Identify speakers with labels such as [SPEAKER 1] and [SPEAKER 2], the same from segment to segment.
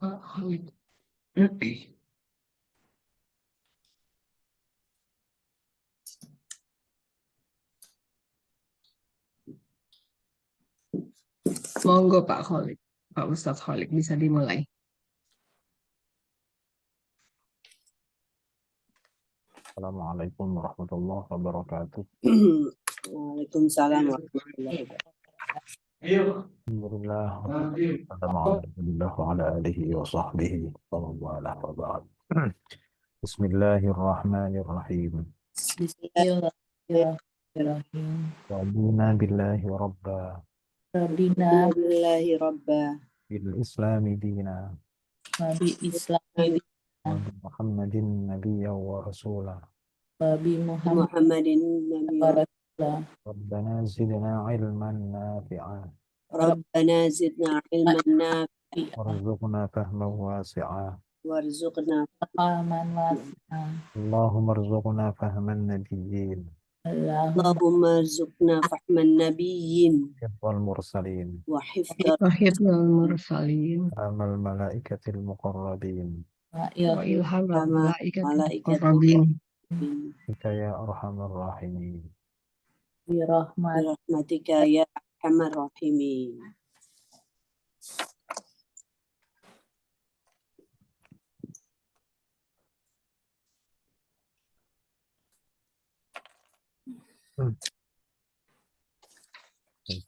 [SPEAKER 1] Monggo Pak Kholik, Pak Ustadz Kholik bisa dimulai.
[SPEAKER 2] Assalamualaikum warahmatullahi wabarakatuh.
[SPEAKER 3] Waalaikumsalam warahmatullahi wabarakatuh.
[SPEAKER 2] Alhamdulillah. Alhamdulillah wa ala alihi wa sahbihi wa ba'd. Bismillahirrahmanirrahim.
[SPEAKER 3] Bismillahirrahmanirrahim.
[SPEAKER 2] Rabbina billahi rabba.
[SPEAKER 3] Rabbina billahi rabba.
[SPEAKER 2] Bil islami dina.
[SPEAKER 3] Nabi Islam.
[SPEAKER 2] Wa bi Muhammadin nabiyya wa rasulah.
[SPEAKER 3] Nabi Muhammadin Nabi wa rasulah.
[SPEAKER 2] Rabbana zidna ilman nafi'a.
[SPEAKER 3] Rabbana zidna ilman nafi'a.
[SPEAKER 2] Warzuqna fahman wasi'a.
[SPEAKER 3] Warzuqna fahman wasi'a.
[SPEAKER 2] Allahumma rzuqna fahman nabiyyin.
[SPEAKER 3] Allahumma rzuqna fahman nabiyyin.
[SPEAKER 2] Wal mursalin.
[SPEAKER 3] Wa hifdhal
[SPEAKER 1] Wahidul mursalin
[SPEAKER 2] Amal malaikatil muqarrabin.
[SPEAKER 1] wa ilham malaikatil
[SPEAKER 3] malaikatil
[SPEAKER 1] muqarrabin.
[SPEAKER 2] Bika ya arhamar rahimin.
[SPEAKER 3] Birahmatika ya arhamar rahimin.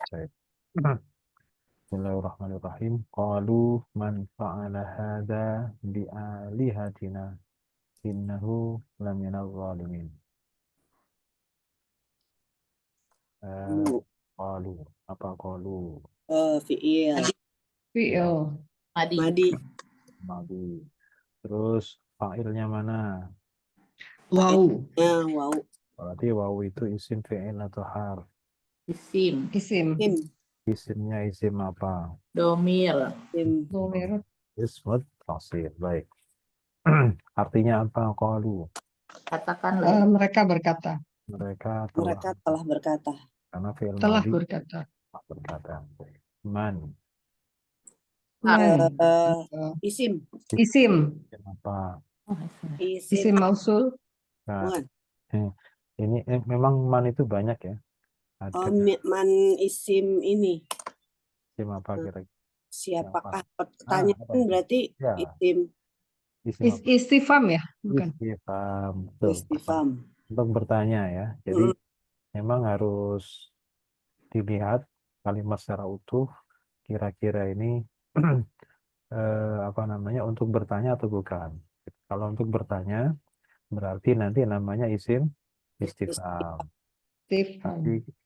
[SPEAKER 2] Baik. Bismillahirrahmanirrahim. Qalu man fa'ala hadza bi alihatina innahu laminal zalimin. Qalu, apa qalu?
[SPEAKER 3] Fi'il.
[SPEAKER 1] Fi'il.
[SPEAKER 3] Madi.
[SPEAKER 2] Madi. Terus fa'ilnya mana?
[SPEAKER 1] Wow.
[SPEAKER 3] Wow.
[SPEAKER 2] Berarti waw itu isim fi'il atau harf?
[SPEAKER 1] Isim.
[SPEAKER 2] Isimnya isim apa?
[SPEAKER 3] Domir.
[SPEAKER 1] Domir.
[SPEAKER 2] Ismut fasil. Baik. Artinya apa qalu?
[SPEAKER 3] Katakanlah.
[SPEAKER 1] Mereka berkata.
[SPEAKER 2] Mereka
[SPEAKER 3] telah berkata.
[SPEAKER 2] Karena fi'il
[SPEAKER 1] Telah
[SPEAKER 2] madi
[SPEAKER 1] berkata.
[SPEAKER 2] berkata. Man.
[SPEAKER 3] Isim.
[SPEAKER 1] Isim.
[SPEAKER 2] Apa?
[SPEAKER 1] Isim mausul.
[SPEAKER 2] Nah, ini memang man itu banyak ya. Ada
[SPEAKER 3] Man isim ini.
[SPEAKER 2] isim apa kira-kira?
[SPEAKER 3] Siapakah? Pertanyaan berarti
[SPEAKER 2] ya.
[SPEAKER 3] isim.
[SPEAKER 1] Istifham ya? Bukan.
[SPEAKER 2] Istifham.
[SPEAKER 3] Istifham.
[SPEAKER 2] Untuk bertanya ya. Jadi memang harus dilihat kalimat secara utuh. Kira-kira ini apa namanya untuk bertanya atau bukan. Kalau untuk bertanya berarti nanti namanya isim istifham.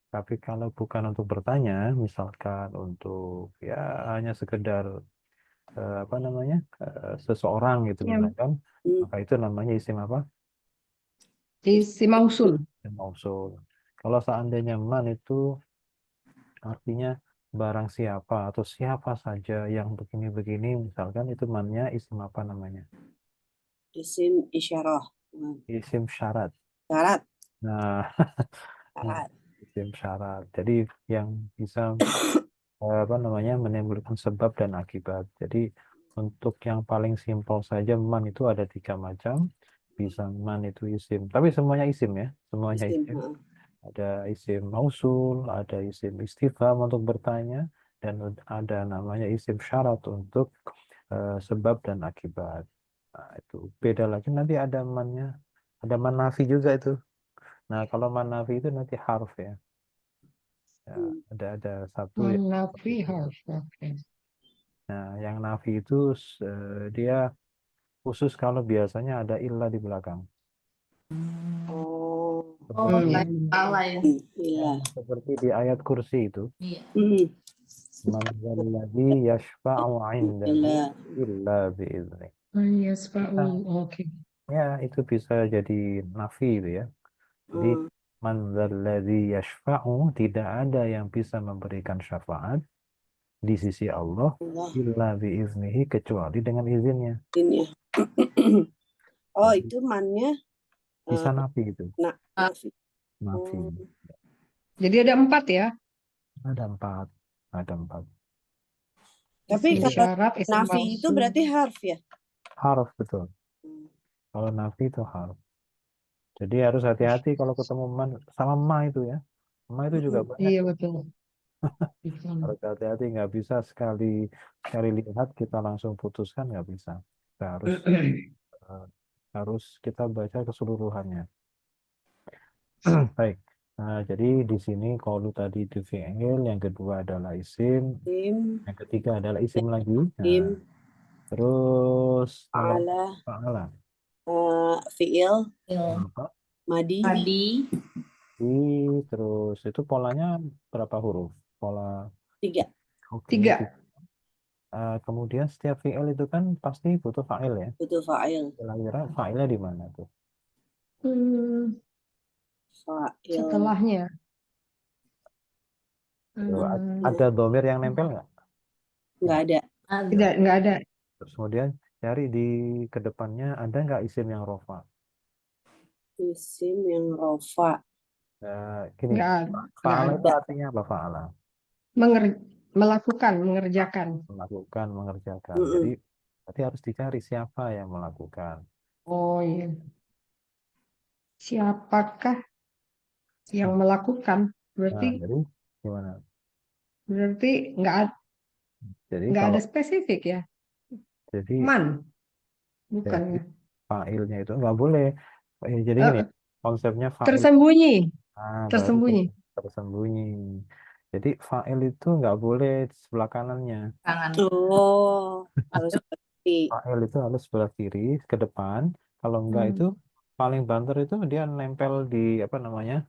[SPEAKER 2] Tapi kalau bukan untuk bertanya, misalkan untuk ya hanya sekedar apa namanya seseorang gitu misalkan, maka itu namanya isim apa?
[SPEAKER 1] Isim mausul.
[SPEAKER 2] Isim mausul. Kalau seandainya man itu artinya barang siapa atau siapa saja yang begini-begini, misalkan itu mannya isim apa namanya?
[SPEAKER 3] Isim isyarah.
[SPEAKER 2] Isim syarat.
[SPEAKER 3] Syarat.
[SPEAKER 2] Nah, isim syarat. Jadi yang bisa apa namanya menimbulkan sebab dan akibat. Jadi untuk yang paling simpel saja man itu ada 3 macam. Bisa man itu isim. Tapi semuanya isim ya. Semuanya isim. Ada isim mausul, ada isim istifham untuk bertanya, dan ada namanya isim syarat untuk sebab dan akibat. Nah, itu beda lagi. Nanti ada mannya. Ada man nafi juga itu. Nah, kalau man nafi itu nanti harf ya. Ada satu
[SPEAKER 1] nafi harf.
[SPEAKER 2] Nah, yang nafi itu dia khusus kalau biasanya ada illah di belakang.
[SPEAKER 3] Salah ya.
[SPEAKER 2] Seperti di ayat kursi itu. Man dzalladzi yashfa'u 'indahu illa bi'idznih.
[SPEAKER 1] Oke.
[SPEAKER 2] Ya, itu bisa jadi nafi itu ya. Jadi man dzalladzi yashfa'u, tidak ada yang bisa memberikan syafaat di sisi Allah illa biiznihi, kecuali dengan izinnya.
[SPEAKER 3] Oh, itu mannya
[SPEAKER 2] Bisa nafi itu. Nafi.
[SPEAKER 1] Jadi ada 4 ya?
[SPEAKER 2] Ada 4.
[SPEAKER 3] Tapi
[SPEAKER 1] Isim
[SPEAKER 3] kalau
[SPEAKER 1] isyarat, isim
[SPEAKER 3] nafi itu
[SPEAKER 1] mausul.
[SPEAKER 3] berarti harf ya?
[SPEAKER 2] Harf, betul.
[SPEAKER 3] Hmm.
[SPEAKER 2] Kalau nafi itu harf. Jadi harus hati-hati kalau ketemu man sama ma itu ya. Ma itu juga banyak.
[SPEAKER 1] Iya betul. Betul.
[SPEAKER 2] Harus hati-hati, nggak bisa sekali lihat kita langsung putuskan, nggak bisa. Kita eh, harus kita baca keseluruhannya. Baik. Nah, jadi di sini kalau tadi di fi'il, yang kedua adalah isim,
[SPEAKER 3] Isim,
[SPEAKER 2] yang ketiga adalah isim lagi. Nah,
[SPEAKER 3] im,
[SPEAKER 2] terus nomor
[SPEAKER 3] fa'ala,
[SPEAKER 2] fa'ala.
[SPEAKER 3] fi'il,
[SPEAKER 2] Apa?
[SPEAKER 3] madi,
[SPEAKER 2] Terus itu polanya berapa huruf? Pola
[SPEAKER 3] 3.
[SPEAKER 2] oke.
[SPEAKER 1] 3.
[SPEAKER 2] Kemudian setiap fi'il itu kan pasti butuh fa'il ya.
[SPEAKER 3] Butuh fa'il.
[SPEAKER 2] Kira-kira fa'ilnya di mana tuh?
[SPEAKER 3] Fa'il.
[SPEAKER 1] Setelahnya.
[SPEAKER 2] Tuh,
[SPEAKER 1] Hmm,
[SPEAKER 2] ada domir yang nempel nggak?
[SPEAKER 3] Nggak ada.
[SPEAKER 1] Nggak ada.
[SPEAKER 2] Terus kemudian cari di kedepannya ada nggak isim yang rofa?
[SPEAKER 3] Isim yang rofa.
[SPEAKER 2] Gini,
[SPEAKER 1] Nggak ada.
[SPEAKER 2] fa'ala itu
[SPEAKER 3] ada.
[SPEAKER 2] artinya apa fa'ala?
[SPEAKER 1] Melakukan, mengerjakan.
[SPEAKER 2] Melakukan, mengerjakan.
[SPEAKER 3] Mm-mm.
[SPEAKER 2] Jadi berarti harus dicari siapa yang melakukan.
[SPEAKER 1] Oh iya. Siapakah yang melakukan?
[SPEAKER 2] Nah,
[SPEAKER 1] Berarti
[SPEAKER 2] jadi gimana?
[SPEAKER 1] berarti
[SPEAKER 2] Jadi
[SPEAKER 1] nggak
[SPEAKER 2] kalau
[SPEAKER 1] ada spesifik ya.
[SPEAKER 2] jadi
[SPEAKER 1] Man, bukan
[SPEAKER 2] jadi
[SPEAKER 1] ya.
[SPEAKER 2] fa'ilnya itu nggak boleh. Jadi gini,
[SPEAKER 1] Eh,
[SPEAKER 2] konsepnya fa'il
[SPEAKER 1] tersembunyi,
[SPEAKER 2] baru
[SPEAKER 1] tersembunyi.
[SPEAKER 2] tersembunyi. Jadi fa'il itu nggak boleh sebelah kanannya.
[SPEAKER 3] Oh, harus berarti.
[SPEAKER 2] Fa'il itu harus sebelah kiri ke depan. Kalau enggak itu
[SPEAKER 1] Hmm.
[SPEAKER 2] paling banter itu dia nempel di apa namanya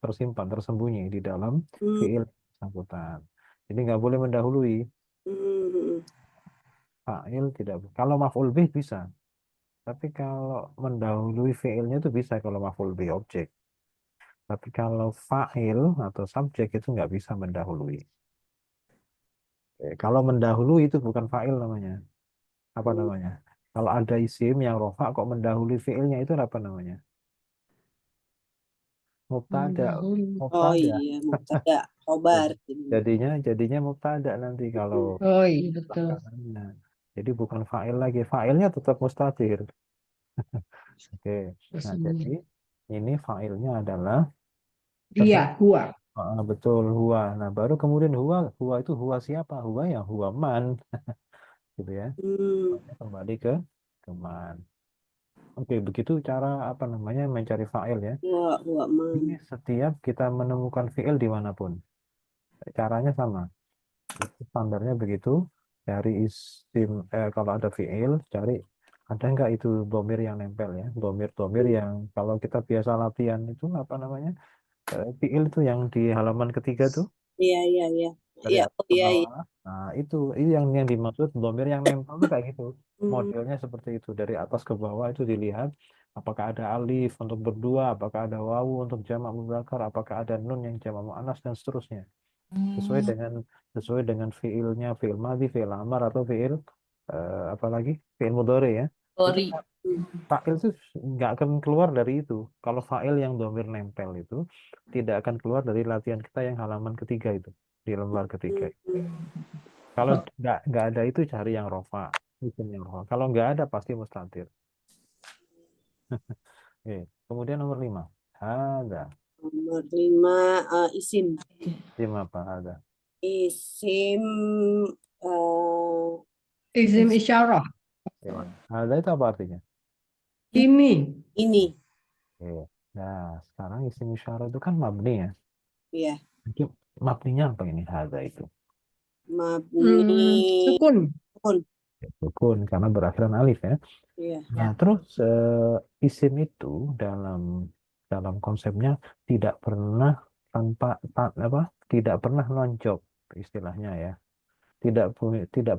[SPEAKER 2] tersimpan tersembunyi di dalam
[SPEAKER 3] Hmm,
[SPEAKER 2] fi'il bersangkutan. Jadi nggak boleh mendahului.
[SPEAKER 3] hmm,
[SPEAKER 2] Fa'il tidak. Kalau maf'ul bih bisa. Tapi kalau mendahului fi'ilnya itu bisa kalau maf'ul bih objek. Tapi kalau fa'il atau subjek itu nggak bisa mendahului. Kalau mendahului itu bukan fa'il namanya. Apa
[SPEAKER 3] hmm.
[SPEAKER 2] namanya? Kalau ada isim yang rofa kok mendahului fi'ilnya itu apa namanya? Mubtada.
[SPEAKER 1] Mendahului.
[SPEAKER 3] Oh
[SPEAKER 2] Mubtada.
[SPEAKER 3] iya, mubtada, khobar.
[SPEAKER 2] Jadi- jadinya mubtada nanti kalau
[SPEAKER 3] Hmm.
[SPEAKER 1] Oh iya betul.
[SPEAKER 2] belakangannya. Jadi bukan fa'il lagi. Fa'ilnya tetap mustatir. Oke. Nah, jadi
[SPEAKER 1] Tersembunyi.
[SPEAKER 2] ini fa'ilnya adalah
[SPEAKER 1] Iya, huwa.
[SPEAKER 2] betul huwa. Nah, baru kemudian huwa itu huwa siapa? Huwa ya huwa man gitu ya.
[SPEAKER 3] Hmm.
[SPEAKER 2] Kembali ke man. Oke, begitu cara apa namanya mencari fa'il ya.
[SPEAKER 3] Huwa man.
[SPEAKER 2] Ini setiap kita menemukan fi'il dimanapun. Caranya sama. Standarnya begitu. Cari isim, kalau ada fi'il, cari ada nggak itu domir yang nempel ya. Domir yang kalau kita biasa latihan itu apa namanya? Fi'il itu yang di halaman ketiga tuh.
[SPEAKER 3] Iya, iya, iya.
[SPEAKER 2] Dari
[SPEAKER 3] Iya,
[SPEAKER 2] atas
[SPEAKER 3] oh
[SPEAKER 2] ke
[SPEAKER 3] iya, iya.
[SPEAKER 2] bawah. Nah, itu yang dimaksud domir yang nempel tuh kayak gitu.
[SPEAKER 3] Hmm.
[SPEAKER 2] Modelnya seperti itu. Dari atas ke bawah itu dilihat apakah ada alif untuk berdua, apakah ada wawu untuk jamak mudzakkar, apakah ada nun yang jamak muannas dan seterusnya. Sesuai dengan fiilnya, fiil madhi, fiil amar atau fiil apa lagi? Fiil mudhari ya. Itu fa'il itu nggak akan keluar dari itu. Kalau fa'il yang domir nempel itu tidak akan keluar dari latihan kita yang halaman ketiga itu di lembar ketiga. Kalau nggak ada itu cari yang rofa, isim yang rofa. Kalau nggak ada pasti mustatir. Oke. Kemudian nomor 5. Ada.
[SPEAKER 3] Nomor 5, isim.
[SPEAKER 2] Isim apa ada?
[SPEAKER 3] Isim eh,
[SPEAKER 1] Isim isyarah.
[SPEAKER 2] Ya. Ada itu apa artinya?
[SPEAKER 1] Ini.
[SPEAKER 3] ini.
[SPEAKER 2] Oke. Nah, sekarang isim isyarah itu kan mabni ya.
[SPEAKER 3] Ya,
[SPEAKER 2] Jadi mabninya apa ini? Ada itu.
[SPEAKER 3] mabni
[SPEAKER 1] Sukun.
[SPEAKER 3] sukun.
[SPEAKER 2] Sukun karena berakhiran alif ya.
[SPEAKER 3] Iya.
[SPEAKER 2] Nah, terus isim itu dalam konsepnya tidak pernah apa? Tidak pernah nonjok istilahnya ya. Tidak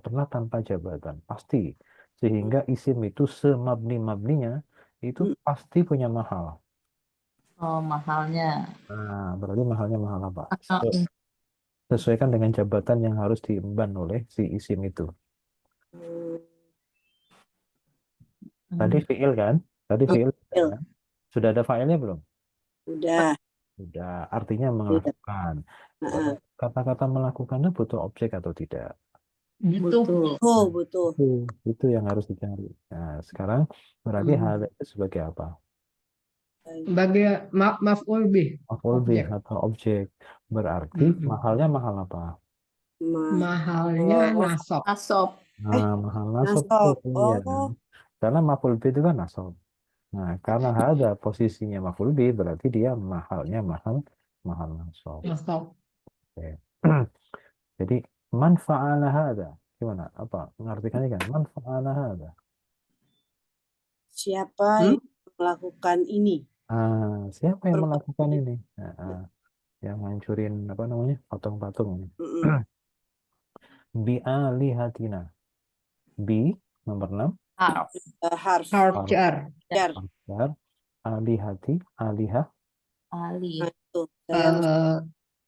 [SPEAKER 2] pernah tanpa jabatan, pasti. Sehingga isim itu semabni-mabninya itu
[SPEAKER 3] Hmm.
[SPEAKER 2] pasti punya mahal.
[SPEAKER 4] Oh, mahalnya.
[SPEAKER 2] Nah, berarti mahalnya mahal apa?
[SPEAKER 4] Oh,
[SPEAKER 2] Sesuaikan dengan jabatan yang harus diemban oleh si isim itu. Tadi fiil kan? Tadi fiil
[SPEAKER 3] Fiil.
[SPEAKER 2] kan? Sudah ada failnya belum?
[SPEAKER 3] Udah.
[SPEAKER 2] Sudah, artinya
[SPEAKER 3] Udah.
[SPEAKER 2] melakukan.
[SPEAKER 3] Heeh.
[SPEAKER 2] Kata-kata melakukan itu butuh objek atau tidak?
[SPEAKER 4] Butuh.
[SPEAKER 3] Butuh.
[SPEAKER 2] Itu yang harus dicari. Nah, sekarang berarti hada itu sebagai apa?
[SPEAKER 1] Sebagai maf'ul bih.
[SPEAKER 2] Maf'ul bih
[SPEAKER 1] Objek.
[SPEAKER 2] atau objek. Berarti mahalnya mahal apa?
[SPEAKER 1] Mahalnya nasab.
[SPEAKER 4] Asop.
[SPEAKER 2] Nah, mahal nasab
[SPEAKER 3] nasab.
[SPEAKER 2] tuh, ya.
[SPEAKER 3] Oh.
[SPEAKER 2] Karena maf'ul bih itu kan nasab. Nah, karena hada posisinya maf'ul bih berarti dia mahalnya mahal nasab.
[SPEAKER 1] Nasab.
[SPEAKER 2] Oke. Jadi man fa'ala hada. Gimana? Apa? Mengartikannya kan? Man fa'ala hada.
[SPEAKER 3] Siapa yang melakukan ini?
[SPEAKER 2] Siapa yang
[SPEAKER 3] Perbuatan
[SPEAKER 2] melakukan ini? Yang ngancurin apa namanya? Patung-patung ini. Bi alihatina. Bi nomor 6.
[SPEAKER 4] Harf.
[SPEAKER 3] Harf.
[SPEAKER 1] Harf jar.
[SPEAKER 3] Jar.
[SPEAKER 2] Jar. Alihati. Alihah.
[SPEAKER 4] Ali.
[SPEAKER 3] Nah, itu saya harus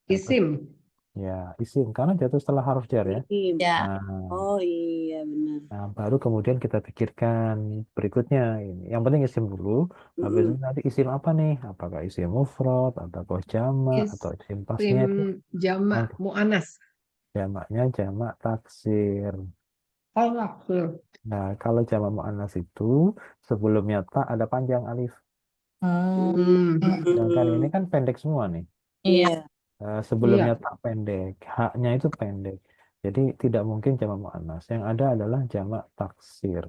[SPEAKER 1] Isim.
[SPEAKER 2] Ya, isim. Karena jatuh setelah harf jar ya.
[SPEAKER 3] kirim.
[SPEAKER 4] Ya.
[SPEAKER 3] Oh iya benar.
[SPEAKER 2] Nah, baru kemudian kita pikirkan berikutnya ini. Yang penting isim dulu. Habis itu nanti isim apa nih? Apakah isim mufrad atau jamak atau isim pasnya itu?
[SPEAKER 1] Isim jamak mu'anas.
[SPEAKER 2] Jamaknya jamak taksir.
[SPEAKER 1] Allah.
[SPEAKER 2] Nah, kalau jamak mu'annas itu sebelumnya ta ada panjang alif. Sedangkan ini kan pendek semua nih.
[SPEAKER 4] Iya.
[SPEAKER 2] Sebelumnya tak pendek, haknya itu pendek. Jadi tidak mungkin jamak mu'annas. Yang ada adalah jamak taksir.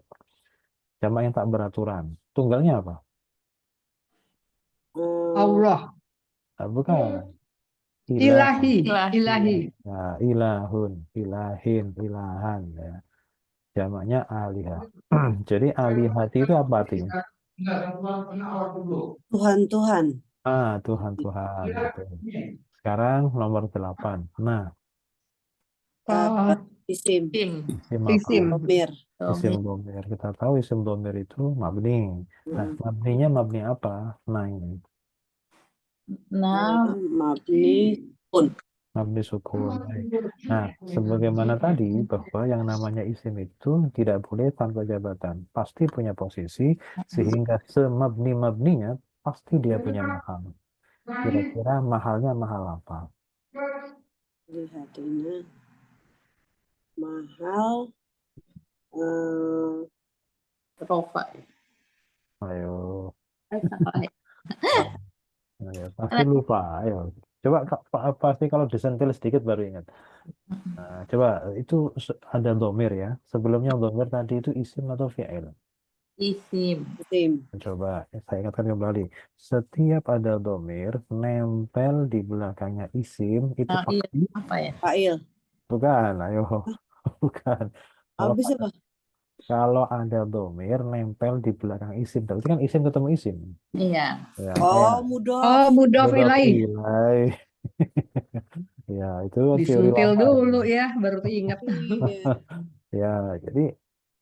[SPEAKER 2] Jamak yang tak beraturan. Tunggalnya apa?
[SPEAKER 1] Allah.
[SPEAKER 2] Bukan.
[SPEAKER 1] Ilahi.
[SPEAKER 4] Ilahi.
[SPEAKER 1] Ilahi.
[SPEAKER 2] Nah, ilahun, ilahin, ilahan. Ya. Jamaknya alihah. Jadi alihati itu apa artinya?
[SPEAKER 3] Tuhan.
[SPEAKER 2] Tuhan, Tuhan. Betul. Sekarang nomor 8. Nah,
[SPEAKER 3] Isim.
[SPEAKER 2] isim apa?
[SPEAKER 1] Isim.
[SPEAKER 3] Domir.
[SPEAKER 2] Isim domir. Kita tahu isim domir itu mabni. Nah, mabninya mabni apa? Nah, ini.
[SPEAKER 4] Nah,
[SPEAKER 3] Mabni pun.
[SPEAKER 2] Mabni sukun. Baik. Nah, sebagaimana tadi bahwa yang namanya isim itu tidak boleh tanpa jabatan. Pasti punya posisi sehingga semabni-mabninya pasti dia punya mahal. Kira-kira mahalnya mahal apa?
[SPEAKER 3] Lihat ini. Mahal.
[SPEAKER 4] Rofa.
[SPEAKER 2] Ayo,
[SPEAKER 4] Nah,
[SPEAKER 2] ayo. Pasti lupa. Ayo. Coba pasti kalau disentil sedikit baru ingat. Nah, coba itu ada domir ya. Sebelumnya domir tadi itu isim atau fi'il.
[SPEAKER 4] isim.
[SPEAKER 2] Coba saya ingatkan kembali. Setiap ada domir nempel di belakangnya isim itu
[SPEAKER 4] Iya.
[SPEAKER 2] pasti
[SPEAKER 4] Apa ya?
[SPEAKER 3] Fa'il.
[SPEAKER 2] bukan. Ayo, bukan. Kalau
[SPEAKER 3] Habis apa?
[SPEAKER 2] kalau ada domir nempel di belakang isim, berarti kan isim ketemu isim.
[SPEAKER 4] Iya.
[SPEAKER 2] Ya,
[SPEAKER 3] Oh, mudof.
[SPEAKER 1] Oh, mudhof
[SPEAKER 2] Mudhof
[SPEAKER 1] ilaih.
[SPEAKER 2] ilaih. Ya, itu teori
[SPEAKER 1] Disentil
[SPEAKER 2] lama.
[SPEAKER 1] dulu ya, baru ingat.
[SPEAKER 3] Iya.
[SPEAKER 2] Ya, jadi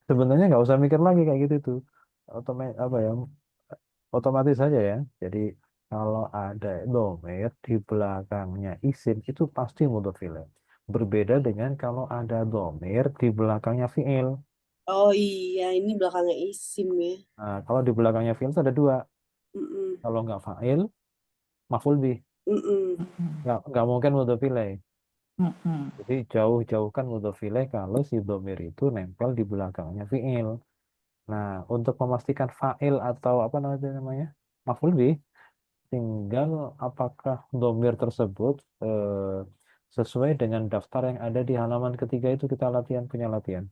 [SPEAKER 2] sebenarnya nggak usah mikir lagi kayak gitu tuh. Apa ya? Otomatis saja ya. Jadi kalau ada domir di belakangnya isim itu pasti mudhof ilaih. Berbeda dengan kalau ada domir di belakangnya fiil.
[SPEAKER 3] Oh iya, ini belakangnya isim ya.
[SPEAKER 2] Nah, kalau di belakangnya fiil itu ada dua.
[SPEAKER 3] Mm-mm.
[SPEAKER 2] Kalau nggak fa'il, maf'ul bih.
[SPEAKER 3] Mm-mm.
[SPEAKER 2] Nggak mungkin mudhof ilaih.
[SPEAKER 4] Mm-mm.
[SPEAKER 2] Jadi jauh-jauhkan mudhof ilaih kalau si domir itu nempel di belakangnya fiil. Nah, untuk memastikan fa'il atau apa namanya maf'ul bih, tinggal apakah domir tersebut sesuai dengan daftar yang ada di halaman ketiga itu kita punya latihan.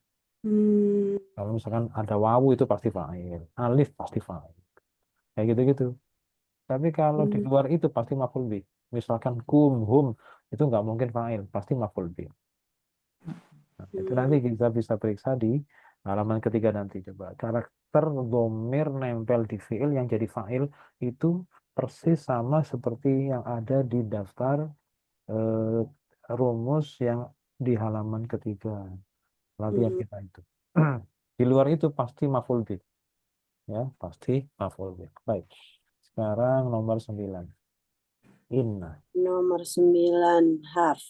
[SPEAKER 2] Kalau misalkan ada wawu itu pasti fa'il, alif pasti fa'il, kayak gitu-gitu. Tapi kalau di luar itu pasti maf'ul bih. Misalkan kum, hum, itu nggak mungkin fa'il, pasti maf'ul bih. Nah, itu nanti kita bisa periksa di halaman ketiga nanti. Coba karakter domir nempel di fiil yang jadi fa'il itu persis sama seperti yang ada di daftar rumus yang di halaman ketiga latihan kita itu. Di luar itu pasti maf'ul bih. Ya, pasti maf'ul bih. Baik. Sekarang nomor 9. Inna.
[SPEAKER 3] Nomor 9 harf.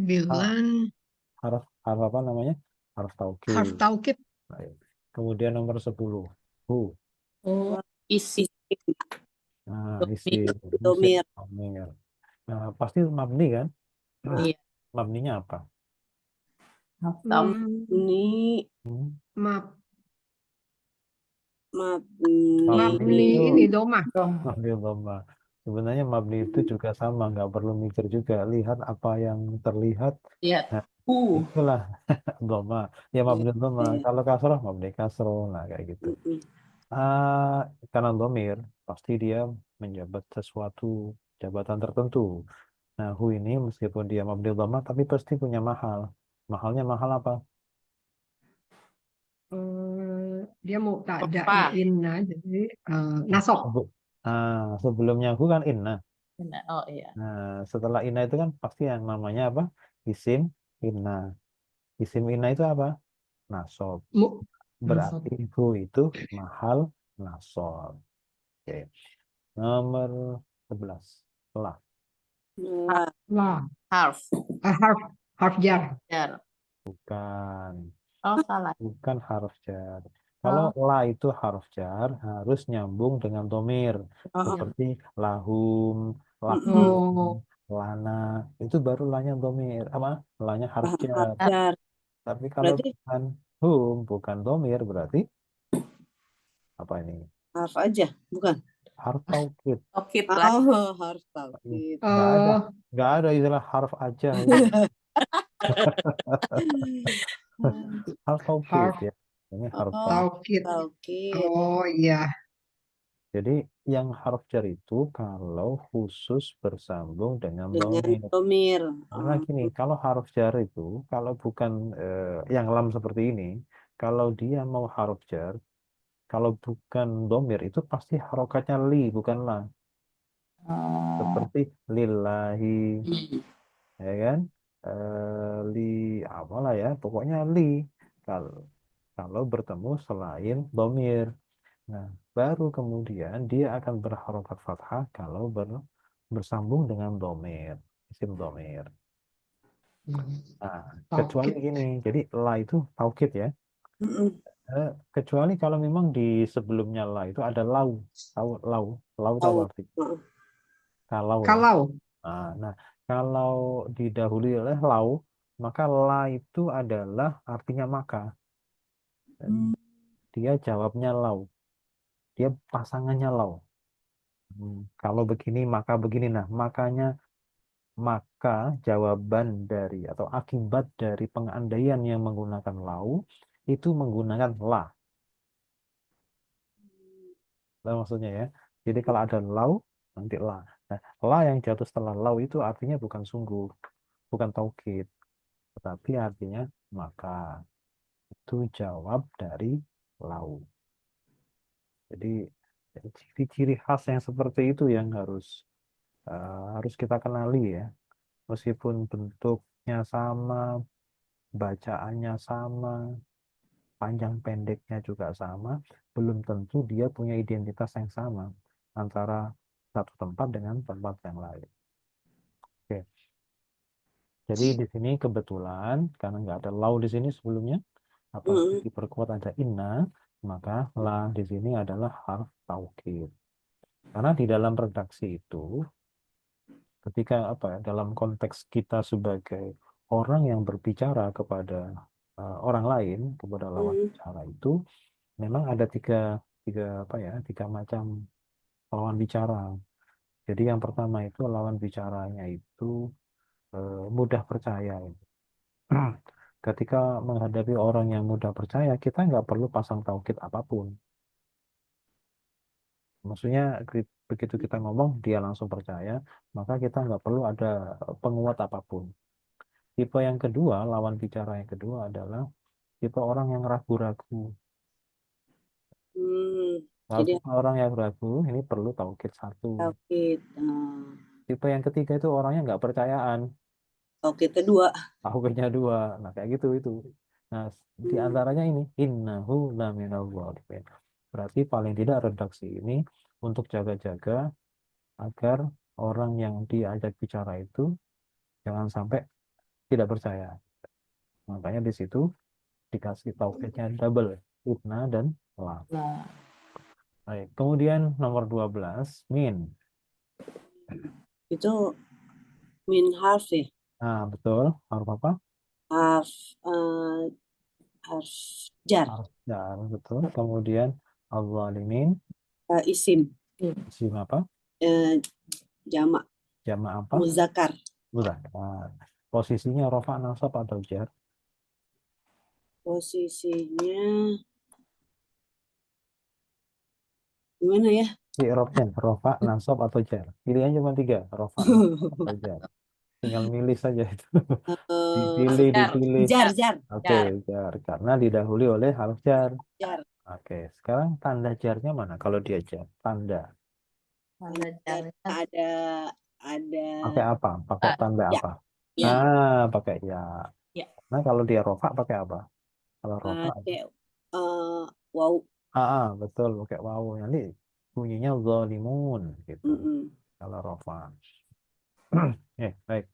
[SPEAKER 1] Bilan
[SPEAKER 2] Harf apa namanya? Harf taukid.
[SPEAKER 1] harf taukid.
[SPEAKER 2] Baik. Kemudian nomor 10. Hu.
[SPEAKER 4] Oh, isi.
[SPEAKER 2] Nah, isim.
[SPEAKER 3] Domir.
[SPEAKER 2] Nah, pasti mabni kan?
[SPEAKER 4] Iya.
[SPEAKER 2] Mabninya apa?
[SPEAKER 3] Mabni.
[SPEAKER 2] Hmm.
[SPEAKER 1] Mab
[SPEAKER 3] Mabni.
[SPEAKER 2] Mabni itu
[SPEAKER 1] ini domah.
[SPEAKER 2] mabni dhamma. Sebenarnya mabni itu juga sama, nggak perlu mikir juga. Lihat apa yang terlihat,
[SPEAKER 4] Lihat.
[SPEAKER 2] nah itulah dhamma. Ya mabni dhamma. Kalau kasroh mabni kasroh, nah kayak gitu. Karena domir pasti dia menjabat sesuatu jabatan tertentu. Nah, hu ini meskipun dia mabni dhamma tapi pasti punya mahal. Mahalnya mahal apa?
[SPEAKER 1] Dia mau tak ada
[SPEAKER 4] Apa?
[SPEAKER 1] inna, jadi nasab.
[SPEAKER 2] Sebelumnya hu kan inna.
[SPEAKER 4] Benar. Oh iya.
[SPEAKER 2] Nah, setelah inna itu kan pasti yang namanya apa? Isim inna. Isim inna itu apa? Nasab.
[SPEAKER 1] Mu- nasab.
[SPEAKER 2] Berarti hu itu mahal nasab. Oke. Nomor 11. Lah.
[SPEAKER 3] La.
[SPEAKER 1] Lah.
[SPEAKER 4] Harf.
[SPEAKER 1] Harf jar.
[SPEAKER 4] Jar.
[SPEAKER 2] Bukan.
[SPEAKER 4] Oh salah.
[SPEAKER 2] Bukan harf jar. Kalau la itu harf jar harus nyambung dengan domir. Seperti lahum, lakum,
[SPEAKER 1] Oh,
[SPEAKER 2] lana. Itu baru lanya domir. Apa? Lanya harf jar.
[SPEAKER 3] Jar.
[SPEAKER 2] Tapi kalau
[SPEAKER 3] Berarti
[SPEAKER 2] bukan hum, bukan domir, berarti apa ini?
[SPEAKER 3] harf aja, bukan?
[SPEAKER 2] Harf taukid.
[SPEAKER 4] Tokit lah.
[SPEAKER 3] Oh, harf taukid.
[SPEAKER 2] Nggak ada istilah harf aja. Itu. Harf taukid
[SPEAKER 1] harf
[SPEAKER 2] ya. Ini harf
[SPEAKER 3] Oh,
[SPEAKER 2] taukid.
[SPEAKER 1] taukid.
[SPEAKER 3] taukid.
[SPEAKER 1] Oh iya.
[SPEAKER 2] Jadi yang harf jar itu kalau khusus bersambung dengan
[SPEAKER 3] Dengan
[SPEAKER 2] domir.
[SPEAKER 3] domir.
[SPEAKER 2] Karena gini, kalau harf jar itu, kalau bukan yang lam seperti ini, kalau dia mau harf jar, kalau bukan domir itu pasti harokatnya li, bukan la. Seperti lillahi, ya kan? Li apalah ya, pokoknya li. Kalau bertemu selain domir. Nah, baru kemudian dia akan berharokat fathah kalau bersambung dengan domir, isim domir. Nah, kecuali
[SPEAKER 1] Taukid.
[SPEAKER 2] gini, jadi la itu taukid ya. Kecuali kalau memang di sebelumnya la itu ada lau, lau itu apa
[SPEAKER 3] Tahu.
[SPEAKER 2] arti? Kalau ya.
[SPEAKER 1] Kalau
[SPEAKER 2] Nah, kalau didahului oleh lau, maka la itu adalah artinya maka. Dan dia jawabnya lau, dia pasangannya lau. Kalau begini maka begini. Nah, maka jawaban dari atau akibat dari pengandaian yang menggunakan lau itu menggunakan la. Lah maksudnya ya. Jadi kalau ada lau nanti la. Nah, la yang jatuh setelah lau itu artinya bukan sungguh, bukan taukid, tetapi artinya maka. Itu jawab dari lau. Jadi ciri-ciri khas yang seperti itu yang harus kita kenali ya. Meskipun bentuknya sama, bacaannya sama, panjang pendeknya juga sama, belum tentu dia punya identitas yang sama antara satu tempat dengan tempat yang lain. Oke. Jadi di sini kebetulan karena nggak ada lau di sini sebelumnya, apalagi diperkuat ada inna, maka la di sini adalah harf taukid. Karena di dalam redaksi itu, ketika dalam konteks kita sebagai orang yang berbicara kepada orang lain, kepada lawan bicara itu, memang ada tiga macam lawan bicara. Jadi yang pertama itu lawan bicaranya itu mudah percaya. Ketika menghadapi orang yang mudah percaya, kita nggak perlu pasang taukid apapun. Maksudnya begitu kita ngomong, dia langsung percaya, maka kita nggak perlu ada penguat apapun. Tipe yang kedua, lawan bicara yang kedua adalah tipe orang yang ragu-ragu.
[SPEAKER 3] Jadi
[SPEAKER 2] Orang yang ragu, ini perlu taukid satu.
[SPEAKER 3] taukid.
[SPEAKER 2] Tipe yang ketiga itu orangnya nggak percayaan.
[SPEAKER 3] Taukid kedua.
[SPEAKER 2] Taukidnya dua. Nah, kayak gitu itu. Nah, di antaranya ini, innahu laminal zalimin. Berarti paling tidak redaksi ini untuk jaga-jaga agar orang yang diajak bicara itu jangan sampai tidak percaya. Makanya di situ dikasih taukidnya double, inna dan la. Baik. Kemudian nomor 12, min.
[SPEAKER 3] Itu min harf ya.
[SPEAKER 2] Nah, betul. Harf apa?
[SPEAKER 3] Harf Jar.
[SPEAKER 2] Harus jar, betul. Kemudian al-zalimin,
[SPEAKER 3] Isim.
[SPEAKER 2] isim apa?
[SPEAKER 3] Jamak.
[SPEAKER 2] Jamak apa?
[SPEAKER 3] Muzakkar.
[SPEAKER 2] Muzakkar. Posisinya rofa, nasab atau jar?
[SPEAKER 3] Posisinya gimana ya?
[SPEAKER 2] I'rabnya rofa, nasab atau jar? Pilihannya cuma 3, rofa, nasab atau jar. Tinggal milih saja itu. Dipilih,
[SPEAKER 4] Jar.
[SPEAKER 2] dipilih.
[SPEAKER 3] Jar.
[SPEAKER 2] Oke,
[SPEAKER 4] Jar.
[SPEAKER 2] jar. Karena didahului oleh huruf jar.
[SPEAKER 3] Jar.
[SPEAKER 2] Oke, sekarang tanda jarnya mana? Kalau dia jar, tanda.
[SPEAKER 4] Tanda jarnya
[SPEAKER 3] Ada
[SPEAKER 2] Pakai apa? Pakai tanda
[SPEAKER 3] ya.
[SPEAKER 2] apa?
[SPEAKER 3] Ya.
[SPEAKER 2] Pakai ya.
[SPEAKER 4] Ya.
[SPEAKER 2] Nah, kalau dia rofa pakai apa? Kalau rofa,
[SPEAKER 3] Pakai wow.
[SPEAKER 2] betul, pakai wawu. Nanti bunyinya zalimun gitu.
[SPEAKER 3] Mm-mm.
[SPEAKER 2] Kalau rofa. Baik.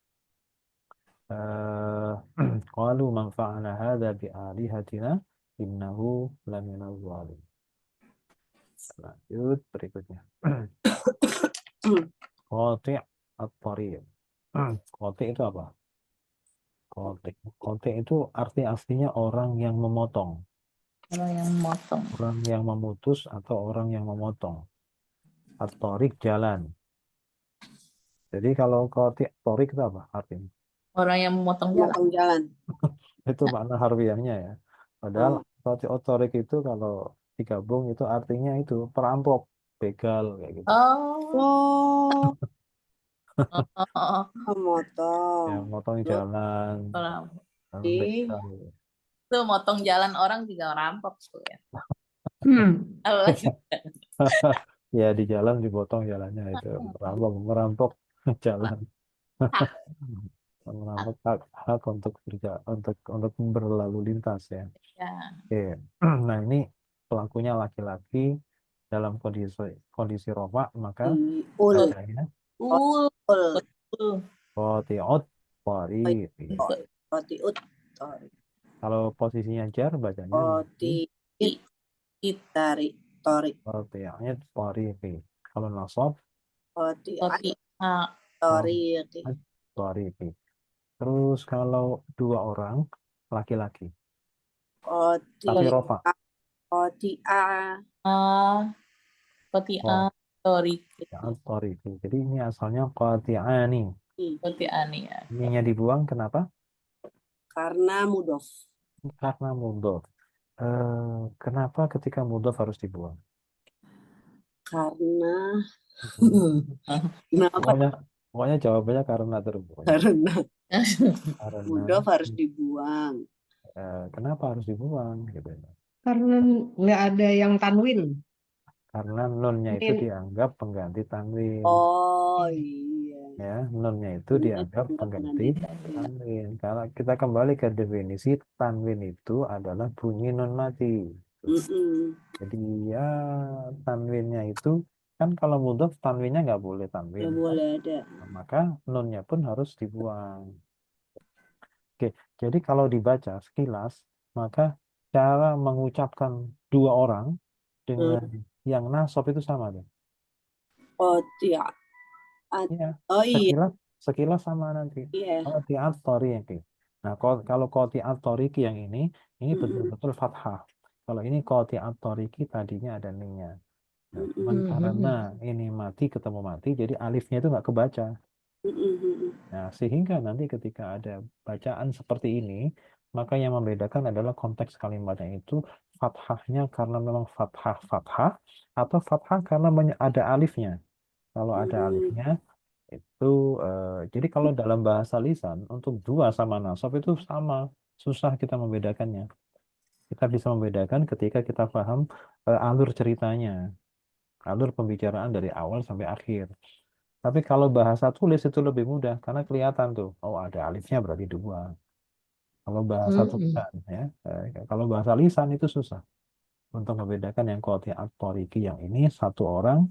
[SPEAKER 2] Qalu man fa'ala hadza bi alihatina innahu laminaz zalim. Lanjut berikutnya. Qati' at-tariq. Qati' itu apa? Qati' itu arti aslinya orang yang memotong,
[SPEAKER 4] orang yang memotong.
[SPEAKER 2] orang yang memutus atau orang yang memotong. At-tariq jalan. Jadi kalau qati' at-tariq itu apa artinya?
[SPEAKER 4] Orang yang memotong jalan.
[SPEAKER 3] Potong jalan.
[SPEAKER 2] Itu makna harfiahnya ya. Padahal qati' at-tariq itu kalau digabung itu artinya itu perampok, begal kayak gitu.
[SPEAKER 3] Oh,
[SPEAKER 4] Oh.
[SPEAKER 3] memotong.
[SPEAKER 2] Yang motong jalan,
[SPEAKER 4] Orang
[SPEAKER 3] Di
[SPEAKER 2] begal.
[SPEAKER 4] itu motong jalan orang juga rampok tuh ya. Apa lagi?
[SPEAKER 2] Ya di jalan dipotong jalannya itu merampok jalan, merampok hak untuk untuk berlalu lintas ya.
[SPEAKER 4] Ya.
[SPEAKER 2] Oke. Nah ini pelakunya laki-laki dalam kondisi rofa maka
[SPEAKER 3] ul.
[SPEAKER 2] bacanya
[SPEAKER 4] Ul.
[SPEAKER 2] qati'ut thariq.
[SPEAKER 3] Kotiut.
[SPEAKER 2] Kalau posisinya jar bacanya
[SPEAKER 3] Itari. Torik.
[SPEAKER 2] qati'ut thariq. Kalau nasab
[SPEAKER 4] Koti.
[SPEAKER 3] Torik.
[SPEAKER 2] thariq. Terus kalau 2 orang laki-laki tapi rofa.
[SPEAKER 3] Kotia.
[SPEAKER 4] Koti
[SPEAKER 2] Oh,
[SPEAKER 4] Torik.
[SPEAKER 2] thariq. Jadi ini asalnya qati'ani.
[SPEAKER 4] Koti ani ya.
[SPEAKER 2] Ininya dibuang kenapa?
[SPEAKER 3] Karena mudof.
[SPEAKER 2] Karena mudhof. Kenapa ketika mudhof harus dibuang?
[SPEAKER 3] Karena kenapa?
[SPEAKER 2] Pokoknya jawabannya karena terus.
[SPEAKER 3] Karena
[SPEAKER 2] Karena
[SPEAKER 3] mudof harus dibuang.
[SPEAKER 2] kenapa harus dibuang gitu.
[SPEAKER 1] Karena nggak ada yang tanwin.
[SPEAKER 2] Karena nunnya itu dianggap pengganti tanwin.
[SPEAKER 3] Oh iya.
[SPEAKER 2] Ya, nunnya itu dianggap pengganti tanwin. Kalau kita kembali ke definisi, tanwin itu adalah bunyi nun mati. Jadi ya tanwinnya itu kan kalau mudhof tanwinnya nggak boleh tanwin.
[SPEAKER 3] Nggak boleh ada.
[SPEAKER 2] Nah, maka nunnya pun harus dibuang. Oke, jadi kalau dibaca sekilas, maka cara mengucapkan 2 orang dengan yang nasab itu sama deh.
[SPEAKER 3] Kotia.
[SPEAKER 2] Iya,
[SPEAKER 3] Oh iya.
[SPEAKER 2] sekilas sama nanti.
[SPEAKER 3] Iya.
[SPEAKER 2] Qati'at thariqi. Nah, kalau qati'at thariqi yang ini betul-betul fathah. Kalau ini qati'at thariqi tadinya ada ning-nya. Nah, cuman karena ini mati ketemu mati, jadi alifnya itu nggak kebaca. Nah, sehingga nanti ketika ada bacaan seperti ini, maka yang membedakan adalah konteks kalimatnya itu fathahnya karena memang fathah atau fathah karena ada alifnya. Kalau ada alifnya itu jadi kalau dalam bahasa lisan untuk 2 sama nasab itu sama, susah kita membedakannya. Kita bisa membedakan ketika kita paham alur ceritanya, alur pembicaraan dari awal sampai akhir. Tapi kalau bahasa tulis itu lebih mudah karena kelihatan tuh, oh ada alifnya berarti 2. Kalau bahasa tulisan ya, kalau bahasa lisan itu susah untuk membedakan yang qati'at thariqi yang ini 1 orang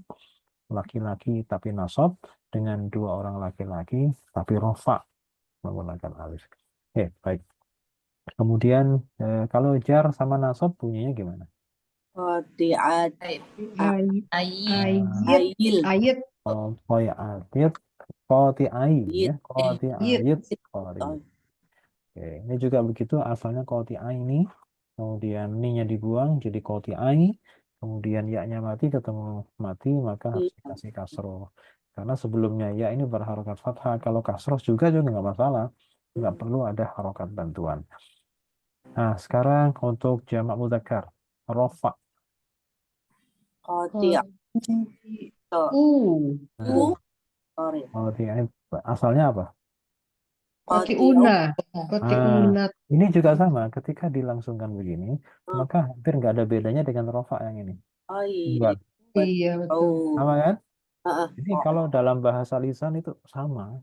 [SPEAKER 2] laki-laki tapi nasab dengan 2 orang laki-laki tapi rofa menggunakan alif. Oke, baik. Kemudian kalau jar sama nasab bunyinya gimana?
[SPEAKER 3] Kotiat.
[SPEAKER 1] Ayat. Ayat.
[SPEAKER 2] Qati'at qati'ai ya, qati'ayat qari. Oke, ini juga begitu asalnya qati'ai ini kemudian ni-nya dibuang jadi koti'ai, kemudian ya-nya mati ketemu mati, maka harus dikasih kasroh. Karena sebelumnya ya ini berharokat fathah, kalau kasroh juga nggak masalah, nggak perlu ada harokat bantuan. Nah, sekarang untuk jamak mudzakkar, rofa.
[SPEAKER 3] Koti'at.
[SPEAKER 2] Nah,
[SPEAKER 3] Sorry.
[SPEAKER 2] koti'ai asalnya apa?
[SPEAKER 1] Kotiuna.
[SPEAKER 2] Ah,
[SPEAKER 1] Kotiunat.
[SPEAKER 2] ini juga sama, ketika dilangsungkan begini, maka hampir nggak ada bedanya dengan rofa yang ini.
[SPEAKER 3] Oh iya.
[SPEAKER 2] Tunggal.
[SPEAKER 1] Iya, betul.
[SPEAKER 2] Sama kan?
[SPEAKER 3] Heeh.
[SPEAKER 2] Jadi kalau dalam bahasa lisan itu sama.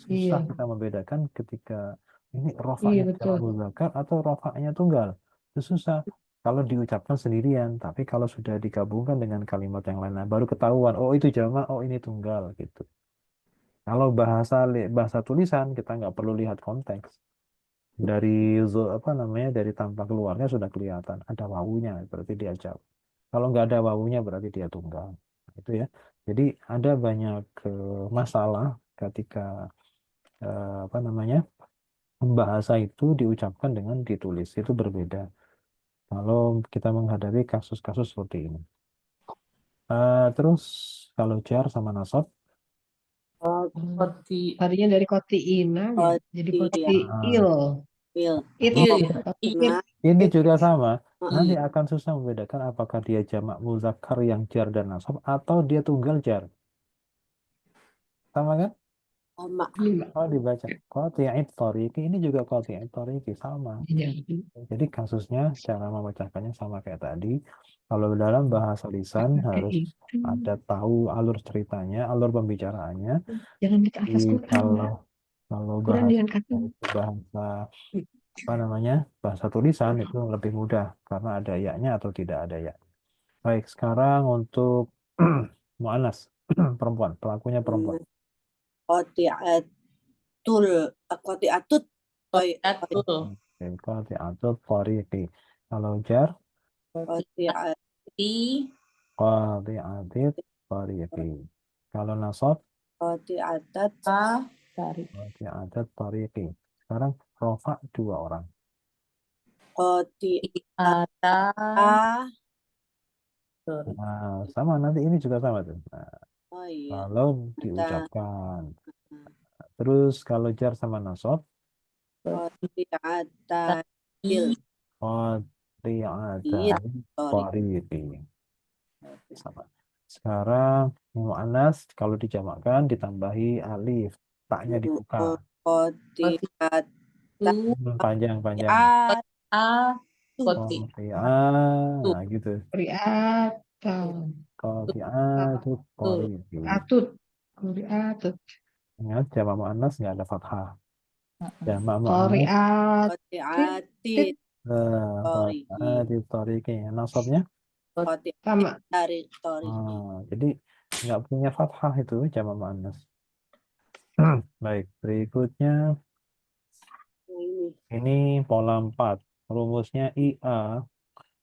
[SPEAKER 2] Susah
[SPEAKER 1] Iya.
[SPEAKER 2] kita membedakan ketika ini
[SPEAKER 1] Iya,
[SPEAKER 2] rofanya
[SPEAKER 1] betul.
[SPEAKER 2] jamak mudzakkar atau rofanya tunggal. Itu susah kalau diucapkan sendirian, tapi kalau sudah digabungkan dengan kalimat yang lain, nah, baru ketahuan, oh itu jamak, oh ini tunggal gitu. Kalau bahasa tulisan kita nggak perlu lihat konteks. Dari tampak luarnya sudah kelihatan ada wawunya, berarti dia jamak. Kalau nggak ada wawunya berarti dia tunggal. Itu ya. Jadi ada banyak masalah ketika bahasa itu diucapkan dengan ditulis itu berbeda. Kalau kita menghadapi kasus-kasus seperti ini. Terus kalau jar sama nasab,
[SPEAKER 4] Koti.
[SPEAKER 1] Tadinya dari kotiina ya, jadi kotiil.
[SPEAKER 3] Il.
[SPEAKER 1] It.
[SPEAKER 4] Iya.
[SPEAKER 2] ini juga sama. Nanti
[SPEAKER 3] Heeh.
[SPEAKER 2] akan susah membedakan apakah dia jamak muzakkar yang jar dan nasab atau dia tunggal jar. Sama kan?
[SPEAKER 3] Sama.
[SPEAKER 1] Lima.
[SPEAKER 2] Kalau dibaca qati'it thariqi, ini juga qati'it thariqi sama.
[SPEAKER 1] Iya.
[SPEAKER 2] Jadi kasusnya cara memecahkannya sama kayak tadi. Kalau dalam bahasa lisan harus ada tahu alur ceritanya, alur pembicaraannya.
[SPEAKER 1] Jangan di atas
[SPEAKER 2] Jadi
[SPEAKER 1] Quran.
[SPEAKER 2] kalau
[SPEAKER 1] Quran
[SPEAKER 2] bahasa
[SPEAKER 1] diangkatin.
[SPEAKER 2] bahasa tulisan itu lebih mudah karena ada ya-nya atau tidak ada ya. Baik, sekarang untuk mu'annas perempuan, pelakunya perempuan.
[SPEAKER 3] Koti'atul. Koti'atut.
[SPEAKER 4] Kotiatul.
[SPEAKER 2] Qati'atul thariqi. Kalau jar
[SPEAKER 3] Koti'at.
[SPEAKER 4] Di.
[SPEAKER 2] qati'atit thariqi. Kalau nasab
[SPEAKER 3] Koti'atat.
[SPEAKER 4] Dari.
[SPEAKER 2] qati'atit thariqi. Sekarang rofa 2 orang.
[SPEAKER 3] Koti'at.
[SPEAKER 4] Ada.
[SPEAKER 2] Nah, sama nanti ini juga sama tuh. Nah,
[SPEAKER 3] Oh iya.
[SPEAKER 2] kalau diucapkan. Terus kalau jar sama nasab
[SPEAKER 3] Koti'atatil.
[SPEAKER 2] qati'atit
[SPEAKER 3] Sorry.
[SPEAKER 2] thariqi. Sama. Sekarang mu'annas kalau dijamakkan ditambahi alif, taknya dibuka.
[SPEAKER 3] Koti'at.
[SPEAKER 2] Panjang.
[SPEAKER 4] A. Koti.
[SPEAKER 2] Nah gitu.
[SPEAKER 1] Riatau.
[SPEAKER 2] Qati'atut thariqi.
[SPEAKER 1] Atut. Atut.
[SPEAKER 2] Ingat jamak mu'annas nggak ada fathah. Jamak mu'annas
[SPEAKER 1] Qoriat.
[SPEAKER 3] Koti'atit.
[SPEAKER 2] qati'atit thariqi. Nasabnya
[SPEAKER 1] Sama.
[SPEAKER 3] Dari
[SPEAKER 2] jadi nggak punya fathah itu jamak mu'annas. Baik, berikutnya ini pola 4. Rumusnya IA,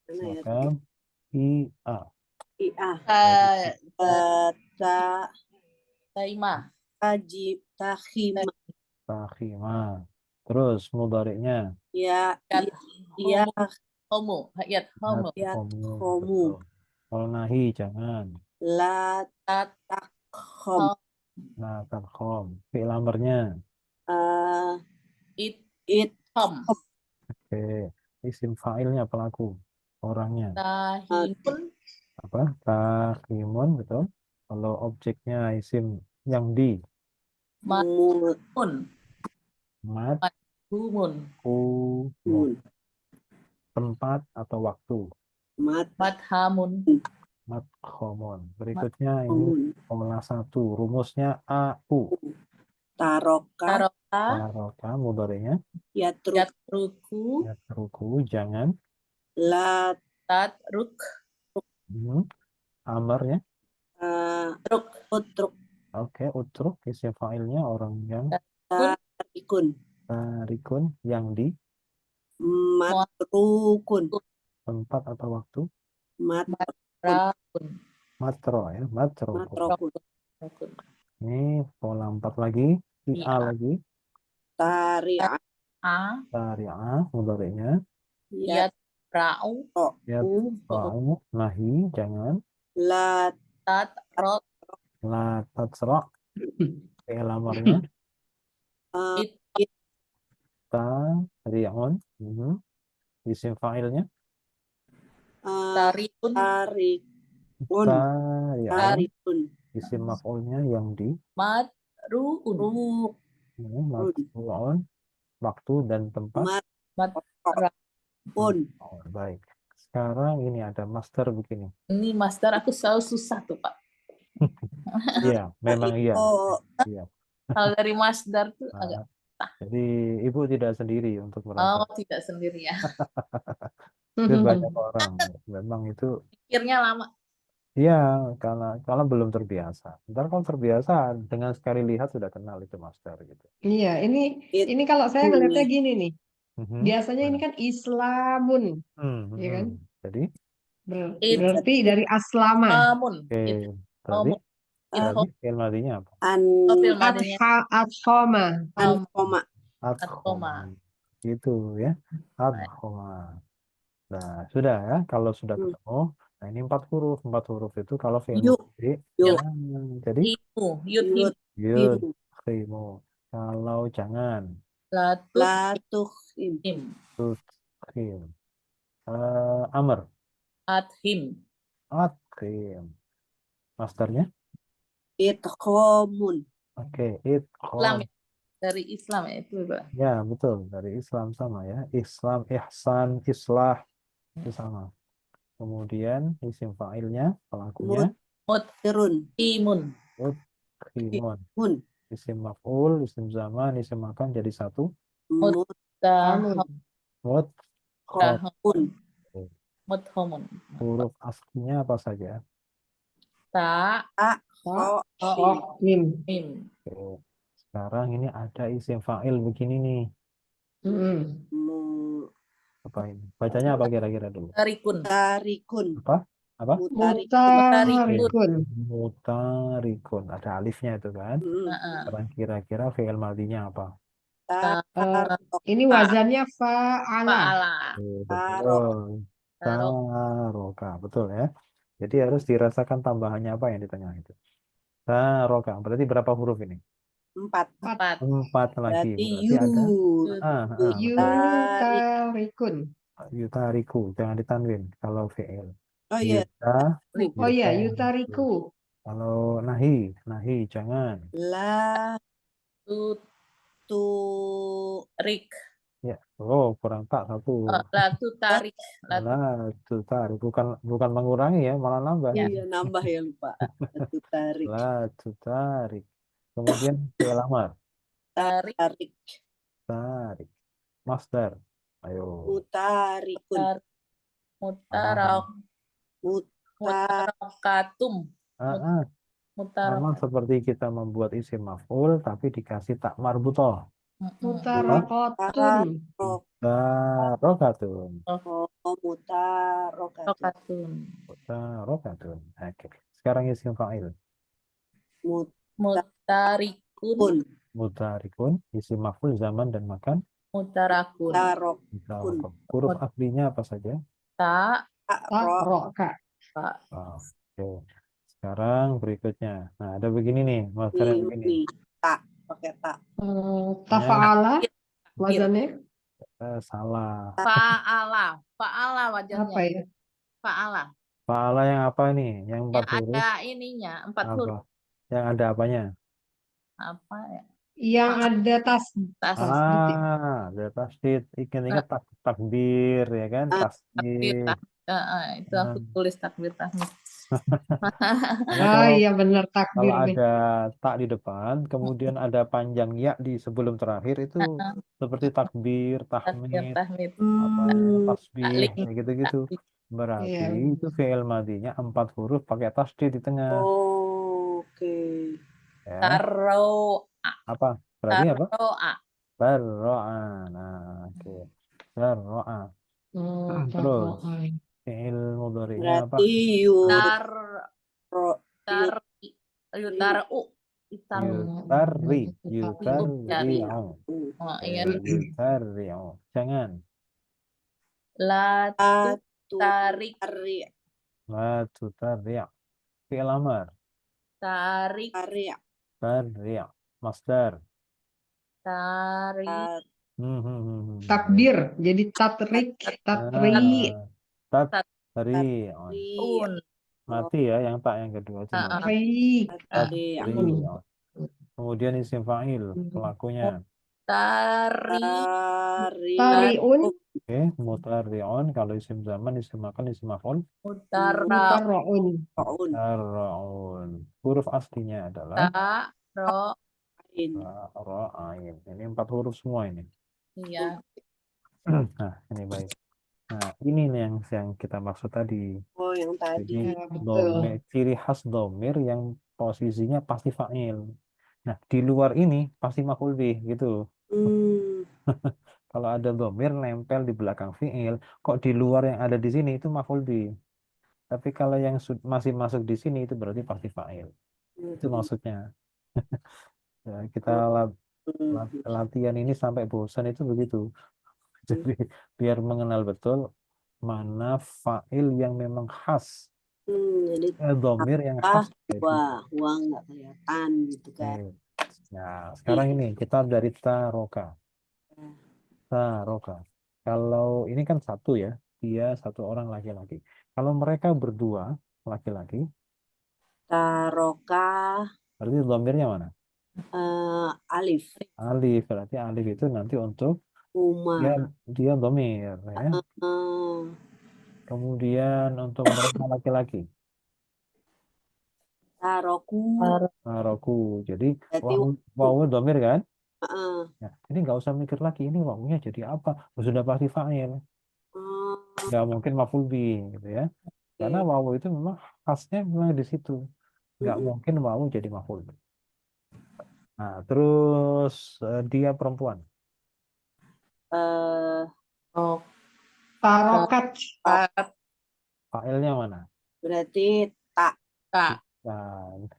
[SPEAKER 2] maka IA.
[SPEAKER 3] Taima.
[SPEAKER 4] Tajib.
[SPEAKER 3] Tahima.
[SPEAKER 2] Takhimah. Terus mudhari'nya
[SPEAKER 3] Ya. Ya.
[SPEAKER 4] Homo. Hayat. Homo.
[SPEAKER 2] yatkomu.
[SPEAKER 3] Komu.
[SPEAKER 2] Kalau nahi jangan.
[SPEAKER 3] La takhom.
[SPEAKER 2] Nah, tadkhom. Fi'il amrnya.
[SPEAKER 3] It.
[SPEAKER 4] Hom.
[SPEAKER 2] Oke. Isim fa'ilnya pelaku. Orangnya.
[SPEAKER 4] Tahimun.
[SPEAKER 2] Apa? Takhimun, betul. Kalau objeknya isim yang di.
[SPEAKER 4] Mun.
[SPEAKER 2] Mat.
[SPEAKER 4] Humun.
[SPEAKER 2] Kumun. Tempat atau waktu.
[SPEAKER 4] Mathamun.
[SPEAKER 2] Madkhomun. Berikutnya ini pola 1. Rumusnya AU.
[SPEAKER 3] Taroka.
[SPEAKER 4] Taroka.
[SPEAKER 2] Taroka mudhari'nya.
[SPEAKER 4] Yatruku.
[SPEAKER 2] Yatruku jangan.
[SPEAKER 3] La
[SPEAKER 4] Tatruk.
[SPEAKER 2] Amarnya.
[SPEAKER 3] utruk.
[SPEAKER 2] Oke, utruk isim fa'ilnya orang yang
[SPEAKER 3] Tarikun.
[SPEAKER 2] tarikun yang di
[SPEAKER 3] Matrukun.
[SPEAKER 2] tempat atau waktu.
[SPEAKER 4] Matrakun.
[SPEAKER 2] Matro ya, matro.
[SPEAKER 3] Matrokun.
[SPEAKER 2] Ini pola 4 lagi. IA lagi.
[SPEAKER 3] Tari'a.
[SPEAKER 4] A.
[SPEAKER 2] Tari'ah mudhari'nya.
[SPEAKER 3] Yat.
[SPEAKER 4] Ra'u.
[SPEAKER 2] Yatra'u, nahi, jangan.
[SPEAKER 3] La
[SPEAKER 4] Tatrok.
[SPEAKER 2] La tatsra, fi'il amarnya.
[SPEAKER 3] eh,
[SPEAKER 2] Tari'un, isim fa'ilnya.
[SPEAKER 4] Tarikun.
[SPEAKER 3] tarikun.
[SPEAKER 2] Tari'un,
[SPEAKER 3] Tarikun.
[SPEAKER 2] isim maf'ulnya yang di
[SPEAKER 4] Madruun.
[SPEAKER 2] marfu'un, waktu dan tempat.
[SPEAKER 3] Pun.
[SPEAKER 2] Oh, baik. Sekarang ini ada master begini.
[SPEAKER 4] Ini master aku selalu susah tuh Pak.
[SPEAKER 2] Iya, memang iya.
[SPEAKER 3] Oh,
[SPEAKER 2] Iya.
[SPEAKER 4] Kalau dari masdar tuh
[SPEAKER 2] Nah,
[SPEAKER 4] agak.
[SPEAKER 2] jadi ibu tidak sendiri untuk merasa.
[SPEAKER 4] Tidak sendiri ya.
[SPEAKER 2] Itu banyak orang. Memang itu.
[SPEAKER 4] Pikirnya lama.
[SPEAKER 2] Iya, karena belum terbiasa. Ntar kalau terbiasa dengan sekali lihat sudah kenal itu master gitu.
[SPEAKER 1] Iya, ini
[SPEAKER 3] itu
[SPEAKER 1] kalau saya ngeliatnya gini nih.
[SPEAKER 2] Mhm.
[SPEAKER 1] Biasanya ini kan Islamun,
[SPEAKER 2] Hmm,
[SPEAKER 1] ya kan?
[SPEAKER 2] Jadi,
[SPEAKER 1] Berarti dari aslama.
[SPEAKER 4] Amun.
[SPEAKER 2] oke, berarti fi'il madinya apa?
[SPEAKER 4] Fil madinya
[SPEAKER 1] Adkhoma.
[SPEAKER 3] koma.
[SPEAKER 2] Adkhoma. Gitu ya. Adkhoma. Nah, sudah ya. Kalau sudah ketemu, nah ini 4 huruf. 4 huruf itu kalau fi'il
[SPEAKER 3] Yuk.
[SPEAKER 2] madi.
[SPEAKER 3] Yuk.
[SPEAKER 2] Jadi,
[SPEAKER 4] Yud.
[SPEAKER 2] yud, khimu. Kalau jangan,
[SPEAKER 3] Latuhim.
[SPEAKER 2] khim. Amr.
[SPEAKER 4] Athim.
[SPEAKER 2] Adkhim. Masternya?
[SPEAKER 3] Itqomun.
[SPEAKER 2] Oke,
[SPEAKER 4] Islam
[SPEAKER 2] idkhom.
[SPEAKER 4] dari Islam ya itu Pak.
[SPEAKER 2] Ya, betul. Dari Islam sama ya. Islam, ihsan, islah. Itu sama. Kemudian isim fa'ilnya, pelakunya.
[SPEAKER 3] Mutirun.
[SPEAKER 4] Imun.
[SPEAKER 2] Khimun.
[SPEAKER 3] Mun.
[SPEAKER 2] Isim maf'ul, isim zaman, isim makan jadi satu.
[SPEAKER 4] Mutahhamun.
[SPEAKER 2] Mudkhom.
[SPEAKER 4] Muthamun.
[SPEAKER 2] Huruf aslinya apa saja?
[SPEAKER 4] Ta.
[SPEAKER 1] Mim.
[SPEAKER 4] Mim.
[SPEAKER 2] Oke. Sekarang ini ada isim fa'il begini nih. Apa ini? Bacanya apa kira-kira dulu?
[SPEAKER 3] Mutarikun.
[SPEAKER 2] Apa?
[SPEAKER 1] Mutarikun.
[SPEAKER 2] Mutarikun. Ada alifnya itu kan? Sekarang kira-kira fi'il madinya apa?
[SPEAKER 1] Ini wazannya fa'ala.
[SPEAKER 2] Betul. Taroka. Betul ya. Jadi harus dirasakan tambahannya apa yang di tengah itu. Taroka. Berarti berapa huruf ini?
[SPEAKER 3] 4.
[SPEAKER 2] 4 lagi.
[SPEAKER 3] Berarti
[SPEAKER 2] Berarti ada.
[SPEAKER 1] Yutarikun.
[SPEAKER 2] Yutariku. Jangan ditanwin kalau fi'il.
[SPEAKER 3] Oh iya.
[SPEAKER 1] Oh iya, yutariku.
[SPEAKER 2] Kalau nahi. Nahi. Jangan.
[SPEAKER 4] Rik.
[SPEAKER 2] Ya. Oh, kurang tak satu.
[SPEAKER 4] Latu tarik.
[SPEAKER 2] Latu tarik. Bukan mengurangi ya, malah nambah.
[SPEAKER 3] Iya, nambah ya, lupa. Latu tarik.
[SPEAKER 2] Latu tarik. Kemudian fi'il amar.
[SPEAKER 3] Tarik.
[SPEAKER 2] Tarik. Masdar. Ayo.
[SPEAKER 3] Mutarikun.
[SPEAKER 4] Mutarakatum.
[SPEAKER 2] Sama seperti kita membuat isim maf'ul tapi dikasih tak marbutoh.
[SPEAKER 1] Mutarakotun.
[SPEAKER 2] Mutarokatun.
[SPEAKER 4] Mutarokatun.
[SPEAKER 2] Oke. Sekarang isim fa'il.
[SPEAKER 4] Mutarikun.
[SPEAKER 2] Mutarikun. Isim maf'ul zaman dan makan.
[SPEAKER 4] Mutarakun.
[SPEAKER 2] Huruf aslinya apa saja?
[SPEAKER 1] Roka.
[SPEAKER 2] Oke. Sekarang berikutnya. Nah, ada begini nih. Masalahnya begini.
[SPEAKER 3] Tak. Pakai tak.
[SPEAKER 1] Tafa'ala. Wazannya?
[SPEAKER 2] Salah.
[SPEAKER 4] Fa'ala wajahnya.
[SPEAKER 1] Apa ya?
[SPEAKER 2] Fa'ala yang apa ini? Yang 4 huruf?
[SPEAKER 4] Ada ininya, 4 huruf.
[SPEAKER 2] Yang ada apanya?
[SPEAKER 4] Apa ya?
[SPEAKER 1] Yang ada
[SPEAKER 2] Ada tasdid. Ingat takbir ya kan? Tasdid.
[SPEAKER 4] Itu aku tulis takbir tahmid.
[SPEAKER 1] Iya benar takbir
[SPEAKER 2] Kalau
[SPEAKER 1] nih.
[SPEAKER 2] ada tak di depan, kemudian ada panjang ya di sebelum terakhir itu seperti takbir, tahmid, tasbih, kayak gitu-gitu. Berarti itu fi'il madinya 4 huruf pakai tasdid di tengah.
[SPEAKER 3] Oke.
[SPEAKER 2] Ya. Apa? Berarti apa? Barro'a. Nah, oke. Barro'a. Terus fi'il mudhari'nya apa? Yutari'u. Jangan.
[SPEAKER 4] La tarik.
[SPEAKER 3] Tarik.
[SPEAKER 2] La tutari'. Fi'il amar.
[SPEAKER 4] Tarik.
[SPEAKER 3] Tarik.
[SPEAKER 2] Tari'. Masdar.
[SPEAKER 4] Tarik.
[SPEAKER 1] Takdir. Jadi tatrik, tatri,
[SPEAKER 2] Tari.
[SPEAKER 4] Un.
[SPEAKER 2] Mati ya, yang tak yang kedua itu mati.
[SPEAKER 1] rik.
[SPEAKER 3] Tarik.
[SPEAKER 2] Tari. Kemudian isim fa'il, pelakunya.
[SPEAKER 4] Tari.
[SPEAKER 3] Tarik.
[SPEAKER 1] Tariun,
[SPEAKER 2] Oke, mutari'un. Kalau isim zaman, isim makan, isim maf'ul.
[SPEAKER 4] Mutara.
[SPEAKER 1] mutarraun.
[SPEAKER 3] Taun.
[SPEAKER 2] Ar-ra'un. Huruf aslinya adalah
[SPEAKER 4] Ro.
[SPEAKER 2] ra'ain. Ini 4 huruf semua ini.
[SPEAKER 4] Iya.
[SPEAKER 2] Nah, ini baik. Nah, ini nih yang kita maksud tadi.
[SPEAKER 3] Oh, yang tadi.
[SPEAKER 2] Jadi,
[SPEAKER 1] Ya, betul.
[SPEAKER 2] ciri khas domir yang posisinya pasti fa'il. Nah, di luar ini pasti maf'ul bih gitu. Kalau ada domir nempel di belakang fi'il, kok di luar yang ada di sini itu maf'ul bih. Tapi kalau yang masih masuk di sini itu berarti pasti fa'il. Itu maksudnya. Ya, kita latihan ini sampai bosan itu begitu. Jadi biar mengenal betul mana fa'il yang memang khas,
[SPEAKER 3] Jadi
[SPEAKER 2] domir yang khas.
[SPEAKER 3] wah nggak kelihatan gitu kan.
[SPEAKER 2] Nah, sekarang ini kita dari taroka. Taroka. Kalau ini kan satu ya, dia satu orang laki-laki. Kalau mereka berdua laki-laki,
[SPEAKER 3] Taroka
[SPEAKER 2] berarti domirnya mana?
[SPEAKER 3] alif.
[SPEAKER 2] Alif. Berarti alif itu nanti untuk dia domir ya. Kemudian untuk mereka laki-laki, taroku. Jadi wawu domir kan? Nah, ini nggak usah mikir lagi ini wawunya jadi apa? Sudah pasti fa'il. Nggak mungkin maf'ul bih gitu ya. Karena wawu itu memang khasnya memang di situ. Nggak mungkin wawu jadi maf'ul bih. Nah, terus dia perempuan.
[SPEAKER 1] Tarokat.
[SPEAKER 2] Fa'ilnya mana?
[SPEAKER 3] Berarti tak.
[SPEAKER 2] Bukan.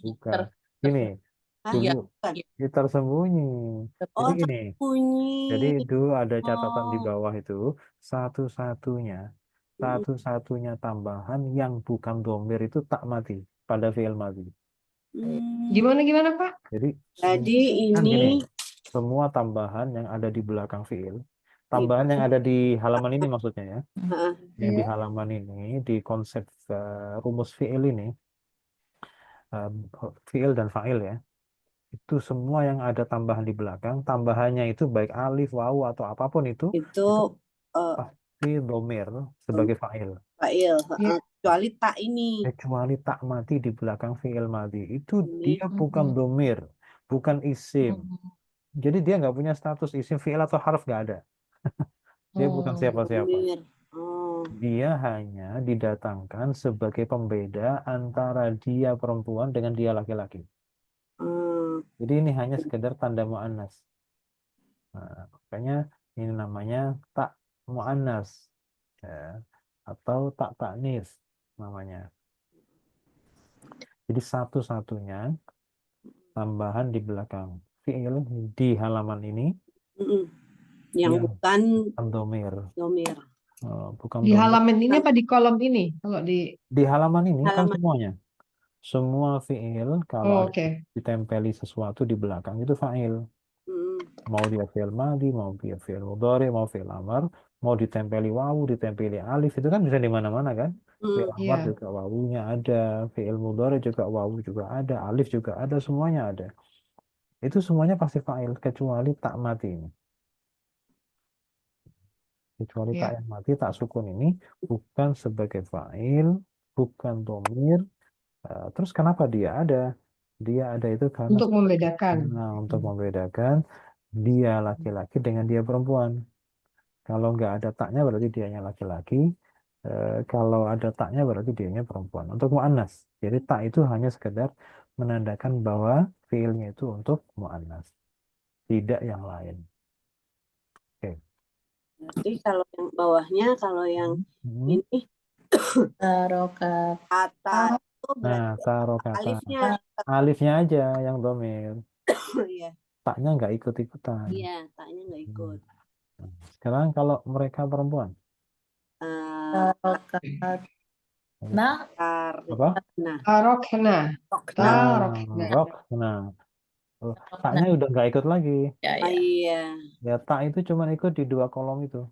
[SPEAKER 4] Bukan.
[SPEAKER 2] Ini dulu tersembunyi. Jadi ini. Jadi dulu ada catatan di bawah itu satu-satunya tambahan yang bukan domir itu tak mati pada fi'il mati.
[SPEAKER 1] Gimana Pak?
[SPEAKER 2] Jadi
[SPEAKER 3] ini
[SPEAKER 2] gini, semua tambahan yang ada di belakang fi'il, tambahan yang ada di halaman ini maksudnya ya, yang di halaman ini di konsep rumus fi'il ini, fi'il dan fa'il ya, itu semua yang ada tambahan di belakang, tambahannya itu baik alif, wawu atau apapun itu pasti domir sebagai fa'il.
[SPEAKER 3] Kecuali tak ini.
[SPEAKER 2] Kecuali tak mati di belakang fi'il madi. Itu dia bukan domir, bukan isim. Jadi dia nggak punya status isim, fi'il atau harf nggak ada. Dia bukan siapa-siapa. Dia hanya didatangkan sebagai pembeda antara dia perempuan dengan dia laki-laki. Jadi ini hanya sekedar tanda mu'annas. Nah, makanya ini namanya tak mu'annas ya, atau tak ta'nis namanya. Jadi satu-satunya tambahan di belakang fi'il di halaman ini
[SPEAKER 3] yang bukan
[SPEAKER 2] domir. Bukan
[SPEAKER 1] di
[SPEAKER 2] domir.
[SPEAKER 1] halaman ini apa di kolom ini? Kalau
[SPEAKER 2] di halaman ini kan semuanya. Semua fi'il kalau ditempeli sesuatu di belakang itu fa'il. Mau dia fi'il madi, mau dia fi'il mudhari, mau fi'il amar, mau ditempeli wawu, ditempeli alif, itu kan bisa di mana-mana kan? Fi'il amar juga wawunya ada, fi'il mudhari juga wawu juga ada, alif juga ada, semuanya ada. Itu semuanya pasti fa'il kecuali tak mati ini. Kecuali tak yang mati, tak sukun ini bukan sebagai fa'il, bukan domir. Terus kenapa dia ada? Dia ada itu karena
[SPEAKER 1] untuk membedakan.
[SPEAKER 2] Untuk membedakan dia laki-laki dengan dia perempuan. Kalau nggak ada taknya berarti dianya laki-laki. Kalau ada taknya berarti dianya perempuan. Untuk mu'annas. Jadi tak itu hanya sekedar menandakan bahwa fiilnya itu untuk mu'annas. Tidak yang lain. Oke.
[SPEAKER 3] Berarti kalau yang bawahnya, kalau yang ini
[SPEAKER 4] tarokat.
[SPEAKER 2] Nah, tarokata. Alifnya aja yang domir. Taknya nggak ikut-ikutan.
[SPEAKER 3] Iya, taknya nggak ikut.
[SPEAKER 2] Sekarang kalau mereka perempuan,
[SPEAKER 3] Tar-
[SPEAKER 4] Nah,
[SPEAKER 2] apa?
[SPEAKER 3] Nah,
[SPEAKER 1] Tarokna. Tarokna.
[SPEAKER 2] Rok. Nah, taknya udah nggak ikut lagi.
[SPEAKER 4] ya, ya.
[SPEAKER 3] iya.
[SPEAKER 2] Ya, tak itu cuma ikut di 2 kolom itu.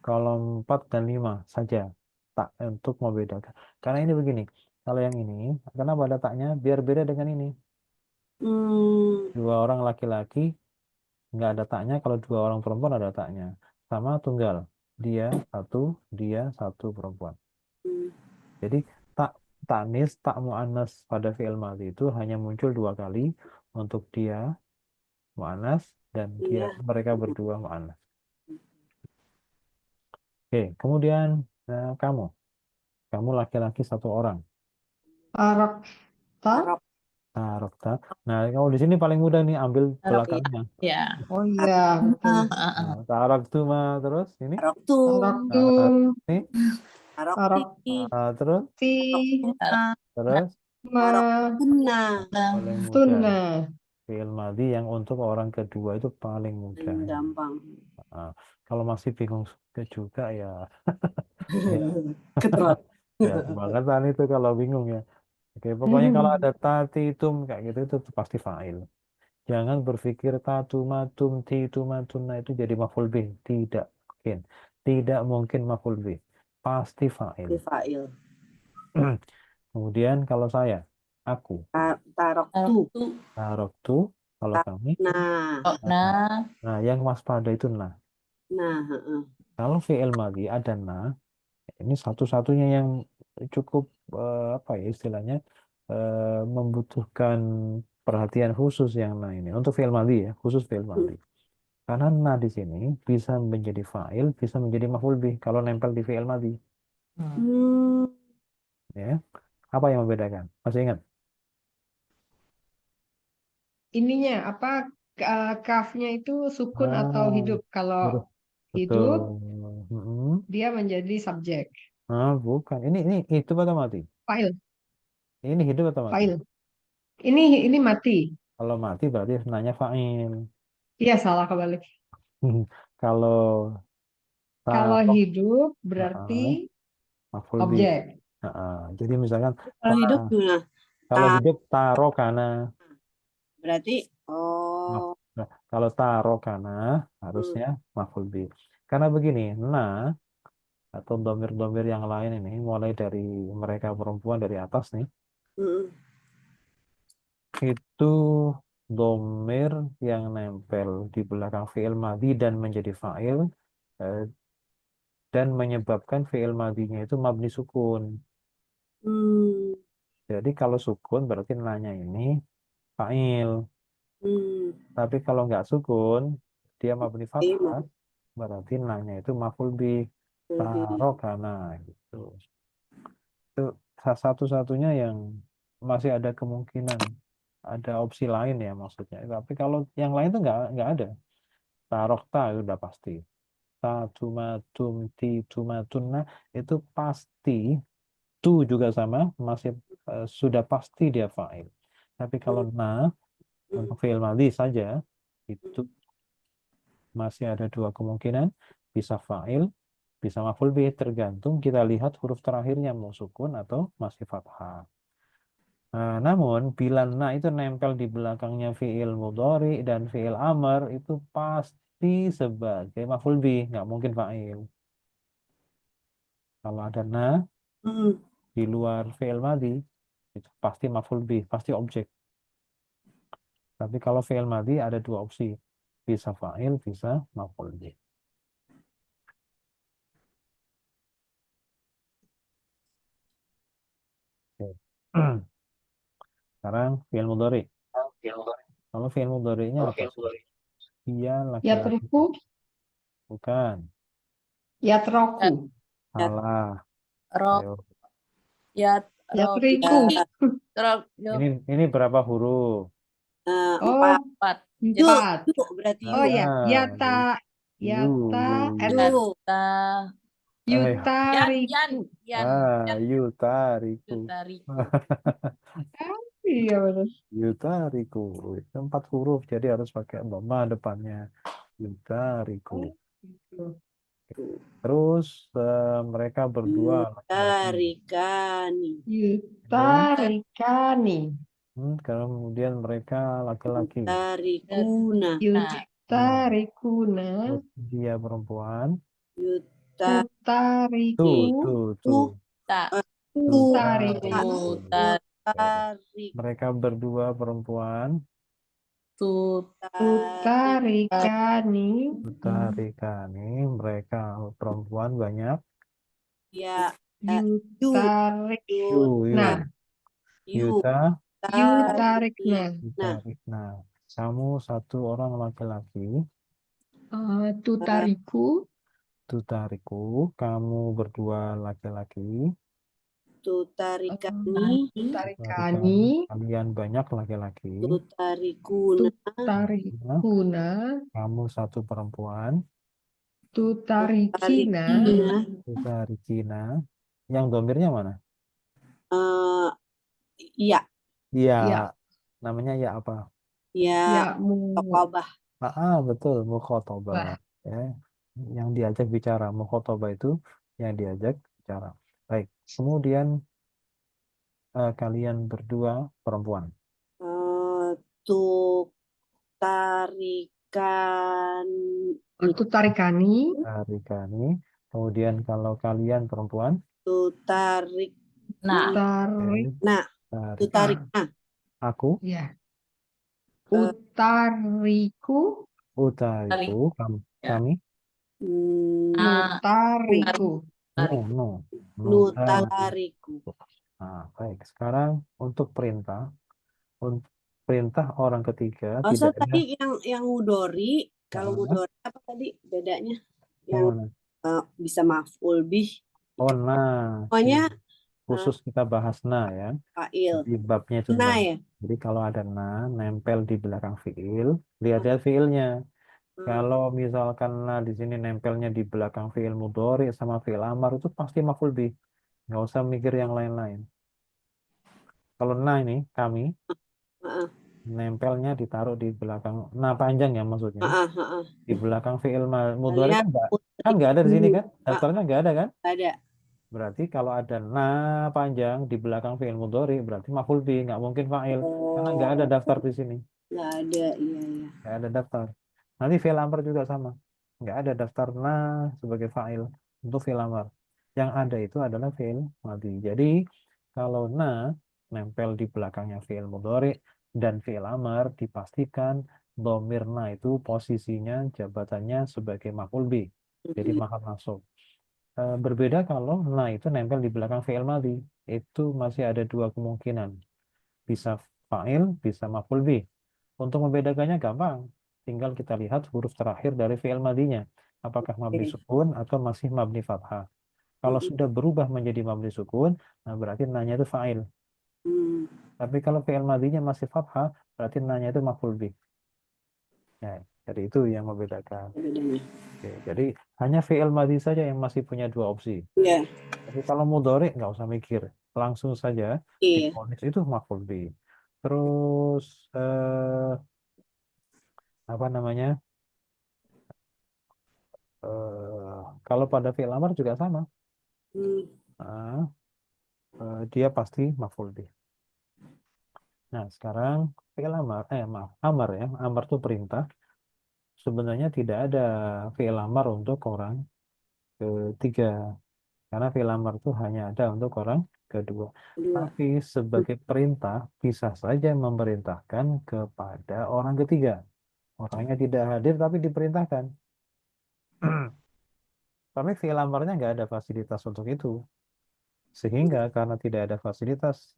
[SPEAKER 2] Kolom 4 dan 5 saja. Tak untuk membedakan. Karena ini begini. Kalau yang ini, kenapa ada taknya? Biar beda dengan ini.
[SPEAKER 3] Hmm,
[SPEAKER 2] 2 orang laki-laki nggak ada taknya. Kalau 2 orang perempuan ada taknya. Sama tunggal. Dia satu perempuan.
[SPEAKER 3] hmm,
[SPEAKER 2] Jadi tak tanis, tak muannas pada fi'il madhi itu hanya muncul 2 kali untuk dia muannas dan
[SPEAKER 3] iya.
[SPEAKER 2] mereka berdua muannas. Oke, kemudian kamu laki-laki 1 orang.
[SPEAKER 1] Tarokta.
[SPEAKER 3] Tarok.
[SPEAKER 2] Tarokta. Nah, kalau di sini paling mudah nih ambil
[SPEAKER 4] Tarok.
[SPEAKER 2] belakangnya.
[SPEAKER 4] Ya.
[SPEAKER 1] Oh iya, betul.
[SPEAKER 2] Nah, taroktu mah terus ini.
[SPEAKER 3] Tarok tuh.
[SPEAKER 1] Taroktu.
[SPEAKER 2] Ini
[SPEAKER 3] Tarok
[SPEAKER 1] Tarok.
[SPEAKER 2] terus
[SPEAKER 1] Ti.
[SPEAKER 2] terus
[SPEAKER 1] Ma.
[SPEAKER 3] tuna.
[SPEAKER 2] paling mudah.
[SPEAKER 1] Tuna.
[SPEAKER 2] Fi'il madhi yang untuk orang kedua itu paling mudah.
[SPEAKER 3] Gampang.
[SPEAKER 2] Nah, kalau masih bingung juga ya, ya,
[SPEAKER 3] Ketrot.
[SPEAKER 2] ya kebangetan itu kalau bingung ya. Oke, pokoknya kalau ada tatitum kayak gitu itu pasti fa'il. Jangan berpikir tatumatum titumatuna itu jadi maf'ul bih. Tidak mungkin. Tidak mungkin maf'ul bih. Pasti fa'il.
[SPEAKER 3] Fail.
[SPEAKER 2] Kemudian kalau saya, aku,
[SPEAKER 3] Tarok
[SPEAKER 4] Tarok
[SPEAKER 3] tuh.
[SPEAKER 4] tuh.
[SPEAKER 2] taroktu, kalau kami,
[SPEAKER 3] Nah,
[SPEAKER 4] Nah,
[SPEAKER 2] nah yang waspada itu nah.
[SPEAKER 3] nah, heeh.
[SPEAKER 2] Kalau fi'il madhi ada nah, ini satu-satunya yang cukup apa ya istilahnya membutuhkan perhatian khusus yang nah ini untuk fi'il madhi ya, khusus fi'il madhi. Karena nah di sini bisa menjadi fa'il, bisa menjadi maf'ul bih kalau nempel di fi'il madhi,
[SPEAKER 3] Hmm,
[SPEAKER 2] ya. Apa yang membedakan? Masih ingat?
[SPEAKER 1] Ininya apa? Kafnya itu sukun atau
[SPEAKER 2] Ah,
[SPEAKER 1] hidup? Kalau
[SPEAKER 2] betul. Betul.
[SPEAKER 1] hidup,
[SPEAKER 2] Mm-mm.
[SPEAKER 1] dia menjadi subjek.
[SPEAKER 2] Bukan. Ini hidup atau mati?
[SPEAKER 1] File.
[SPEAKER 2] Ini hidup atau mati?
[SPEAKER 1] File. Ini mati.
[SPEAKER 2] Kalau mati berarti nanya fa'il.
[SPEAKER 1] Iya, salah kebalik.
[SPEAKER 2] Kalau
[SPEAKER 1] Kalau
[SPEAKER 2] taruh,
[SPEAKER 1] hidup berarti
[SPEAKER 2] maf'ul bih.
[SPEAKER 1] objek.
[SPEAKER 2] Jadi misalkan
[SPEAKER 3] kalau hidup gimana?
[SPEAKER 2] kalau
[SPEAKER 3] Ta
[SPEAKER 2] hidup taro kana.
[SPEAKER 3] berarti
[SPEAKER 2] Maf-
[SPEAKER 3] oh,
[SPEAKER 2] Nah, kalau taro kana
[SPEAKER 3] hmm,
[SPEAKER 2] harusnya maf'ul bih. Karena begini, atau domir-domir yang lain ini mulai dari mereka perempuan dari atas nih,
[SPEAKER 3] hmm,
[SPEAKER 2] itu domir yang nempel di belakang fi'il madhi dan menjadi fa'il eh, dan menyebabkan fi'il madhinya itu mabni sukun.
[SPEAKER 3] hmm,
[SPEAKER 2] Jadi kalau sukun berarti nanya ini fa'il.
[SPEAKER 3] hmm.
[SPEAKER 2] Tapi kalau nggak sukun, dia mabni
[SPEAKER 3] Iya,
[SPEAKER 2] fathah, berarti nanya itu maf'ul bih.
[SPEAKER 3] lebih.
[SPEAKER 2] Tarokana gitu. Itu satu-satunya yang masih ada kemungkinan ada opsi lain ya maksudnya. Tapi kalau yang lain tuh nggak ada. Tarokta udah pasti. Tumatum tumatuna itu pasti. Tu juga sama masih sudah pasti dia fa'il. Tapi kalau untuk fi'il madhi saja itu masih ada 2 kemungkinan, bisa fa'il, bisa maf'ul bih, tergantung kita lihat huruf terakhirnya mau sukun atau masih fathah. Namun bila itu nempel di belakangnya fi'il mudhari dan fi'il amr itu pasti sebagai maf'ul bih, nggak mungkin fa'il. Kalau ada
[SPEAKER 3] Hmm.
[SPEAKER 2] di luar fi'il madhi itu pasti maf'ul bih, pasti objek. Tapi kalau fi'il madhi ada 2 opsi, bisa fa'il, bisa maf'ul bih. Oke. Sekarang fi'il mudhari. Kalau fi'il mudhari'nya apa sih? Dia laki-laki.
[SPEAKER 1] Yatruku,
[SPEAKER 2] Bukan.
[SPEAKER 1] yatroku,
[SPEAKER 2] Salah.
[SPEAKER 4] rok,
[SPEAKER 2] Ayo.
[SPEAKER 4] ya, rok,
[SPEAKER 1] yatriku.
[SPEAKER 4] rok,
[SPEAKER 2] Ini berapa huruf?
[SPEAKER 1] Oh,
[SPEAKER 4] empat. Jadi,
[SPEAKER 1] empat.
[SPEAKER 3] Yuk, berarti
[SPEAKER 1] Oh
[SPEAKER 3] yuk.
[SPEAKER 1] ya, yata, yata,
[SPEAKER 3] Yuk.
[SPEAKER 4] kata, yan,
[SPEAKER 1] yutariku.
[SPEAKER 2] Yutariku.
[SPEAKER 4] Yutariku.
[SPEAKER 1] Iya benar.
[SPEAKER 2] Yutariku. Itu 4 huruf, jadi harus pakai dhamma depannya. Yutariku.
[SPEAKER 1] Gitu.
[SPEAKER 2] Terus mereka berdua laki-laki.
[SPEAKER 3] Yutarikani.
[SPEAKER 1] Yutarikani.
[SPEAKER 2] Kemudian mereka laki-laki.
[SPEAKER 3] Yutarikuna.
[SPEAKER 1] Yutarikuna.
[SPEAKER 2] Terus dia perempuan.
[SPEAKER 1] Tutariku.
[SPEAKER 2] Tuh.
[SPEAKER 4] Tak.
[SPEAKER 1] Tutariku.
[SPEAKER 2] Mereka berdua perempuan.
[SPEAKER 1] Tutarikani.
[SPEAKER 2] Tutarikani. Mereka perempuan banyak.
[SPEAKER 3] Ya.
[SPEAKER 1] Yutarikna.
[SPEAKER 2] Yuta.
[SPEAKER 1] Yutarikna.
[SPEAKER 2] Yutarikna. Kamu satu orang laki-laki.
[SPEAKER 1] Tutariku.
[SPEAKER 2] Tutariku. Kamu berdua laki-laki.
[SPEAKER 3] Tutarikani.
[SPEAKER 1] Tutarikani.
[SPEAKER 2] Kalian banyak laki-laki.
[SPEAKER 3] Tutarikuna.
[SPEAKER 1] Tutarikuna.
[SPEAKER 2] Kamu satu perempuan.
[SPEAKER 1] Tutarikina.
[SPEAKER 2] Tutarikina. Yang domirnya mana?
[SPEAKER 3] Iya.
[SPEAKER 2] Iya.
[SPEAKER 1] Ya.
[SPEAKER 2] Namanya ya apa?
[SPEAKER 3] Ya.
[SPEAKER 1] Mu.
[SPEAKER 3] Tokobah.
[SPEAKER 2] Betul. Mukhotobah. Ya. Yang diajak bicara. Mukhotobah itu yang diajak bicara. Baik. Kemudian kalian berdua perempuan.
[SPEAKER 1] Tutarikani.
[SPEAKER 2] Tutarikani. Kemudian kalau kalian perempuan.
[SPEAKER 3] Tutarikna. Tutarikna.
[SPEAKER 2] Aku.
[SPEAKER 1] Ya. Utariku.
[SPEAKER 2] Utariku. Kami.
[SPEAKER 1] Nutariku.
[SPEAKER 2] No.
[SPEAKER 3] Nutariku.
[SPEAKER 2] Nah, baik. Sekarang untuk perintah. Perintah orang ketiga
[SPEAKER 3] So
[SPEAKER 2] tidak ada.
[SPEAKER 3] tadi yang mudori, kalau mudori apa tadi bedanya? Yang bisa maf'ul bih. Pokoknya
[SPEAKER 2] khusus kita bahas ya.
[SPEAKER 3] Fa'il.
[SPEAKER 2] Di babnya itu
[SPEAKER 3] Ya.
[SPEAKER 2] Jadi kalau ada nempel di belakang fiil, lihat fiilnya. Kalau misalkan di sini nempelnya di belakang fiil mudhari sama fiil amar itu pasti maf'ul bih. Nggak usah mikir yang lain-lain. Kalau ini kami nempelnya ditaruh di belakang panjang ya maksudnya. Di belakang fiil mudhari kan nggak ada di sini kan? Daftarnya nggak ada kan?
[SPEAKER 3] Ada.
[SPEAKER 2] Berarti kalau ada panjang di belakang fiil mudhari berarti maf'ul bih, nggak mungkin fa'il. Karena nggak ada daftar di sini.
[SPEAKER 3] Nggak ada, iya.
[SPEAKER 2] Nggak ada daftar. Nanti fiil amar juga sama. Nggak ada daftar sebagai fa'il untuk fiil amar. Yang ada itu adalah fiil madhi. Jadi kalau nempel di belakangnya fiil mudhari dan fiil amar dipastikan dhamir itu posisinya jabatannya sebagai maf'ul bih. Jadi mahal masuk. Berbeda kalau itu nempel di belakang fi'il madhi. Itu masih ada dua kemungkinan. Bisa fa'il, bisa maf'ul bih. Untuk membedakannya gampang. Tinggal kita lihat huruf terakhir dari fi'il madhinya. Apakah mabni sukun atau masih mabni fathah. Kalau sudah berubah menjadi mabni sukun, berarti itu fa'il. Tapi kalau fi'il madhinya masih fathah, berarti itu maf'ul bih. Ya, jadi itu yang membedakan. Oke, jadi hanya fi'il madhi saja yang masih punya dua opsi.
[SPEAKER 3] Iya.
[SPEAKER 2] Tapi kalau mudhari nggak usah mikir, langsung saja divonis itu maf'ul bih. Terus apa namanya? Kalau pada fi'il amar juga sama. Dia pasti maf'ul bih. Nah, sekarang fi'il amar, amar ya. Amar itu perintah. Sebenarnya tidak ada fi'il amar untuk orang ketiga. Karena fi'il amar itu hanya ada untuk orang kedua. Tapi sebagai perintah bisa saja memerintahkan kepada orang ketiga. Orangnya tidak hadir tapi diperintahkan. Tapi fi'il amarnya nggak ada fasilitas untuk itu. Sehingga karena tidak ada fasilitas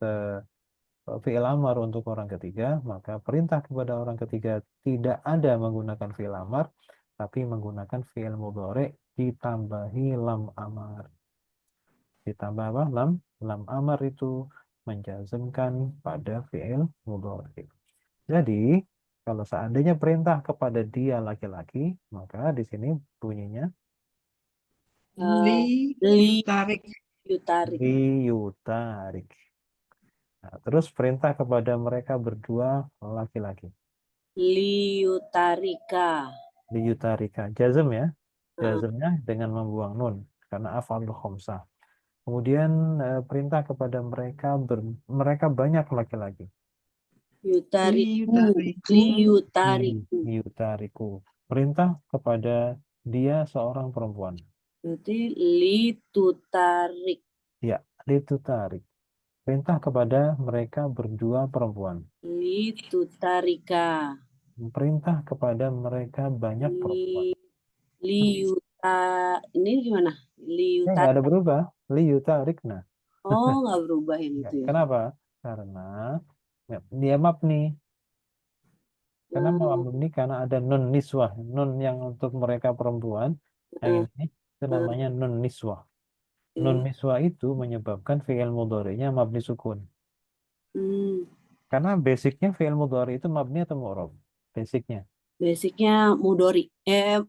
[SPEAKER 2] fi'il amar untuk orang ketiga, maka perintah kepada orang ketiga tidak ada menggunakan fi'il amar, tapi menggunakan fi'il mudhari ditambahi lam amar. Ditambah apa? Lam amar itu menjazmkan pada fi'il mudhari. Jadi kalau seandainya perintah kepada dia laki-laki, maka di sini bunyinya
[SPEAKER 1] Liyutarik.
[SPEAKER 2] liyutarik. Nah, terus perintah kepada mereka berdua laki-laki.
[SPEAKER 3] Liyutarika.
[SPEAKER 2] liyutarika. Jazm ya. Jazmnya dengan membuang nun karena af'alul khamsah. Kemudian perintah kepada mereka banyak laki-laki.
[SPEAKER 3] Liyutariku.
[SPEAKER 2] Liyutariku. Perintah kepada dia seorang perempuan.
[SPEAKER 3] Berarti litutarik.
[SPEAKER 2] Ya, litutarik. Perintah kepada mereka berdua perempuan.
[SPEAKER 3] Litutarika.
[SPEAKER 2] Perintah kepada mereka banyak perempuan.
[SPEAKER 3] Ini gimana?
[SPEAKER 2] Nggak ada berubah. Liyutarikna.
[SPEAKER 3] Oh, nggak berubah yang
[SPEAKER 2] Ya,
[SPEAKER 3] itu ya.
[SPEAKER 2] kenapa? Karena dia mabni. Karena mabni karena ada nun niswah. Nun yang untuk mereka perempuan. Yang ini itu namanya nun niswah. Nun niswah itu menyebabkan fi'il mudhari'nya mabni sukun. Karena basicnya fi'il mudhari itu mabni atau mu'rab? Basicnya.
[SPEAKER 3] Basicnya mudori.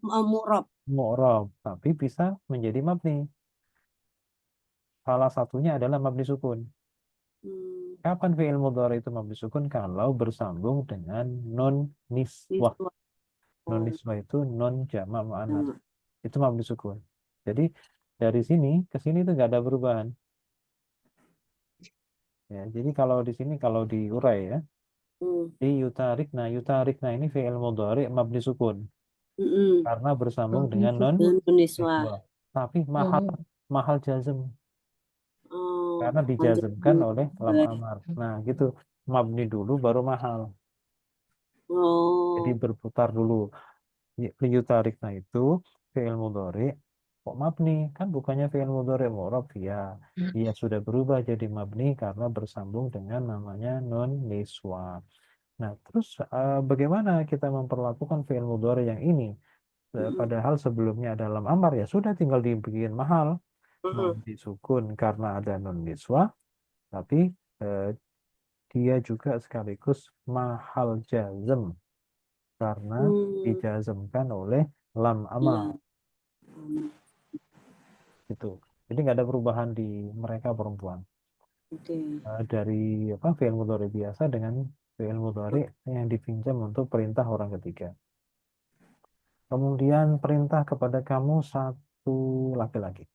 [SPEAKER 3] Mu'rob.
[SPEAKER 2] Mu'rab. Tapi bisa menjadi mabni. Salah satunya adalah mabni sukun. Kapan fi'il mudhari itu mabni sukun? Kalau bersambung dengan nun niswah. Nun niswah itu nun jamak mu'annas. Itu mabni sukun. Jadi dari sini ke sini itu nggak ada perubahan. Ya, jadi kalau di sini kalau diurai ya, di yutarikna ini fi'il mudhari mabni sukun karena bersambung dengan nun niswah. Tapi mahal jazm karena dijazmkan oleh lam amar. Nah, gitu. Mabni dulu baru mahal. Jadi berputar dulu. Liyutarikna itu fi'il mudhari kok mabni? Kan bukannya fi'il mudhari mu'rab ya. Ia sudah berubah jadi mabni karena bersambung dengan namanya nun niswah. Nah, terus bagaimana kita memperlakukan fi'il mudhari yang ini? Padahal sebelumnya ada lam amar ya sudah tinggal dibikin mahal. Mabni sukun karena ada nun niswah, tapi dia juga sekaligus mahal jazm karena dijazmkan oleh lam amar. Gitu. Jadi nggak ada perubahan di mereka perempuan. Dari fi'il mudhari biasa dengan fi'il mudhari yang dipinjam untuk perintah orang ketiga. Kemudian perintah kepada kamu satu laki-laki.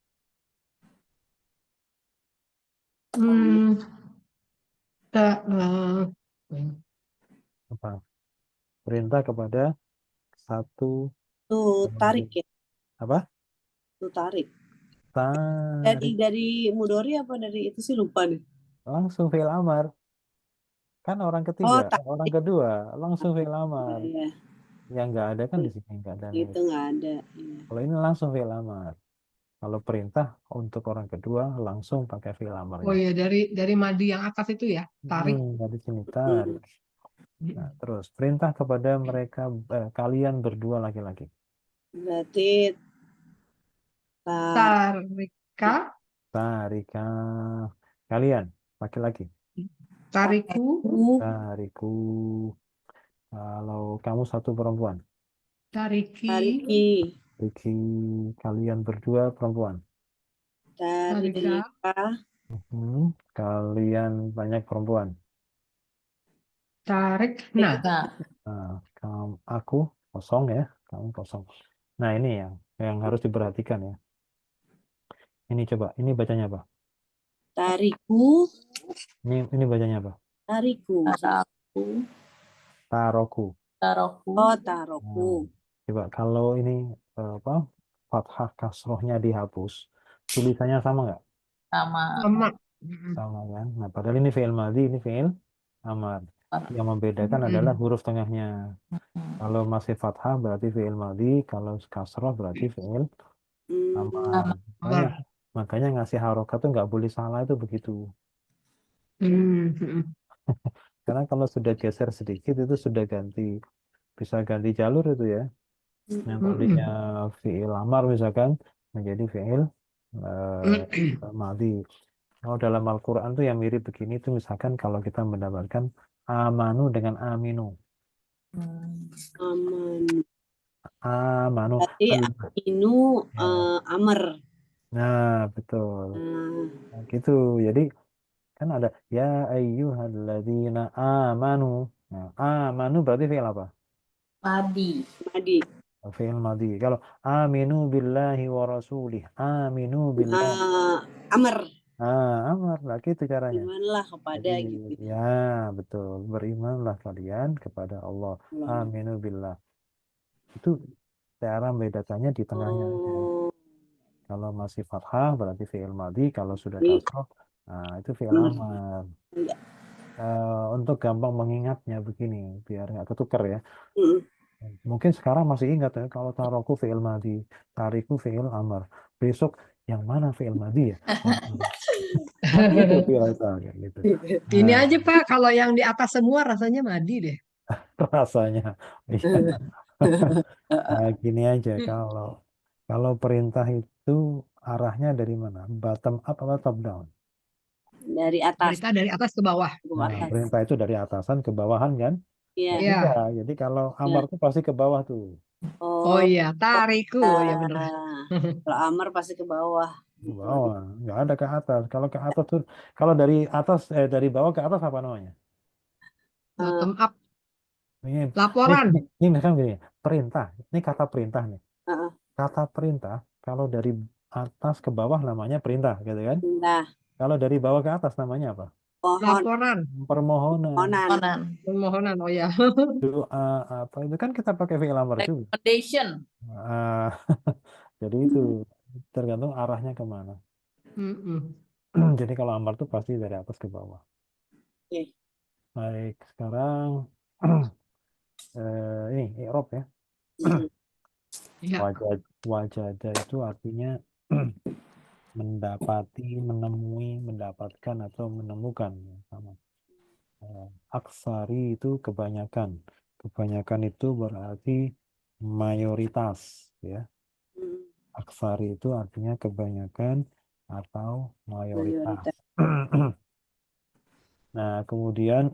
[SPEAKER 2] Apa? Perintah kepada satu
[SPEAKER 3] tarik ya.
[SPEAKER 2] Apa?
[SPEAKER 3] Tarik.
[SPEAKER 2] Tarik.
[SPEAKER 3] Dari mudori apa dari itu sih lupa nih.
[SPEAKER 2] Langsung fi'il amar. Kan orang ketiga, orang kedua langsung fi'il amar. Yang nggak ada kan di sini nggak ada.
[SPEAKER 3] Itu nggak ada.
[SPEAKER 2] Kalau ini langsung fi'il amar. Kalau perintah untuk orang kedua langsung pakai fi'il amar.
[SPEAKER 1] Oh iya, dari madi yang atas itu ya, tarik.
[SPEAKER 2] Di sini tarik. Nah, terus perintah kepada mereka kalian berdua laki-laki.
[SPEAKER 3] Berarti
[SPEAKER 1] Tarika.
[SPEAKER 2] Kalian laki-laki.
[SPEAKER 1] Tariku.
[SPEAKER 2] Tariku. Kalau kamu satu perempuan.
[SPEAKER 1] Tariki.
[SPEAKER 2] Kalian berdua perempuan.
[SPEAKER 3] Tarika.
[SPEAKER 2] Kalian banyak perempuan.
[SPEAKER 1] Tarik. Nah,
[SPEAKER 2] aku kosong ya. Kamu kosong. Nah, ini yang harus diperhatikan ya. Ini coba, ini bacanya apa?
[SPEAKER 3] Tariku.
[SPEAKER 2] Ini bacanya apa?
[SPEAKER 3] Tariku.
[SPEAKER 2] Taroku.
[SPEAKER 3] Oh, taroku.
[SPEAKER 2] Coba kalau ini fathah kasrohnya dihapus, tulisannya sama nggak? Sama kan? Nah, padahal ini fi'il madhi, ini fi'il amar. Yang membedakan adalah huruf tengahnya. Kalau masih fathah berarti fi'il madhi, kalau kasroh berarti fi'il amar. Makanya ngasih harokat tuh nggak boleh salah itu begitu. Karena kalau sudah geser sedikit itu sudah bisa ganti jalur itu ya. Yang tadinya fi'il amar misalkan menjadi fi'il madhi. Kalau dalam Al-Quran tuh yang mirip begini tuh misalkan kalau kita mendapatkan amanu dengan aminu. Amanu.
[SPEAKER 3] Berarti aminu amar.
[SPEAKER 2] Nah, betul. Nah, gitu. Jadi kan ada ya ayyuhalladzina amanu. Nah, amanu berarti fi'il apa?
[SPEAKER 4] Madi.
[SPEAKER 2] fi'il madhi. Kalau aminu billahi wa rasulih, aminu billahi.
[SPEAKER 3] Amr,
[SPEAKER 2] Amar, lah gitu caranya.
[SPEAKER 3] berimanlah kepada
[SPEAKER 2] Jadi,
[SPEAKER 3] gitu.
[SPEAKER 2] ya betul, berimanlah kalian kepada Allah. Aminu billah. Itu cara membedakannya di tengahnya.
[SPEAKER 3] Oh,
[SPEAKER 2] Kalau masih fathah berarti fi'il madhi, kalau sudah
[SPEAKER 3] ini
[SPEAKER 2] kasroh, nah itu fi'il amar.
[SPEAKER 3] iya.
[SPEAKER 2] Untuk gampang mengingatnya begini, biar nggak ketukar ya.
[SPEAKER 3] Mm.
[SPEAKER 2] Mungkin sekarang masih ingat ya, kalau taroku fi'il madhi, tariku fi'il amar. Besok yang mana fi'il madhi ya? Kan gitu biasa kayak gitu.
[SPEAKER 1] Ini
[SPEAKER 2] Nah,
[SPEAKER 1] aja Pak, kalau yang di atas semua rasanya madi deh.
[SPEAKER 2] rasanya. Iya. Nah, gini aja, kalau perintah itu arahnya dari mana? Bottom up atau top down?
[SPEAKER 3] Dari atas
[SPEAKER 1] Perintah dari atas ke bawah.
[SPEAKER 3] ke
[SPEAKER 2] Nah,
[SPEAKER 3] atas.
[SPEAKER 2] perintah itu dari atasan ke bawahan kan?
[SPEAKER 3] Iya.
[SPEAKER 1] Iya.
[SPEAKER 2] Iya, jadi kalau amar itu pasti ke bawah tuh.
[SPEAKER 1] Oh iya, tariku. Oh iya benar.
[SPEAKER 3] Kalau Amr pasti ke bawah.
[SPEAKER 2] Ke bawah, nggak ada ke atas. Kalau ke atas tuh, kalau dari atas, dari bawah ke atas apa namanya?
[SPEAKER 1] Bottom up.
[SPEAKER 2] Ini,
[SPEAKER 1] Laporan.
[SPEAKER 2] ini misalkan gini, perintah. Ini kata perintah nih.
[SPEAKER 3] Heeh.
[SPEAKER 2] Kata perintah, kalau dari atas ke bawah namanya perintah, gitu kan?
[SPEAKER 3] Nah,
[SPEAKER 2] Kalau dari bawah ke atas namanya apa?
[SPEAKER 3] pohon
[SPEAKER 1] Laporan.
[SPEAKER 2] Permohonan.
[SPEAKER 3] pohonan.
[SPEAKER 1] Permohonan. Oh ya.
[SPEAKER 2] Doa apa itu kan kita pakai fi'il amar juga.
[SPEAKER 4] Recommendation.
[SPEAKER 2] Ah, jadi itu tergantung arahnya kemana. Jadi kalau amar itu pasti dari atas ke bawah.
[SPEAKER 3] Oke.
[SPEAKER 2] Baik, sekarang ini i'rab ya.
[SPEAKER 1] Iya.
[SPEAKER 2] Wajada itu artinya mendapati, menemui, mendapatkan atau menemukan, sama. Aksari itu kebanyakan. Kebanyakan itu berarti mayoritas, ya. Aksari itu artinya kebanyakan atau mayoritas. Nah, kemudian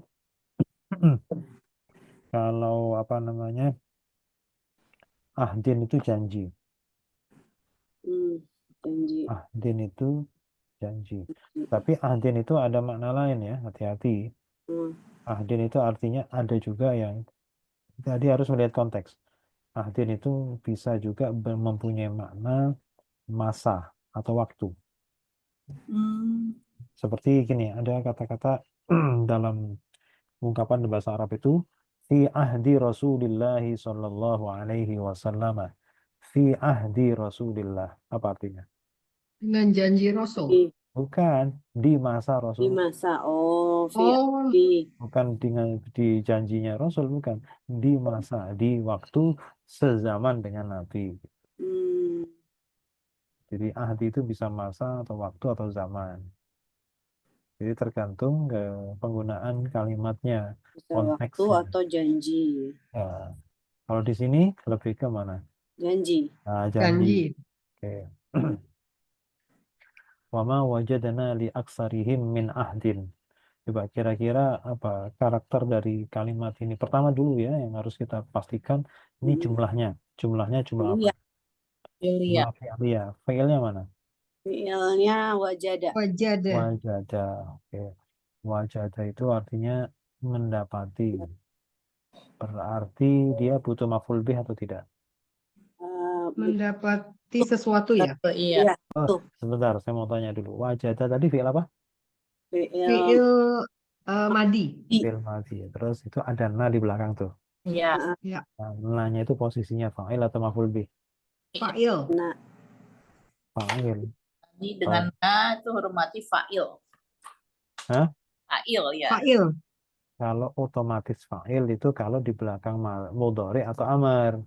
[SPEAKER 2] kalau apa namanya, ahdin itu janji.
[SPEAKER 3] Janji.
[SPEAKER 2] Ahdin itu janji. Tapi ahdin itu ada makna lain ya, hati-hati. Ahdin itu artinya ada juga yang tadi harus melihat konteks. Ahdin itu bisa juga mempunyai makna masa atau waktu. Seperti gini, ada kata-kata dalam ungkapan bahasa Arab itu fi ahdi Rasulillah sallallahu alaihi wasallam. Fi ahdi Rasulillah. Apa artinya?
[SPEAKER 1] Dengan janji Rasul.
[SPEAKER 2] Bukan di masa
[SPEAKER 3] Di
[SPEAKER 2] Rasul.
[SPEAKER 3] masa
[SPEAKER 1] Oh.
[SPEAKER 2] Bukan dengan di janjinya Rasul, bukan di masa, di waktu sezaman dengan Nabi. Jadi ahdi itu bisa masa atau waktu atau zaman. Jadi tergantung ke penggunaan kalimatnya,
[SPEAKER 3] bisa waktu
[SPEAKER 2] konteksnya.
[SPEAKER 3] atau janji.
[SPEAKER 2] Ya. Kalau di sini lebih ke mana?
[SPEAKER 3] Janji.
[SPEAKER 2] Nah,
[SPEAKER 1] Janji.
[SPEAKER 2] Oke. Wama wajadana li aksarihim min ahdin. Coba kira-kira apa karakter dari kalimat ini? Pertama dulu ya, yang harus kita pastikan ini jumlahnya. Jumlahnya jumlah apa?
[SPEAKER 4] Fi'liyah.
[SPEAKER 2] Jumlah fi'liyah. Fi'ilnya mana?
[SPEAKER 3] Fi'ilnya wajada.
[SPEAKER 1] Wajada.
[SPEAKER 2] Wajada. Oke. Wajada itu artinya mendapati. Berarti dia butuh maf'ul bih atau tidak?
[SPEAKER 1] Mendapati sesuatu ya.
[SPEAKER 4] Iya.
[SPEAKER 2] Sebentar, saya mau tanya dulu. Wajada tadi fi'il apa?
[SPEAKER 1] Fi'il madi.
[SPEAKER 2] Fi'il madi. Terus itu ada na di belakang tuh.
[SPEAKER 4] Iya.
[SPEAKER 2] Nah, na-nya itu posisinya fa'il atau maf'ul bih?
[SPEAKER 1] Fa'il.
[SPEAKER 2] Fa'il.
[SPEAKER 4] Jadi dengan na itu huruf mati fa'il.
[SPEAKER 2] Hah?
[SPEAKER 4] Fa'il ya.
[SPEAKER 1] Fa'il.
[SPEAKER 2] Kalau otomatis fa'il itu kalau di belakang mudhari atau amar.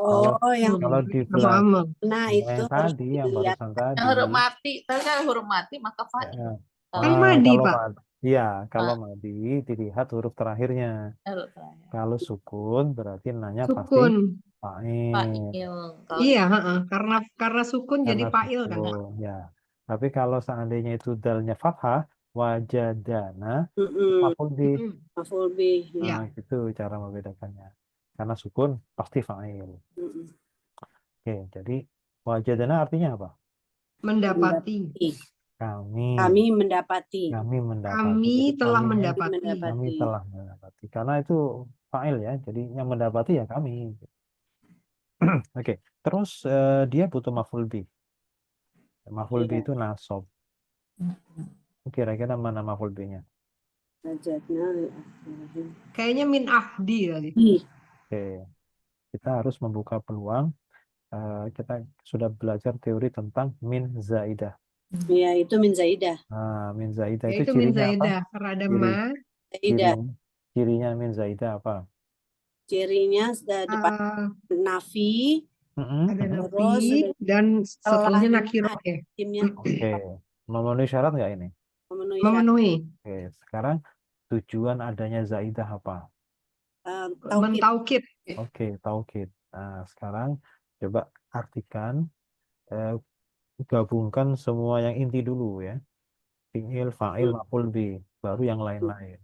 [SPEAKER 2] Kalau di belakang
[SPEAKER 3] itu
[SPEAKER 2] tadi yang barusan tadi.
[SPEAKER 4] Yang huruf mati, tapi kan huruf mati maka fa'il.
[SPEAKER 1] Kan madi, Pak.
[SPEAKER 2] Iya, kalau madi dilihat huruf terakhirnya. Kalau sukun berarti nanya pasti fa'il.
[SPEAKER 1] Iya, karena sukun jadi fa'il kan, Pak?
[SPEAKER 2] Ya. Tapi kalau seandainya itu dalnya fathah, wajadana maf'ul bih. Nah, itu cara membedakannya. Karena sukun pasti fa'il. Oke, jadi wajadana artinya apa?
[SPEAKER 1] Mendapati.
[SPEAKER 3] Kami mendapati.
[SPEAKER 1] Kami telah mendapati.
[SPEAKER 2] Kami telah mendapati. Karena itu fa'il ya. Jadi yang mendapati ya kami. Oke, terus dia butuh maf'ul bih. Maf'ul bih
[SPEAKER 3] Iya.
[SPEAKER 2] itu nasab. Kira-kira mana maf'ul bihnya?
[SPEAKER 3] Wajadna
[SPEAKER 1] Kayaknya min ahdi kali.
[SPEAKER 3] ih,
[SPEAKER 2] Oke, kita harus membuka peluang. Kita sudah belajar teori tentang min zaidah.
[SPEAKER 3] ya itu min zaidah.
[SPEAKER 2] Nah, min zaidah
[SPEAKER 1] Ya
[SPEAKER 2] itu
[SPEAKER 1] itu min
[SPEAKER 2] cirinya apa?
[SPEAKER 1] zaidah. Karena ada
[SPEAKER 2] Ciri,
[SPEAKER 1] ma.
[SPEAKER 3] Zaidah.
[SPEAKER 2] cirinya min zaidah apa?
[SPEAKER 3] Cirinya depan
[SPEAKER 1] eh,
[SPEAKER 3] nafi,
[SPEAKER 1] ada
[SPEAKER 3] terus
[SPEAKER 1] nafi dan setelahnya nakiroh ya.
[SPEAKER 3] timnya
[SPEAKER 2] Oke, memenuhi syarat nggak ini?
[SPEAKER 3] memenuhi syarat.
[SPEAKER 1] Memenuhi.
[SPEAKER 2] Oke, sekarang tujuan adanya zaidah apa?
[SPEAKER 3] Taukid.
[SPEAKER 1] Mentaukid.
[SPEAKER 2] Oke, taukid. Nah, sekarang coba artikan, gabungkan semua yang inti dulu ya. Fi'il, fa'il, maf'ul bih, baru yang lain-lain.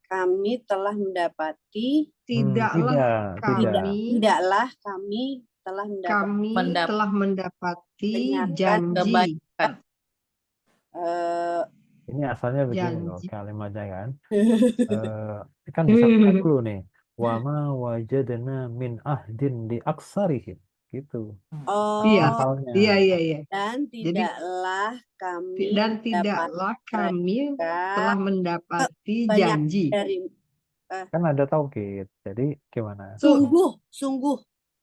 [SPEAKER 3] Kami telah mendapati
[SPEAKER 1] Tidaklah
[SPEAKER 3] tidaklah kami telah
[SPEAKER 1] kami telah mendapati
[SPEAKER 3] Dengarkan
[SPEAKER 1] janji.
[SPEAKER 4] kebaikan.
[SPEAKER 2] Ini asalnya begini loh
[SPEAKER 1] Janji.
[SPEAKER 2] kalimatnya kan. Kan disatukan dulu nih. Wa ma wajadna min ahdin di aksarihim. Gitu.
[SPEAKER 1] Iya.
[SPEAKER 2] Asalnya.
[SPEAKER 1] Iya.
[SPEAKER 3] Dan tidaklah kami
[SPEAKER 2] Kan
[SPEAKER 1] telah mendapati janji.
[SPEAKER 3] dari
[SPEAKER 2] Kan ada taukid. Jadi gimana?
[SPEAKER 3] sungguh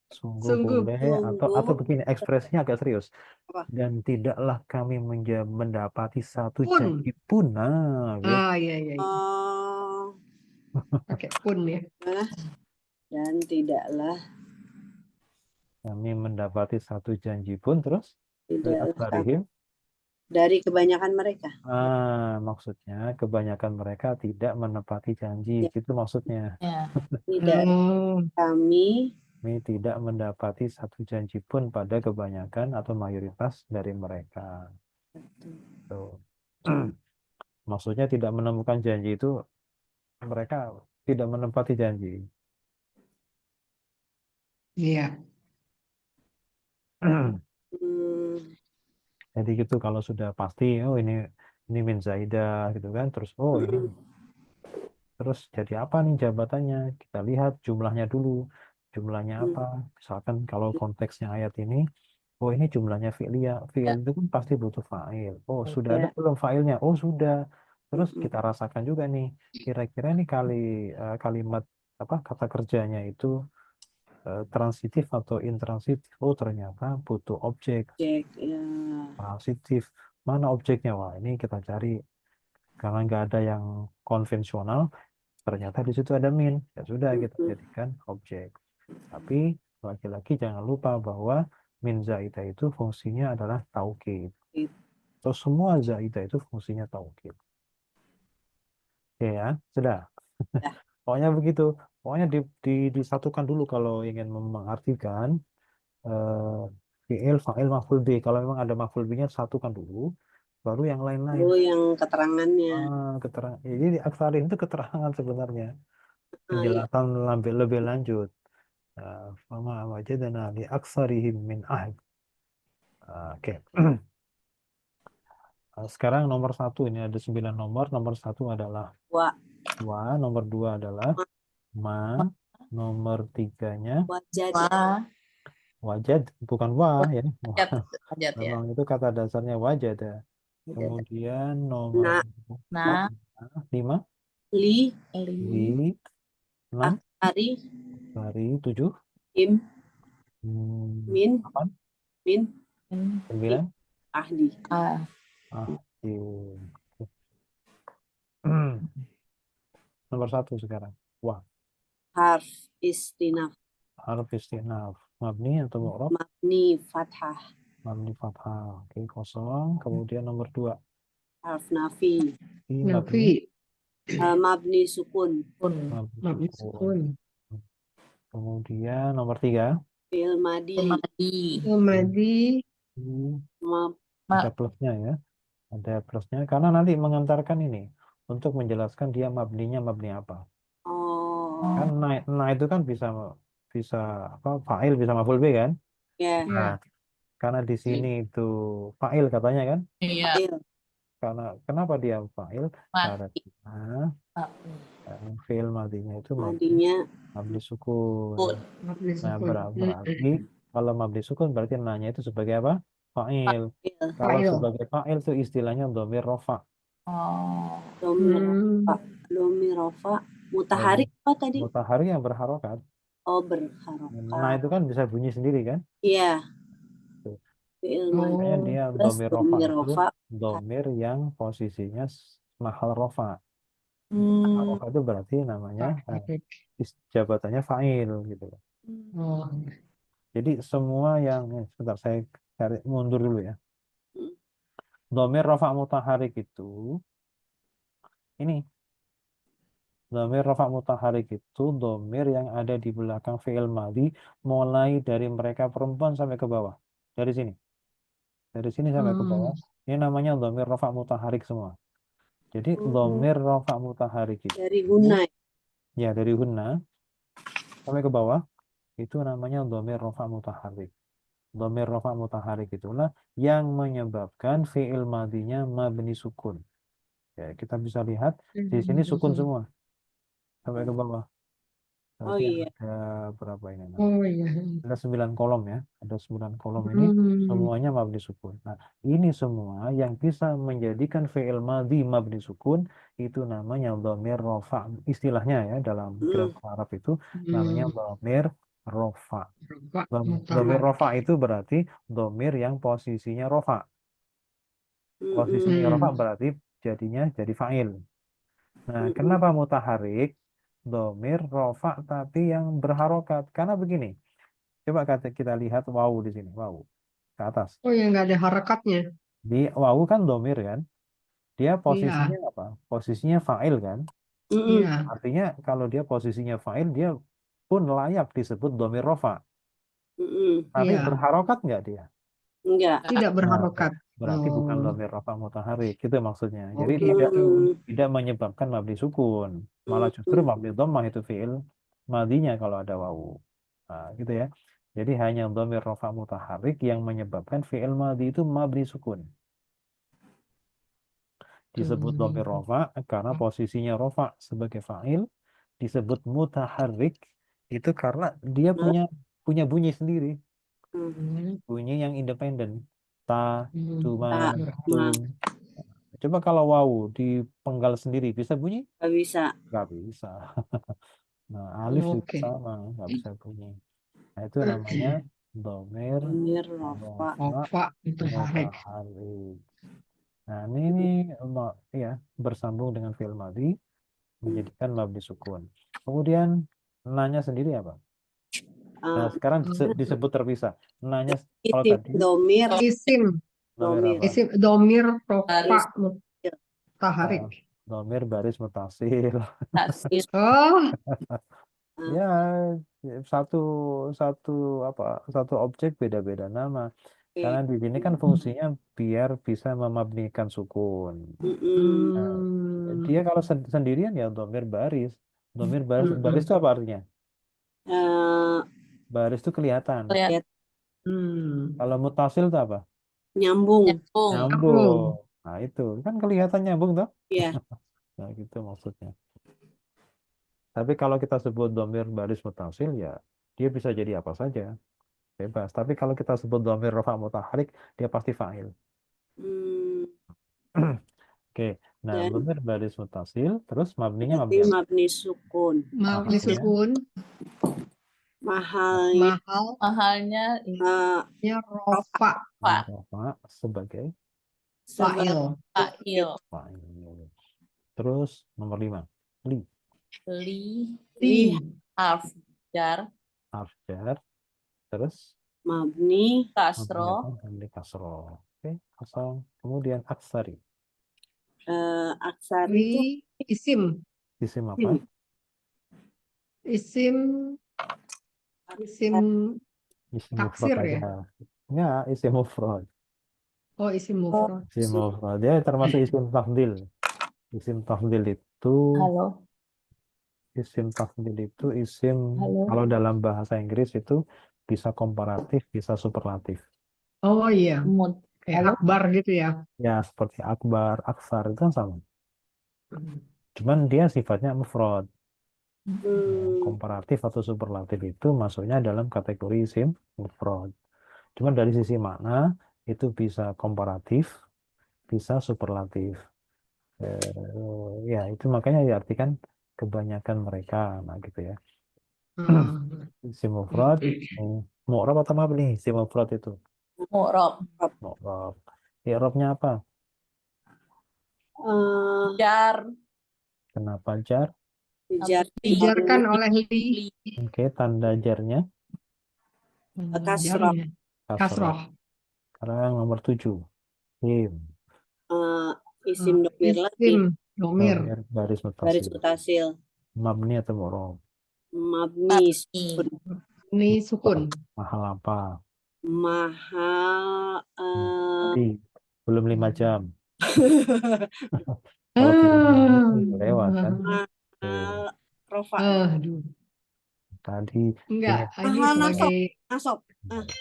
[SPEAKER 2] Sungguh boleh atau begini, ekspresinya agak serius.
[SPEAKER 3] Apa?
[SPEAKER 2] Dan tidaklah kami mendapati satu
[SPEAKER 1] Pun.
[SPEAKER 2] janji pun. Nah, gitu.
[SPEAKER 1] Iya. Pakai pun ya.
[SPEAKER 3] Dan tidaklah
[SPEAKER 2] Kami mendapati satu janji pun terus
[SPEAKER 3] tidaklah dari kebanyakan mereka.
[SPEAKER 2] Maksudnya kebanyakan mereka tidak menepati janji,
[SPEAKER 3] Ya.
[SPEAKER 2] gitu maksudnya.
[SPEAKER 4] Ya.
[SPEAKER 3] Tidak kami
[SPEAKER 2] tidak mendapati satu janji pun pada kebanyakan atau mayoritas dari mereka. Tuh. Maksudnya tidak menemukan janji itu mereka tidak menepati janji.
[SPEAKER 1] Iya.
[SPEAKER 2] Jadi gitu kalau sudah pasti, oh ini min zaidah gitu kan, terus oh ini terus jadi apa nih jabatannya? Kita lihat jumlahnya dulu. Jumlahnya apa? Misalkan kalau konteksnya ayat ini, oh ini jumlahnya fi'liyah. Fi'il itu kan pasti butuh fa'il. Oh, sudah ada belum fa'ilnya? Oh, sudah. Terus kita rasakan juga nih, kira-kira nih kalimat apa kata kerjanya itu transitif atau intransitif. Oh, ternyata butuh objek. Transitif. Mana objeknya? Wah, ini kita cari. Karena nggak ada yang konvensional, ternyata di situ ada min. Ya sudah, kita jadikan objek. Tapi lagi-lagi jangan lupa bahwa min zaidah itu fungsinya adalah taukid. Terus semua zaidah itu fungsinya taukid. Oke ya, sudah. Pokoknya begitu. Pokoknya disatukan dulu kalau ingin mengartikan fi'il, fa'il, maf'ul bih. Kalau memang ada maf'ul bihnya, satukan dulu. Baru yang lain-lain.
[SPEAKER 3] yang keterangannya.
[SPEAKER 2] Keterangan. Jadi aksarin itu keterangan sebenarnya. Penjelasan lebih lanjut. Fama wajadna li aksarihim min ahd. Oke. Sekarang nomor 1 ini ada 9 nomor. Nomor 1 adalah wa. Nomor 2 adalah ma. Nomor 3-nya wajad, bukan wa ya.
[SPEAKER 4] Wajad ya.
[SPEAKER 2] Memang itu kata dasarnya wajad. Kemudian nomor 5 li 6 hari 7 min 9
[SPEAKER 3] ahdi.
[SPEAKER 2] Nomor 1 sekarang wa.
[SPEAKER 3] Harf istinaf.
[SPEAKER 2] Mabni atau mu'rab?
[SPEAKER 3] Mabni fathah.
[SPEAKER 2] Oke, kosong. Kemudian nomor 2
[SPEAKER 3] harf nafi. Mabni sukun.
[SPEAKER 2] Kemudian nomor 3
[SPEAKER 3] fi'il madi.
[SPEAKER 2] Ada plusnya ya. Ada plusnya karena nanti mengantarkan ini untuk menjelaskan dia mabninya mabni apa. Kan nah itu kan bisa apa fa'il bisa maf'ul bih kan? Nah, karena di sini itu fa'il katanya kan?
[SPEAKER 4] Iya.
[SPEAKER 2] Karena kenapa dia fa'il? Karena Fi'il madinya itu
[SPEAKER 3] Madinya
[SPEAKER 2] mabni sukun.
[SPEAKER 1] Mabni
[SPEAKER 2] Nah,
[SPEAKER 1] sukun.
[SPEAKER 2] berarti kalau mabni sukun berarti nanya itu sebagai apa? Fa'il. Kalau
[SPEAKER 1] Fa'il.
[SPEAKER 2] sebagai fa'il itu istilahnya dhamir rofa.
[SPEAKER 4] Oh.
[SPEAKER 3] domir rofa, domir rofa, mutaharik apa tadi?
[SPEAKER 2] Mutahari yang berharokat.
[SPEAKER 3] Oh,
[SPEAKER 2] Nah,
[SPEAKER 3] berharokat.
[SPEAKER 2] itu kan bisa bunyi sendiri kan?
[SPEAKER 3] Iya.
[SPEAKER 2] Tuh.
[SPEAKER 3] Fi'il
[SPEAKER 1] Oh.
[SPEAKER 3] madi
[SPEAKER 2] Makanya dia
[SPEAKER 3] plus
[SPEAKER 2] dhamir rofa
[SPEAKER 3] domir
[SPEAKER 2] itu
[SPEAKER 3] rofa.
[SPEAKER 2] dhamir yang posisinya mahal rofa.
[SPEAKER 4] Hmm.
[SPEAKER 2] Rofa itu berarti namanya jabatannya fa'il gitu.
[SPEAKER 1] Oh.
[SPEAKER 2] Jadi semua yang sebentar saya cari mundur dulu ya.
[SPEAKER 3] Hmm.
[SPEAKER 2] Dhamir rofa mutaharik itu ini dhamir rofa mutaharik itu dhamir yang ada di belakang fi'il madhi mulai dari mereka perempuan sampai ke bawah. Dari sini. Dari sini sampai ke bawah. Ini namanya dhamir rofa mutaharik semua. Jadi dhamir rofa mutaharik itu
[SPEAKER 3] Dari Hunay.
[SPEAKER 2] ya dari hunna sampai ke bawah itu namanya dhamir rofa mutaharik. Dhamir rofa mutaharik itulah yang menyebabkan fi'il madhinya mabni sukun. Ya, kita bisa lihat di sini sukun semua sampai ke bawah.
[SPEAKER 3] Oh
[SPEAKER 2] Berarti
[SPEAKER 3] iya.
[SPEAKER 2] ada berapa ini?
[SPEAKER 1] Oh iya.
[SPEAKER 2] Ada 9 kolom ya. Ada 9 kolom ini semuanya mabni sukun. Nah, ini semua yang bisa menjadikan fi'il madhi mabni sukun itu namanya dhamir rofa. Istilahnya ya dalam grammar Arab itu namanya dhamir rofa. Dhamir rofa itu berarti dhamir yang posisinya rofa. Posisinya rofa berarti jadinya jadi fa'il. Nah, kenapa mutaharik? Dhamir rofa tapi yang berharokat. Karena begini. Coba kita lihat wawu di sini. Wawu. Ke atas.
[SPEAKER 1] Oh yang nggak ada harakatnya.
[SPEAKER 2] Di wawu kan dhamir kan? Dia posisinya apa? Posisinya fa'il kan?
[SPEAKER 1] Iya.
[SPEAKER 2] Artinya kalau dia posisinya fa'il, dia pun layak disebut dhamir rofa. Tapi
[SPEAKER 1] Iya.
[SPEAKER 2] berharokat nggak dia?
[SPEAKER 3] Enggak.
[SPEAKER 1] Tidak berharokat.
[SPEAKER 2] Berarti bukan
[SPEAKER 1] Oh.
[SPEAKER 2] dhamir rofa mutaharik. Itu maksudnya. Jadi
[SPEAKER 1] Oke.
[SPEAKER 2] tidak menyebabkan mabni sukun. Malah justru mabni dhammah itu fi'il madinya kalau ada wawu. Nah, gitu ya. Jadi hanya dhamir rofa mutaharik yang menyebabkan fi'il madhi itu mabni sukun. Disebut dhamir rofa karena posisinya rofa sebagai fa'il. Disebut mutaharik itu karena dia punya bunyi sendiri. Bunyi yang independen. Ta, tuma, tum. Coba kalau wawu dipenggal sendiri bisa bunyi?
[SPEAKER 3] Nggak bisa.
[SPEAKER 2] Nggak bisa. Nah, alif juga sama, nggak bisa bunyi. Nah, itu namanya dhamir
[SPEAKER 1] rofa mutaharik.
[SPEAKER 2] Nah, ini ya bersambung dengan fi'il madhi menjadikan mabni sukun. Kemudian nanya sendiri apa? Nah, sekarang disebut terpisah. Nanya kalau tadi
[SPEAKER 3] domir
[SPEAKER 1] isim
[SPEAKER 2] dhamir apa?
[SPEAKER 1] isim domir rofa mutaharik.
[SPEAKER 2] Dhamir baris mutasil.
[SPEAKER 1] Oh.
[SPEAKER 2] Ya, satu objek beda-beda nama. Karena di sini kan fungsinya biar bisa memabnikan sukun. Nah, dia kalau sendirian ya dhamir baris. Dhamir baris itu apa artinya? Baris itu kelihatan. Kalau mutasil itu apa?
[SPEAKER 3] Nyambung.
[SPEAKER 2] Nah, itu kan kelihatan nyambung toh?
[SPEAKER 3] Iya.
[SPEAKER 2] Nah, gitu maksudnya. Tapi kalau kita sebut dhamir baris mutasil ya dia bisa jadi apa saja. Bebas. Tapi kalau kita sebut dhamir rafa mutaharik dia pasti fa'il. Oke. Nah, dhamir baris mutasil terus mabninya
[SPEAKER 3] mabni sukun.
[SPEAKER 1] Mabni sukun.
[SPEAKER 4] Mahalnya
[SPEAKER 1] rofa.
[SPEAKER 2] Sebagai
[SPEAKER 1] fa'il.
[SPEAKER 2] Terus nomor 5.
[SPEAKER 4] Li harf jar terus
[SPEAKER 3] mabni
[SPEAKER 4] kasro.
[SPEAKER 2] Oke, kosong. Kemudian aksari.
[SPEAKER 3] Aksari itu
[SPEAKER 1] isim
[SPEAKER 2] apa?
[SPEAKER 1] Isim taksir ya?
[SPEAKER 2] Ya, isim mufrad.
[SPEAKER 1] Oh, isim mufrad.
[SPEAKER 2] Isim mufrad. Dia termasuk isim tafdil. Isim tafdil itu kalau dalam bahasa Inggris itu bisa komparatif, bisa superlatif.
[SPEAKER 1] Oh iya. Kayak akbar gitu ya.
[SPEAKER 2] Ya, seperti akbar, aksar itu kan sama. Cuman dia sifatnya mufrad.
[SPEAKER 3] Hmm.
[SPEAKER 2] Komparatif atau superlatif itu masuknya dalam kategori isim mufrad. Cuman dari sisi makna itu bisa komparatif, bisa superlatif. Ya itu makanya diartikan kebanyakan mereka, nah gitu ya. Isim mufrad, mu'rab atau mabni isim mufrad itu?
[SPEAKER 4] Mu'rab.
[SPEAKER 2] Mu'rab. I'rabnya apa?
[SPEAKER 4] Jar.
[SPEAKER 2] Kenapa jar?
[SPEAKER 1] Dijarkan oleh li.
[SPEAKER 2] Oke, tanda jarnya
[SPEAKER 3] Kasroh.
[SPEAKER 2] kasroh.
[SPEAKER 1] Kasroh.
[SPEAKER 2] Sekarang nomor 7. Him.
[SPEAKER 3] Isim domir lagi.
[SPEAKER 1] Isim domir.
[SPEAKER 2] Baris
[SPEAKER 3] Garis
[SPEAKER 2] mutasil.
[SPEAKER 3] mutasil.
[SPEAKER 2] Mabni atau mu'rab?
[SPEAKER 3] Mabni.
[SPEAKER 1] Ini sukun.
[SPEAKER 2] Mahal apa?
[SPEAKER 3] Mahal.
[SPEAKER 2] Tadi belum 5 jam. Kalau 7 jam itu lewat kan?
[SPEAKER 3] Mahal. Rofa.
[SPEAKER 1] Aduh.
[SPEAKER 2] Tadi
[SPEAKER 1] Enggak,
[SPEAKER 2] ingat,
[SPEAKER 1] ini
[SPEAKER 3] Mahal
[SPEAKER 1] sebagai
[SPEAKER 3] nasab.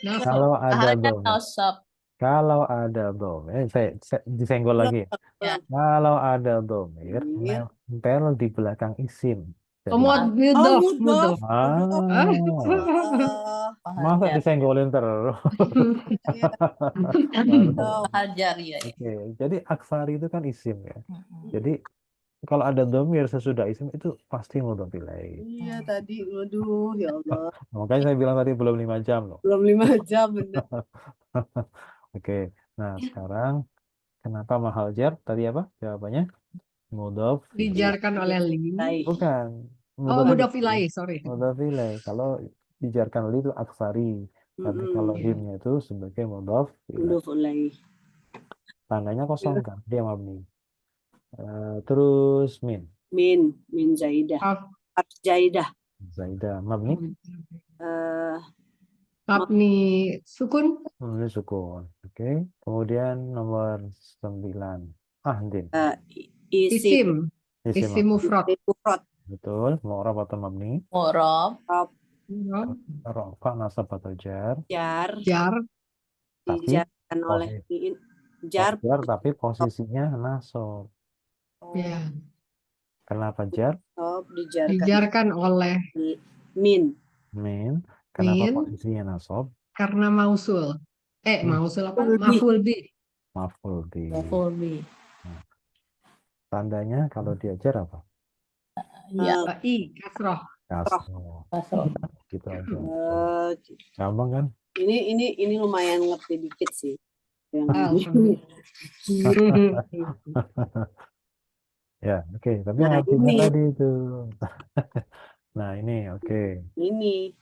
[SPEAKER 1] nasab.
[SPEAKER 2] kalau ada
[SPEAKER 4] Ahalnya
[SPEAKER 2] dom,
[SPEAKER 4] nasab.
[SPEAKER 2] kalau ada dom, saya disenggol lagi.
[SPEAKER 4] Ya.
[SPEAKER 2] Kalau ada domir,
[SPEAKER 3] Domir.
[SPEAKER 2] nempel di belakang isim. Jadi,
[SPEAKER 1] Mudof, mudof.
[SPEAKER 2] masa disenggolin terus?
[SPEAKER 4] Hajar ya.
[SPEAKER 2] Oke, jadi aksari itu kan isim ya. Jadi kalau ada domir sesudah isim itu pasti mudhof ilaih.
[SPEAKER 3] Iya tadi, waduh ya Allah.
[SPEAKER 2] Makanya saya bilang tadi belum 5 jam loh.
[SPEAKER 3] Belum 5 jam bener.
[SPEAKER 2] Oke, nah sekarang kenapa mahal jar? Tadi apa jawabannya? Mudhof
[SPEAKER 1] Dijarkan oleh li.
[SPEAKER 2] bukan.
[SPEAKER 1] Oh, mudof ilaih, sorry.
[SPEAKER 2] Mudhof ilaih. Kalau dijarkan oleh itu aksari. Tapi kalau himnya itu sebagai mudhof ilaih. Tandanya kosong kan? Dia mabni. Terus min.
[SPEAKER 3] Min Zaidah. Harf Zaidah.
[SPEAKER 2] Zaidah mabni.
[SPEAKER 1] Mabni sukun.
[SPEAKER 2] Mabni sukun. Oke. Kemudian nomor 9. Din.
[SPEAKER 1] Isim. Isim mufrad.
[SPEAKER 2] Betul. Mu'rab atau mabni?
[SPEAKER 4] Mu'rab.
[SPEAKER 2] Rafa nasab atau jar?
[SPEAKER 3] Jar.
[SPEAKER 2] Tapi
[SPEAKER 3] Dijarkan oleh jar.
[SPEAKER 2] Tapi posisinya nasab.
[SPEAKER 1] Ya.
[SPEAKER 2] Kenapa jar?
[SPEAKER 1] Dijarkan oleh
[SPEAKER 3] min.
[SPEAKER 2] Kenapa posisinya nasab?
[SPEAKER 1] Karena mausul. Mausul apa? Maf'ul bih.
[SPEAKER 2] Maf'ul bih.
[SPEAKER 4] Maf'ul bih.
[SPEAKER 2] Tandanya kalau diajar apa?
[SPEAKER 4] Ya.
[SPEAKER 1] Kasroh.
[SPEAKER 2] Kasroh. Gitu aja. Gampang kan?
[SPEAKER 3] Ini lumayan ngerti dikit sih.
[SPEAKER 2] Ya, oke. Tapi yang artinya tadi itu. Nah, ini oke.
[SPEAKER 3] Ini.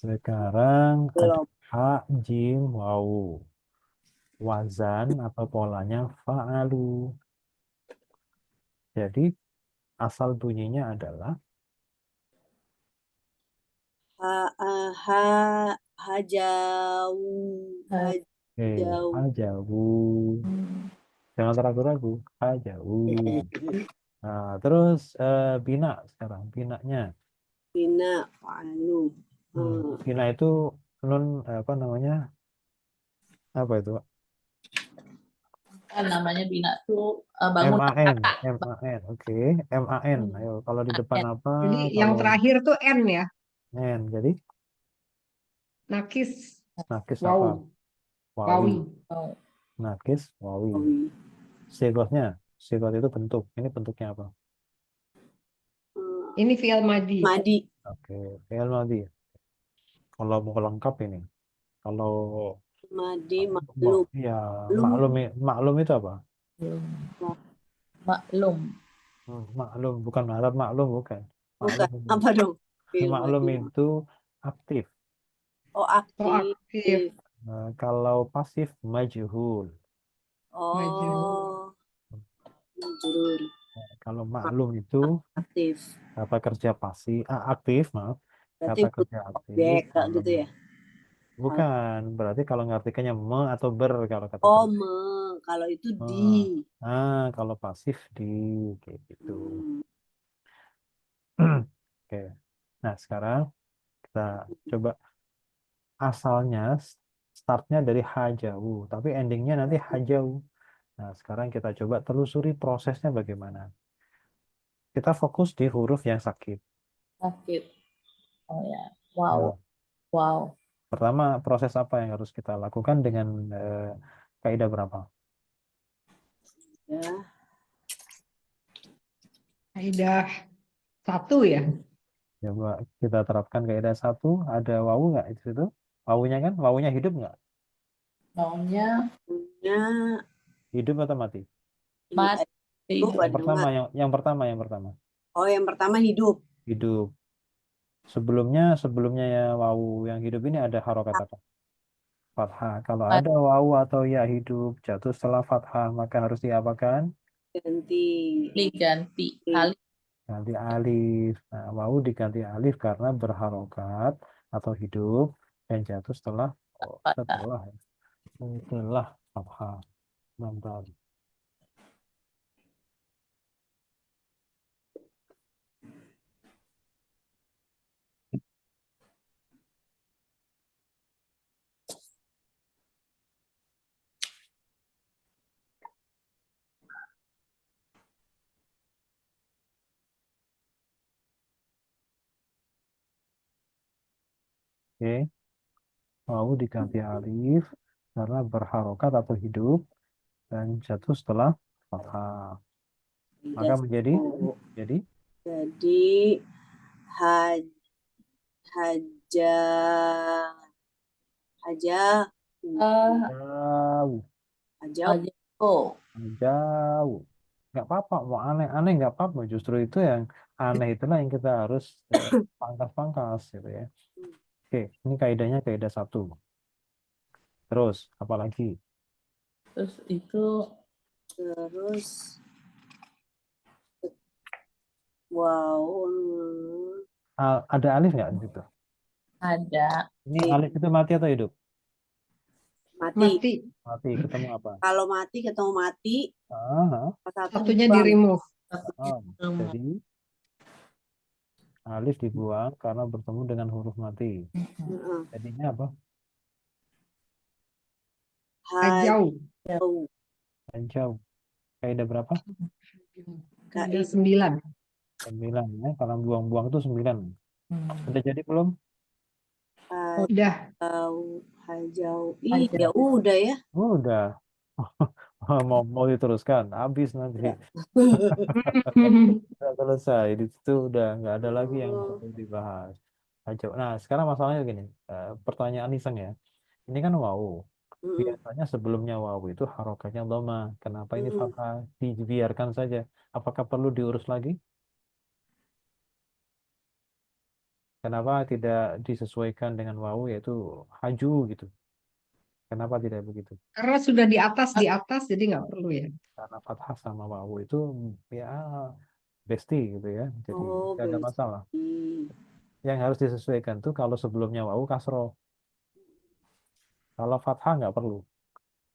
[SPEAKER 2] Sekarang ada ha, jim, wawu. Wazan atau polanya fa'alu. Jadi asal bunyinya adalah hajawu. Jangan ragu-ragu. Hajawu. Nah, terus bina sekarang. Binanya.
[SPEAKER 3] Bina fa'alu.
[SPEAKER 2] Bina itu nun apa namanya? Apa itu?
[SPEAKER 4] Kan namanya bina tuh bangun.
[SPEAKER 2] MAN. Oke. MAN. Ayo, kalau di depan apa?
[SPEAKER 1] Jadi yang terakhir tuh N ya.
[SPEAKER 2] N. Jadi
[SPEAKER 1] Nakis
[SPEAKER 2] apa?
[SPEAKER 1] Wawi.
[SPEAKER 2] Nakis wawi. Sigotnya. Sigot itu bentuk. Ini bentuknya apa?
[SPEAKER 1] Ini fi'il madi.
[SPEAKER 2] Oke. Fi'il madi. Kalau mau lengkap ini. Kalau
[SPEAKER 3] madi maklum.
[SPEAKER 2] Ya, maklum itu apa?
[SPEAKER 4] Maklum.
[SPEAKER 2] Maklum bukan Arab maklum bukan.
[SPEAKER 3] Bukan. Apa dong?
[SPEAKER 2] Maklum itu aktif.
[SPEAKER 3] Oh, aktif.
[SPEAKER 2] Kalau pasif majhul.
[SPEAKER 3] Majhul.
[SPEAKER 2] Kalau maklum itu
[SPEAKER 3] aktif.
[SPEAKER 2] kata kerja pasif, aktif, maaf.
[SPEAKER 3] Berarti
[SPEAKER 2] kata kerja aktif.
[SPEAKER 3] Gitu ya.
[SPEAKER 2] Bukan, berarti kalau ngartikannya me atau ber kalau kata
[SPEAKER 3] me, kalau itu di.
[SPEAKER 2] Kalau pasif di kayak gitu. Oke. Nah, sekarang kita coba asalnya startnya dari hajawu, tapi endingnya nanti hajau. Nah, sekarang kita coba telusuri prosesnya bagaimana. Kita fokus di huruf yang sakit.
[SPEAKER 4] Sakit. Oh ya.
[SPEAKER 2] Nah,
[SPEAKER 4] Wow. Wow.
[SPEAKER 2] pertama, proses apa yang harus kita lakukan dengan kaidah berapa?
[SPEAKER 3] Ya.
[SPEAKER 1] Kaidah 1 ya.
[SPEAKER 2] Coba kita terapkan kaidah 1. Ada wawu nggak di situ? Wawunya kan? Wawunya hidup nggak?
[SPEAKER 4] Maunya
[SPEAKER 3] Punya
[SPEAKER 2] Hidup atau mati?
[SPEAKER 4] mati.
[SPEAKER 3] hidup
[SPEAKER 2] Yang
[SPEAKER 3] ada
[SPEAKER 2] pertama,
[SPEAKER 3] nggak?
[SPEAKER 2] yang pertama.
[SPEAKER 3] Oh, yang pertama hidup.
[SPEAKER 2] Hidup. Sebelumnya ya wawu yang hidup ini ada harokat apa? Fathah. Kalau
[SPEAKER 4] Mati.
[SPEAKER 2] ada wawu atau ya hidup jatuh setelah fathah, maka harus diapakan?
[SPEAKER 3] Ganti.
[SPEAKER 4] Ganti. Alif.
[SPEAKER 2] Ganti alif. Nah, wawu diganti alif karena berharokat atau hidup dan jatuh setelah
[SPEAKER 4] Fathah.
[SPEAKER 2] setelah fathah. Mantap. Oke. Wawu diganti alif karena berharokat atau hidup dan jatuh setelah fathah. Maka menjadi
[SPEAKER 3] Jadi haj haja haja
[SPEAKER 2] jauh,
[SPEAKER 3] hajau
[SPEAKER 4] Oh.
[SPEAKER 2] jauh. Nggak apa-apa, mau aneh-aneh nggak apa-apa. Justru itu yang aneh itulah yang kita harus pangkas-pangkas gitu ya. Oke, ini kaidahnya kaidah 1. Terus apa lagi?
[SPEAKER 4] Terus itu
[SPEAKER 3] terus wow
[SPEAKER 2] Ada alif nggak di situ?
[SPEAKER 4] ada
[SPEAKER 2] Ini alif itu mati atau hidup?
[SPEAKER 3] mati.
[SPEAKER 2] Mati. Ketemu apa?
[SPEAKER 3] Kalau mati ketemu mati,
[SPEAKER 1] Satunya di remove.
[SPEAKER 2] Jadi alif dibuang karena bertemu dengan huruf mati. Jadinya apa?
[SPEAKER 1] Hajau.
[SPEAKER 2] Hajau. Kaidah berapa?
[SPEAKER 1] Kaidah 9.
[SPEAKER 2] 9 ya. Kalau buang-buang itu 9. Udah jadi belum?
[SPEAKER 1] Udah.
[SPEAKER 3] Hajau. Iya, udah ya.
[SPEAKER 2] Udah. mau diteruskan, habis nanti. Udah selesai. Di situ udah nggak ada lagi yang perlu dibahas. Hajau. Nah, sekarang masalahnya gini. Pertanyaan iseng ya. Ini kan wawu. Biasanya sebelumnya wawu itu harokatnya dhamma. Kenapa ini fathah? Dibiarkan saja. Apakah perlu diurus lagi? Kenapa tidak disesuaikan dengan wawu yaitu haju gitu? Kenapa tidak begitu?
[SPEAKER 1] Karena sudah di atas jadi nggak perlu ya.
[SPEAKER 2] Karena fathah sama wawu itu ya bestie gitu ya. Jadi tidak ada masalah. Yang harus disesuaikan tuh kalau sebelumnya wawu kasroh. Kalau fathah nggak perlu.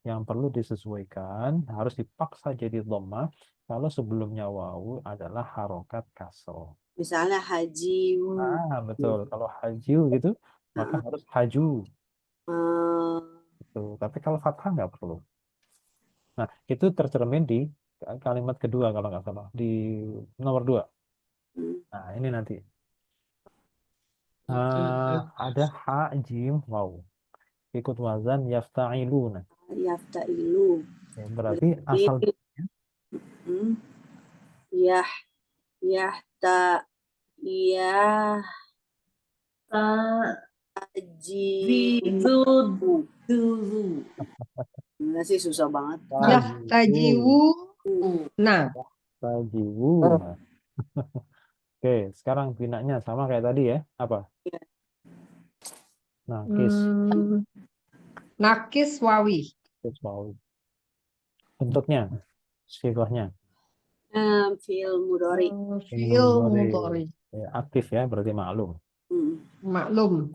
[SPEAKER 2] Yang perlu disesuaikan harus dipaksa jadi dhamma kalau sebelumnya wawu adalah harokat kasroh.
[SPEAKER 3] Misalnya haji.
[SPEAKER 2] Betul. Kalau haju gitu, maka harus haju. Gitu. Tapi kalau fathah nggak perlu. Nah, itu tercermin di kalimat kedua kalau nggak salah. Di nomor 2. Nah, ini nanti. Ada ha, jim, waw. Ikut wazan yafta'iluna.
[SPEAKER 3] Yaftailu.
[SPEAKER 2] Ya, berarti asal
[SPEAKER 3] Yahta yah Enggak sih, susah banget.
[SPEAKER 1] Yaftajiwu. Nah.
[SPEAKER 2] Tajiwu. Oke, sekarang binanya sama kayak tadi ya. Apa? Nakis.
[SPEAKER 1] Nakis wawi.
[SPEAKER 2] Nakis wawi. Bentuknya, sigohnya.
[SPEAKER 3] Fi'il mudhari.
[SPEAKER 1] Fi'il mudhari.
[SPEAKER 2] Ya, aktif ya, berarti maklum.
[SPEAKER 1] Maklum.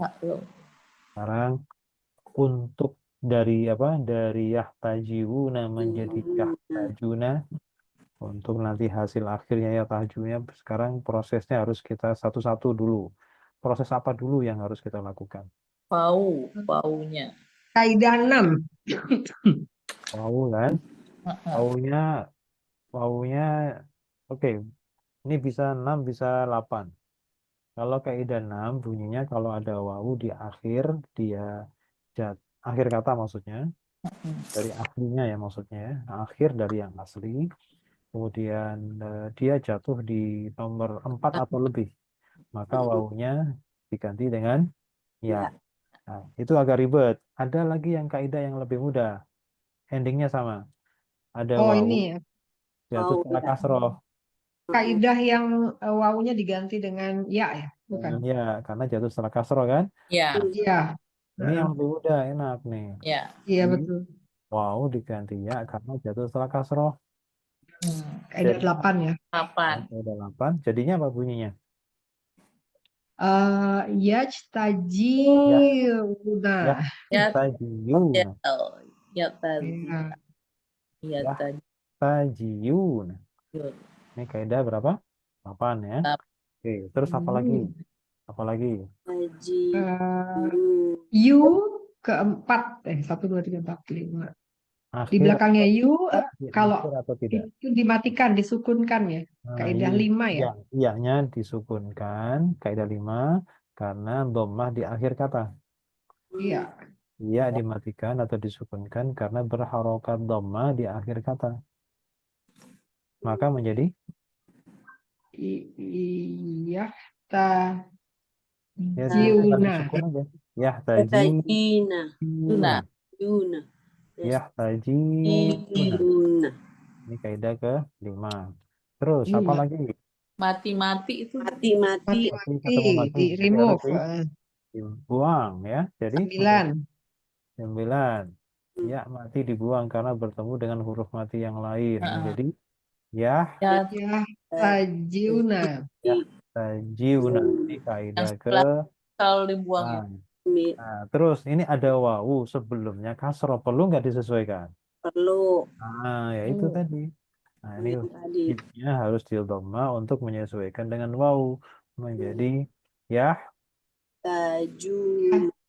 [SPEAKER 2] Sekarang untuk dari apa? Dari yahtajiwuna menjadi yahtajuna. Untuk nanti hasil akhirnya yahtajunya sekarang prosesnya harus kita satu-satu dulu. Proses apa dulu yang harus kita lakukan?
[SPEAKER 4] Baunya.
[SPEAKER 1] Kaidah 6.
[SPEAKER 2] Wau kan? Waunya oke. Ini bisa 6, bisa 8. Kalau kaidah 6 bunyinya kalau ada wawu di akhir dia akhir kata maksudnya dari aslinya ya maksudnya ya, akhir dari yang asli. Kemudian dia jatuh di nomor 4 atau lebih, maka wawunya diganti dengan ya.
[SPEAKER 3] Ya.
[SPEAKER 2] Nah, itu agak ribet. Ada lagi yang kaidah yang lebih mudah. Endingnya sama. Ada
[SPEAKER 1] Oh,
[SPEAKER 2] wawu
[SPEAKER 1] ini ya.
[SPEAKER 2] jatuh
[SPEAKER 3] Oh,
[SPEAKER 2] setelah
[SPEAKER 3] ya.
[SPEAKER 2] kasroh.
[SPEAKER 1] Kaidah yang wawunya diganti dengan ya, bukan?
[SPEAKER 2] Ya, karena jatuh setelah kasroh kan.
[SPEAKER 4] Ya,
[SPEAKER 1] Iya.
[SPEAKER 2] Ini yang lebih mudah, enak nih.
[SPEAKER 4] ya.
[SPEAKER 1] Iya,
[SPEAKER 2] Jadi,
[SPEAKER 1] betul.
[SPEAKER 2] wawu diganti ya karena jatuh setelah kasroh.
[SPEAKER 1] Kaidah
[SPEAKER 2] Jadi
[SPEAKER 1] 8 ya.
[SPEAKER 4] 8.
[SPEAKER 2] ada 8. Jadinya apa bunyinya?
[SPEAKER 1] Yajtajiuna.
[SPEAKER 4] Ya,
[SPEAKER 2] Tajiyun.
[SPEAKER 4] ya, ya tadi,
[SPEAKER 1] Iya.
[SPEAKER 4] ya
[SPEAKER 2] Ya.
[SPEAKER 4] tadi.
[SPEAKER 2] Tajiyun. Ini kaidah berapa? 8 ya. Oke, terus apa lagi? Apa lagi?
[SPEAKER 3] Haji.
[SPEAKER 1] You keempat. 1, 2, 3, 4, 5. Di
[SPEAKER 2] Akhir
[SPEAKER 1] belakangnya you,
[SPEAKER 2] di
[SPEAKER 1] kalau
[SPEAKER 2] akhir atau tidak?
[SPEAKER 1] itu dimatikan, disukunkan ya.
[SPEAKER 2] Nah,
[SPEAKER 1] Kaidah 5 ya.
[SPEAKER 2] Iya-nya disukunkan, kaidah 5 karena dhammah di akhir kata.
[SPEAKER 1] Iya.
[SPEAKER 2] Iya dimatikan atau disukunkan karena berharokat dhammah di akhir kata. Maka menjadi
[SPEAKER 1] Iya.
[SPEAKER 2] ya tinggal
[SPEAKER 1] Tajiuna.
[SPEAKER 2] disukun aja. Ya
[SPEAKER 3] Tajina.
[SPEAKER 2] tajiyuna.
[SPEAKER 3] Yuna.
[SPEAKER 2] Ya tajiyuna.
[SPEAKER 3] Yuna.
[SPEAKER 2] Ini kaidah ke-5. Terus apa
[SPEAKER 1] Iya.
[SPEAKER 2] lagi?
[SPEAKER 4] Mati-mati itu
[SPEAKER 3] Mati-mati.
[SPEAKER 2] Mati ketemu mati.
[SPEAKER 1] Di
[SPEAKER 2] Jadi harus
[SPEAKER 1] remove.
[SPEAKER 2] dibuang ya. Jadi
[SPEAKER 1] 9.
[SPEAKER 2] 9. Ya mati dibuang karena bertemu dengan huruf mati yang lain. Menjadi ya
[SPEAKER 4] ya,
[SPEAKER 1] Ya, tajiuna.
[SPEAKER 2] tajiuna. Ini kaidah
[SPEAKER 4] yang sebelah
[SPEAKER 2] ke
[SPEAKER 4] kalau dibuang
[SPEAKER 2] Nah,
[SPEAKER 4] itu.
[SPEAKER 2] nah, terus ini ada wawu sebelumnya kasroh, perlu nggak disesuaikan?
[SPEAKER 3] Perlu.
[SPEAKER 2] Nah, ya itu tadi. Nah, ini
[SPEAKER 3] Tadi.
[SPEAKER 2] tipsnya harus didhamma untuk menyesuaikan dengan wawu menjadi ya.
[SPEAKER 3] Taju.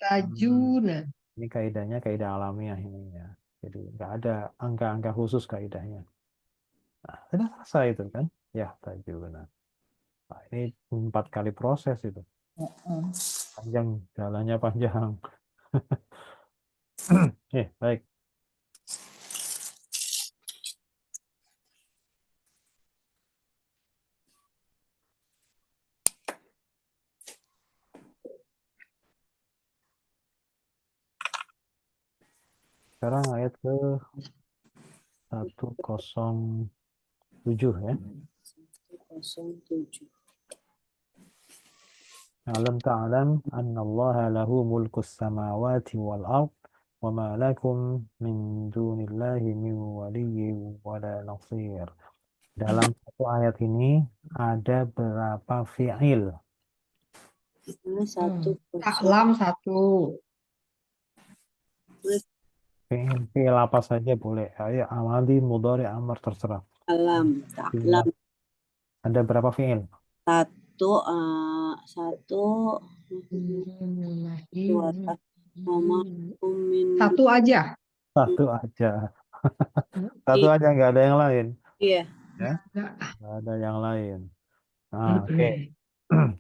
[SPEAKER 1] Tajuna.
[SPEAKER 2] Ini kaidahnya kaidah alamiah ini ya. Jadi nggak ada angka-angka khusus kaidahnya. Nah, sudah selesai itu kan? Ya, tajuna. Nah, ini 4 kali proses itu. Panjang, jalannya panjang. Baik. Sekarang ayat ke 107 ya.
[SPEAKER 3] 107.
[SPEAKER 2] Alam ta'lam annallaha lahu mulkus samawati wal ard wa ma lakum min dunillahi min waliyyin wala nasir. Dalam satu ayat ini ada berapa fi'il?
[SPEAKER 3] Satu.
[SPEAKER 1] Taklam 1.
[SPEAKER 2] Fi'il apa saja boleh. Ayo amali, mudhari, amr terserah.
[SPEAKER 3] Alam. Taklam.
[SPEAKER 2] Ada berapa fi'il?
[SPEAKER 3] Satu.
[SPEAKER 1] Satu aja.
[SPEAKER 2] Satu aja. Satu aja, nggak ada yang lain.
[SPEAKER 3] Iya.
[SPEAKER 2] Ya, nggak ada yang lain. Nah, oke.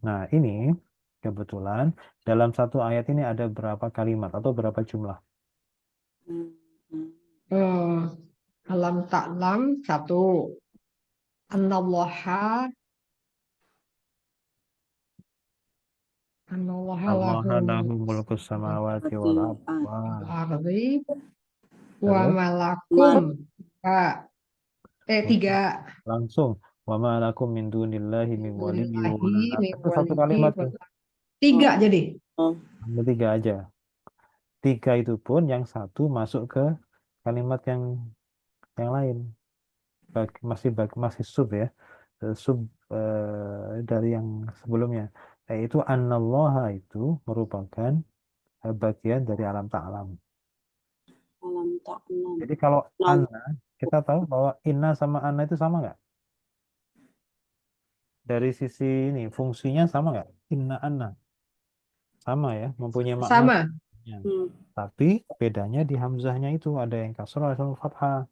[SPEAKER 2] Nah, ini kebetulan dalam satu ayat ini ada berapa kalimat atau berapa jumlah?
[SPEAKER 1] Alam taklam 1. Annallaha
[SPEAKER 2] Allah lahu mulkus samawati wal
[SPEAKER 1] ardi wa
[SPEAKER 2] Terus?
[SPEAKER 1] malakum. 3.
[SPEAKER 2] Langsung wa ma lakum min dunillahi min waliyyin wa la nasir. Itu satu
[SPEAKER 1] Waliyyi
[SPEAKER 2] kalimat tuh.
[SPEAKER 1] 3 jadi.
[SPEAKER 2] Hanya 3 aja. 3 itu pun yang satu masuk ke kalimat yang lain. Masih sub ya. Sub dari yang sebelumnya. Yaitu annallaha itu merupakan bagian dari alam ta'lam.
[SPEAKER 3] Alam taklam.
[SPEAKER 2] Jadi kalau anna, kita tahu bahwa inna sama anna itu sama nggak? Dari sisi ini, fungsinya sama nggak? Inna anna. Sama ya, mempunyai makna.
[SPEAKER 1] Sama.
[SPEAKER 2] Tapi bedanya di hamzahnya itu ada yang kasroh, ada yang fathah.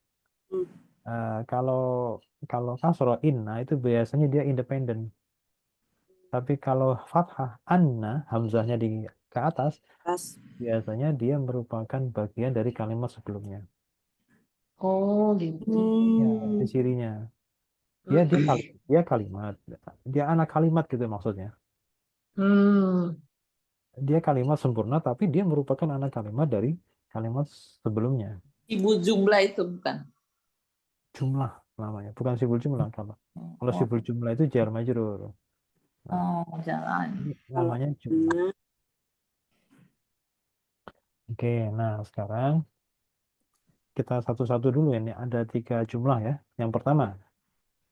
[SPEAKER 2] kalau kasroh inna itu biasanya dia independen. Tapi kalau fathah anna, hamzahnya di ke atas, biasanya dia merupakan bagian dari kalimat sebelumnya.
[SPEAKER 1] Oh, gitu.
[SPEAKER 2] Ya, itu cirinya. Dia kalimat. Dia anak kalimat gitu maksudnya. Dia kalimat sempurna, tapi dia merupakan anak kalimat dari kalimat sebelumnya.
[SPEAKER 4] Ibu jumlah itu bukan.
[SPEAKER 2] Jumlah namanya, bukan sibul jumlah. Kalau sibul jumlah itu jar majrur.
[SPEAKER 4] Oh, jalan.
[SPEAKER 2] Ini namanya jumlah. Oke, nah sekarang kita satu-satu dulu ini. Ada 3 jumlah ya. Yang pertama,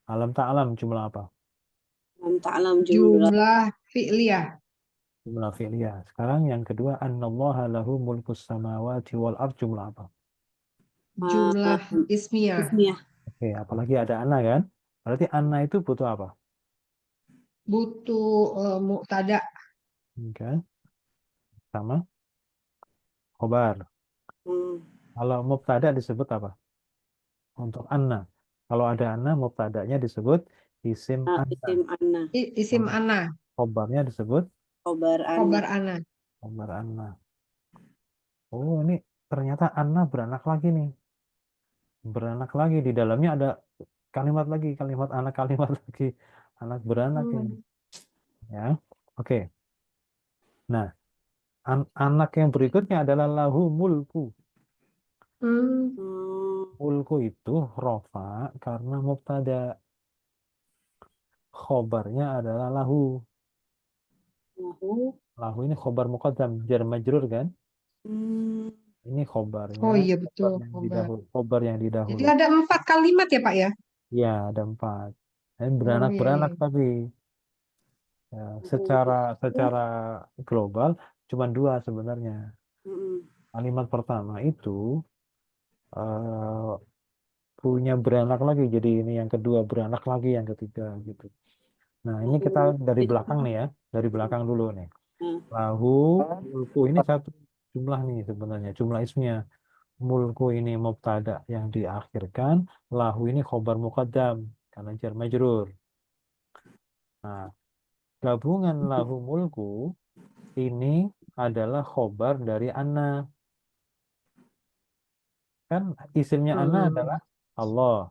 [SPEAKER 2] alam ta'alam jumlah apa?
[SPEAKER 3] Alam ta'alam jumlah
[SPEAKER 1] Jumlah fi'liyah.
[SPEAKER 2] Jumlah fi'liyah. Sekarang yang kedua, annallaha lahu mulkus samawati wal ard jumlah apa?
[SPEAKER 1] Jumlah ismiyah.
[SPEAKER 3] ismiyah.
[SPEAKER 2] Oke, apalagi ada anna kan? Berarti anna itu butuh apa?
[SPEAKER 1] Butuh muqtada.
[SPEAKER 2] Oke. Sama khobar. Kalau mubtada disebut apa? Untuk anna. Kalau ada anna, mubtadanya disebut isim anna.
[SPEAKER 3] Isim anna.
[SPEAKER 1] Isim anna.
[SPEAKER 2] Khobarnya disebut
[SPEAKER 3] Khobar
[SPEAKER 1] Khobar
[SPEAKER 3] anna.
[SPEAKER 1] anna.
[SPEAKER 2] khobar anna. Oh, ini ternyata anna beranak lagi nih. Beranak lagi. Di dalamnya ada kalimat lagi. Kalimat anak, kalimat lagi. Anak beranak ini. Ya, oke. Nah, anak yang berikutnya adalah lahu mulku. Mulku itu rofa karena mubtada. Khobarnya adalah lahu. Lahu ini khobar muqaddam, jar majrur kan? Ini khobarnya.
[SPEAKER 1] Oh iya betul.
[SPEAKER 2] Khobar yang didahului.
[SPEAKER 1] Jadi ada 4 kalimat ya Pak ya?
[SPEAKER 2] Ya, ada 4. Dan beranak-beranak tapi ya, secara global cuma 2 sebenarnya. Kalimat pertama itu punya beranak lagi, jadi ini yang kedua beranak lagi, yang ketiga gitu. Nah, ini kita dari belakang nih ya, dari belakang dulu nih. Lahu mulku ini satu jumlah nih sebenarnya, jumlah ismnya. Mulku ini mubtada yang diakhirkan, lahu ini khobar muqaddam karena jar majrur. Nah, gabungan lahu mulku ini adalah khobar dari anna. Kan isimnya anna adalah Allah.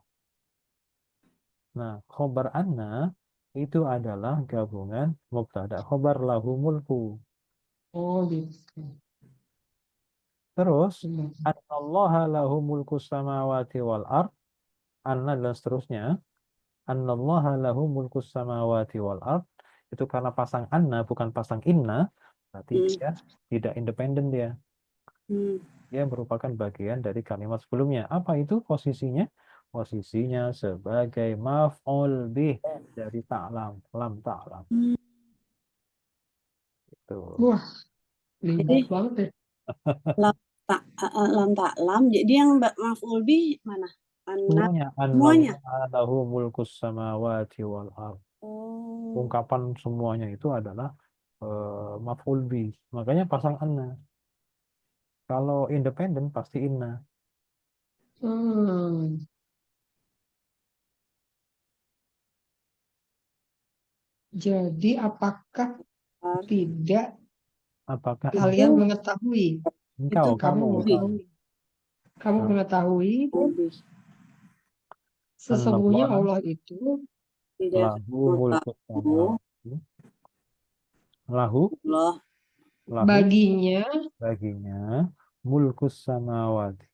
[SPEAKER 2] Nah, khobar anna itu adalah gabungan mubtada khobar lahu mulku.
[SPEAKER 1] Oh gitu.
[SPEAKER 2] Terus annallaha lahu mulku samawati wal ard, anna dan seterusnya. Annallaha lahu mulku samawati wal ard itu karena pasang anna bukan pasang inna, berarti dia tidak independen dia. Dia merupakan bagian dari kalimat sebelumnya. Apa itu posisinya? Posisinya sebagai maf'ul bih dari ta'lam, lam ta'lam. Itu.
[SPEAKER 1] Wah, ribet banget ya.
[SPEAKER 3] Lam ta'lam. Jadi yang maf'ul bih mana?
[SPEAKER 2] Semuanya. Annallaha lahu mulkus samawati wal ard. Ungkapan semuanya itu adalah maf'ul bih. Makanya pasang anna. Kalau independen pasti inna.
[SPEAKER 1] Jadi apakah tidak
[SPEAKER 2] Apakah
[SPEAKER 1] kalian mengetahui? Kamu mengetahui sesungguhnya Allah itu baginya mulkus samawati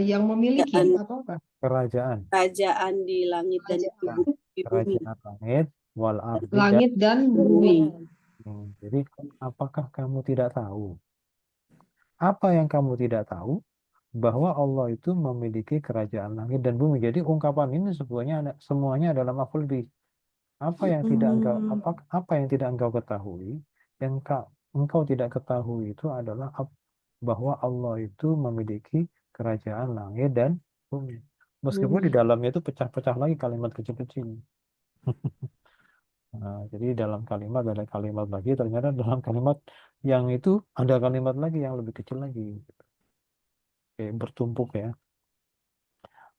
[SPEAKER 1] yang memiliki apa?
[SPEAKER 2] Kerajaan
[SPEAKER 3] di langit dan di bumi.
[SPEAKER 2] Kerajaan langit wal ardi
[SPEAKER 1] Langit dan bumi.
[SPEAKER 2] Jadi apakah kamu tidak tahu? Apa yang kamu tidak tahu? Bahwa Allah itu memiliki kerajaan langit dan bumi. Jadi ungkapan ini semuanya adalah maf'ul bih. Apa yang tidak engkau ketahui? Yang engkau tidak ketahui itu adalah bahwa Allah itu memiliki kerajaan langit dan bumi. Meskipun di dalamnya itu pecah-pecah lagi kalimat kecil-kecil. Nah, jadi dalam kalimat ada kalimat lagi, ternyata dalam kalimat yang itu ada kalimat lagi yang lebih kecil lagi. Oke, bertumpuk ya.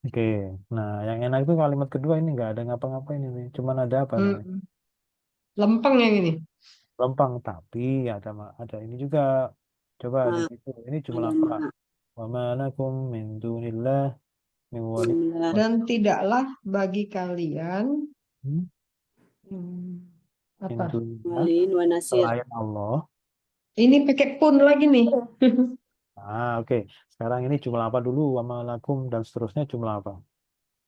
[SPEAKER 2] Oke. Nah, yang enak itu kalimat kedua ini nggak ada ngapa-ngapain ini. Cuman ada apa namanya?
[SPEAKER 1] Mm-mm. Lempeng yang ini.
[SPEAKER 2] Lempang, tapi ada ini juga. Coba di
[SPEAKER 3] Ah,
[SPEAKER 2] situ. Ini jumlah
[SPEAKER 3] ada
[SPEAKER 2] apa?
[SPEAKER 3] ma
[SPEAKER 2] Wa ma lakum min dunillah min wali.
[SPEAKER 3] Bismillah.
[SPEAKER 1] Dan tidaklah bagi kalian
[SPEAKER 2] Hmm?
[SPEAKER 1] hmm,
[SPEAKER 2] Min
[SPEAKER 1] apa?
[SPEAKER 2] dunillah
[SPEAKER 3] Waliin wa nasir.
[SPEAKER 2] selain Allah.
[SPEAKER 1] Ini pakai pun lagi nih.
[SPEAKER 2] Oke. Sekarang ini jumlah apa dulu? Wa ma lakum dan seterusnya jumlah apa?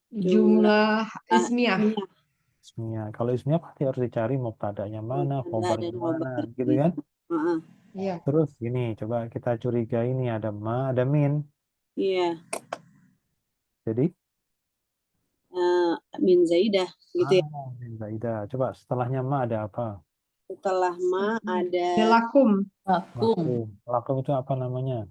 [SPEAKER 3] Jumlah
[SPEAKER 1] Jumlah ismiyah.
[SPEAKER 3] ismiyah,
[SPEAKER 2] Ismnya. Kalau ismnya pasti harus dicari mubtada'nya mana,
[SPEAKER 3] mubtada
[SPEAKER 2] khobarnya
[SPEAKER 3] dan
[SPEAKER 2] mana,
[SPEAKER 3] khobar.
[SPEAKER 2] gitu kan?
[SPEAKER 3] Heeh.
[SPEAKER 1] Iya.
[SPEAKER 2] Terus ini coba kita curigai ini ada ma, ada min.
[SPEAKER 3] Iya,
[SPEAKER 2] Jadi
[SPEAKER 3] min zaidah gitu ya.
[SPEAKER 2] min zaidah. Coba setelahnya ma ada apa?
[SPEAKER 3] Setelah ma ada
[SPEAKER 1] Ada lakum.
[SPEAKER 4] Vakum.
[SPEAKER 2] Lakum. Lakum itu apa namanya?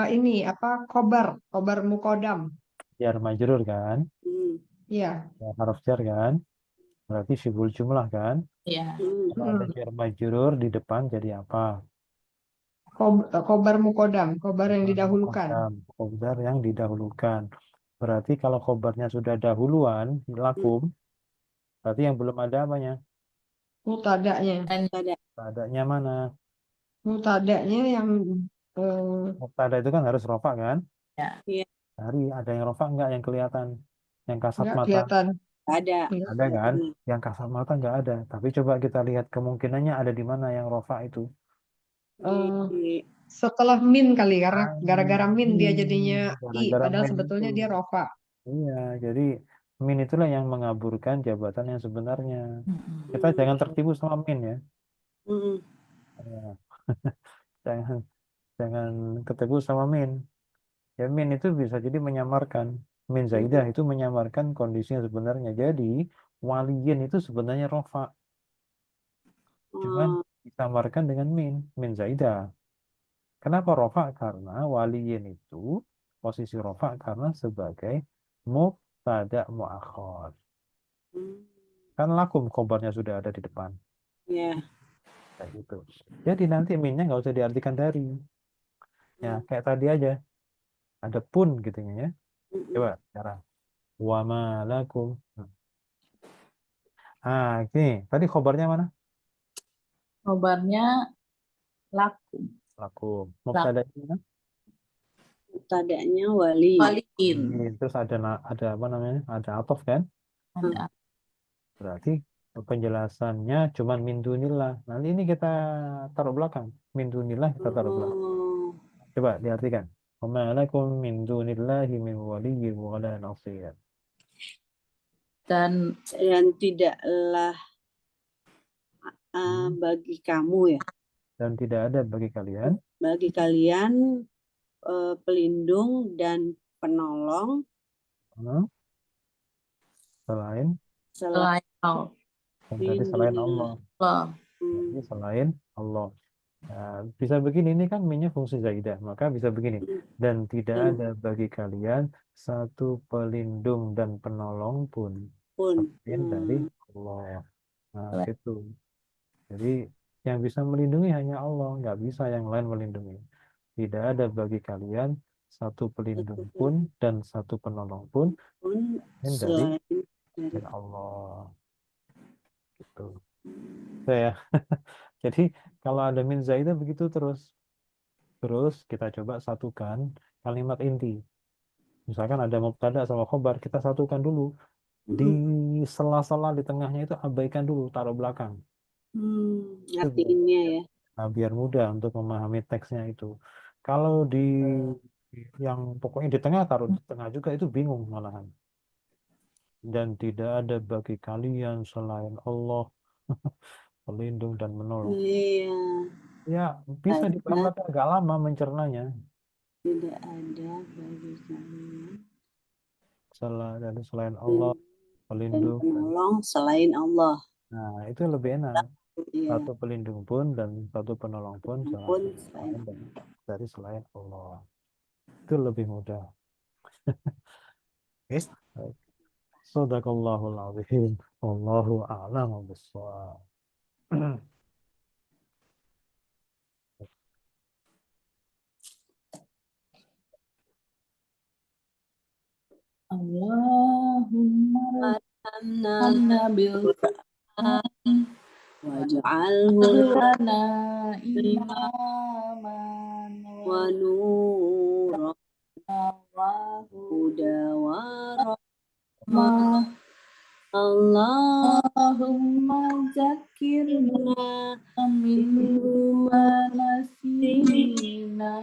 [SPEAKER 1] Ini apa? Kobar mukodam.
[SPEAKER 2] Jar majrur kan?
[SPEAKER 3] hmm,
[SPEAKER 1] Iya.
[SPEAKER 2] Ya, harf jar kan? Berarti syibul jumlah kan?
[SPEAKER 4] Ya.
[SPEAKER 2] Kalau ada
[SPEAKER 1] Mm.
[SPEAKER 2] jar majrur di depan jadi apa?
[SPEAKER 1] Kobar mukodam. Kobar yang
[SPEAKER 2] Khobar
[SPEAKER 1] didahulukan.
[SPEAKER 2] muqaddam. Khobar yang didahulukan. Berarti kalau khobarnya sudah dahuluan,
[SPEAKER 3] hmm,
[SPEAKER 2] lakum, berarti yang belum ada apanya?
[SPEAKER 1] Mutadanya.
[SPEAKER 4] Dan
[SPEAKER 3] ada
[SPEAKER 2] Adanya mana?
[SPEAKER 1] Mutadanya yang eh,
[SPEAKER 2] Mubtada itu kan harus rofa kan?
[SPEAKER 4] ya.
[SPEAKER 3] iya,
[SPEAKER 2] Hari ada yang rofa enggak yang kelihatan? Yang kasat
[SPEAKER 1] nggak
[SPEAKER 2] mata
[SPEAKER 1] kelihatan.
[SPEAKER 3] ada
[SPEAKER 1] Nggak.
[SPEAKER 2] ada kan?
[SPEAKER 3] benar.
[SPEAKER 2] Yang kasat mata enggak ada. Tapi coba kita lihat kemungkinannya ada di mana yang rofa itu.
[SPEAKER 3] Di
[SPEAKER 1] Setelah min kali karena
[SPEAKER 2] Ah,
[SPEAKER 1] gara-gara min dia jadinya i
[SPEAKER 2] gara-gara
[SPEAKER 1] padahal
[SPEAKER 2] min itu.
[SPEAKER 1] sebetulnya dia rofa.
[SPEAKER 2] Iya, jadi min itulah yang mengaburkan jabatan yang sebenarnya. Kita
[SPEAKER 4] Mm-mm.
[SPEAKER 2] jangan tertipu sama min ya.
[SPEAKER 3] mm,
[SPEAKER 2] Ya, jangan jangan ketipu sama min. Ya min itu bisa jadi menyamarkan. Min zaidah itu menyamarkan kondisi yang sebenarnya. Jadi waliyin itu sebenarnya rofa. Cuman
[SPEAKER 3] oh,
[SPEAKER 2] disamarkan dengan min zaidah. Kenapa rofa? Karena waliyin itu posisi rofa karena sebagai mubtada muakhir.
[SPEAKER 3] hmm,
[SPEAKER 2] Kan lakum khobarnya sudah ada di depan.
[SPEAKER 3] ya,
[SPEAKER 2] Kayak gitu. Jadi nanti minnya nggak usah diartikan dari. Ya, kayak tadi aja. Ada pun gitu ya. Coba sekarang. Wa ma lakum. Gini. Tadi khobarnya mana?
[SPEAKER 4] Kabarnya lakum.
[SPEAKER 2] Lakum.
[SPEAKER 4] Lak
[SPEAKER 2] Mubtada mana?
[SPEAKER 3] tadanya wali.
[SPEAKER 4] Waliin.
[SPEAKER 2] Terus ada apa namanya? Ada atof kan?
[SPEAKER 4] Ada.
[SPEAKER 2] Berarti penjelasannya cuma min dunillah. Nanti ini kita taruh belakang. Min dunillah kita taruh belakang.
[SPEAKER 3] Oh,
[SPEAKER 2] Coba diartikan. Wa ma lakum min dunillahi min waliyyin wala nasir.
[SPEAKER 3] dan tidaklah bagi kamu ya,
[SPEAKER 2] Dan tidak ada bagi kalian
[SPEAKER 3] bagi kalian pelindung dan penolong
[SPEAKER 2] hmm, selain
[SPEAKER 3] selain
[SPEAKER 4] Selain Allah.
[SPEAKER 2] tadi selain Allah.
[SPEAKER 3] Hmm,
[SPEAKER 2] Jadi selain Allah. Nah, bisa begini ini kan minnya fungsi zaidah, maka bisa begini. Dan tidak
[SPEAKER 3] hmm,
[SPEAKER 2] ada bagi kalian satu pelindung dan penolong pun
[SPEAKER 3] pun
[SPEAKER 2] selain dari Allah. Nah, itu. Jadi yang bisa melindungi hanya Allah, nggak bisa yang lain melindungi. Tidak ada bagi kalian satu pelindung pun dan satu penolong pun
[SPEAKER 3] pun
[SPEAKER 2] selain dari
[SPEAKER 3] dari
[SPEAKER 2] Allah. Gitu. Saya. Jadi kalau ada min zaidah begitu terus. Terus kita coba satukan kalimat inti. Misalkan ada mubtada sama khobar, kita satukan dulu. Di sela-sela di tengahnya itu abaikan dulu, taruh belakang. Itu
[SPEAKER 3] ngertiinnya ya.
[SPEAKER 2] Nah, biar mudah untuk memahami teksnya itu. Kalau di yang pokoknya di tengah taruh di tengah juga itu bingung malahan. Dan tidak ada bagi kalian selain Allah pelindung dan menolong.
[SPEAKER 3] Iya,
[SPEAKER 2] Ya, bisa
[SPEAKER 3] ada
[SPEAKER 2] dipahami tapi agak lama mencernanya.
[SPEAKER 3] tidak ada bagi kalian
[SPEAKER 2] Dan selain Allah
[SPEAKER 3] dan
[SPEAKER 2] pelindung.
[SPEAKER 3] penolong selain Allah.
[SPEAKER 2] Nah, itu lebih enak.
[SPEAKER 3] Iya,
[SPEAKER 2] Satu pelindung pun dan satu penolong pun
[SPEAKER 3] pun selain
[SPEAKER 2] dari selain Allah. Itu lebih mudah. Oke. Baik. Shadaqallahul azim. Wallahu a'lam bishawab.
[SPEAKER 3] بالقرآن واجعله
[SPEAKER 4] لنا إماما
[SPEAKER 3] ونورا هدى ورحمة
[SPEAKER 4] اللهم ذكرنا منه ما نسينا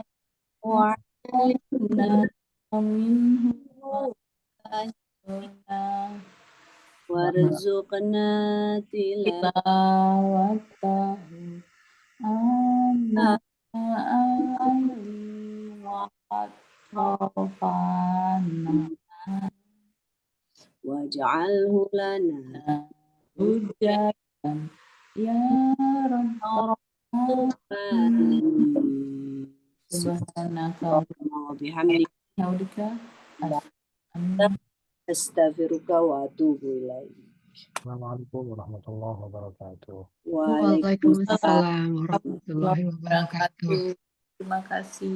[SPEAKER 4] وعلمنا منه ما جهلنا
[SPEAKER 3] وارزقنا
[SPEAKER 4] تلاوته آناء الليل وأطراف النهار
[SPEAKER 3] واجعله لنا
[SPEAKER 4] حجة يا رب
[SPEAKER 3] العالمين.
[SPEAKER 4] سبحانك
[SPEAKER 3] وبحمدك
[SPEAKER 4] وبحمدك
[SPEAKER 3] أستغفرك وأتوب إليك.
[SPEAKER 2] Assalamualaikum warahmatullahi wabarakatuh.
[SPEAKER 3] Waalaikumsalam
[SPEAKER 1] Waalaikumsalam warahmatullahi wabarakatuh.
[SPEAKER 4] Terima kasih.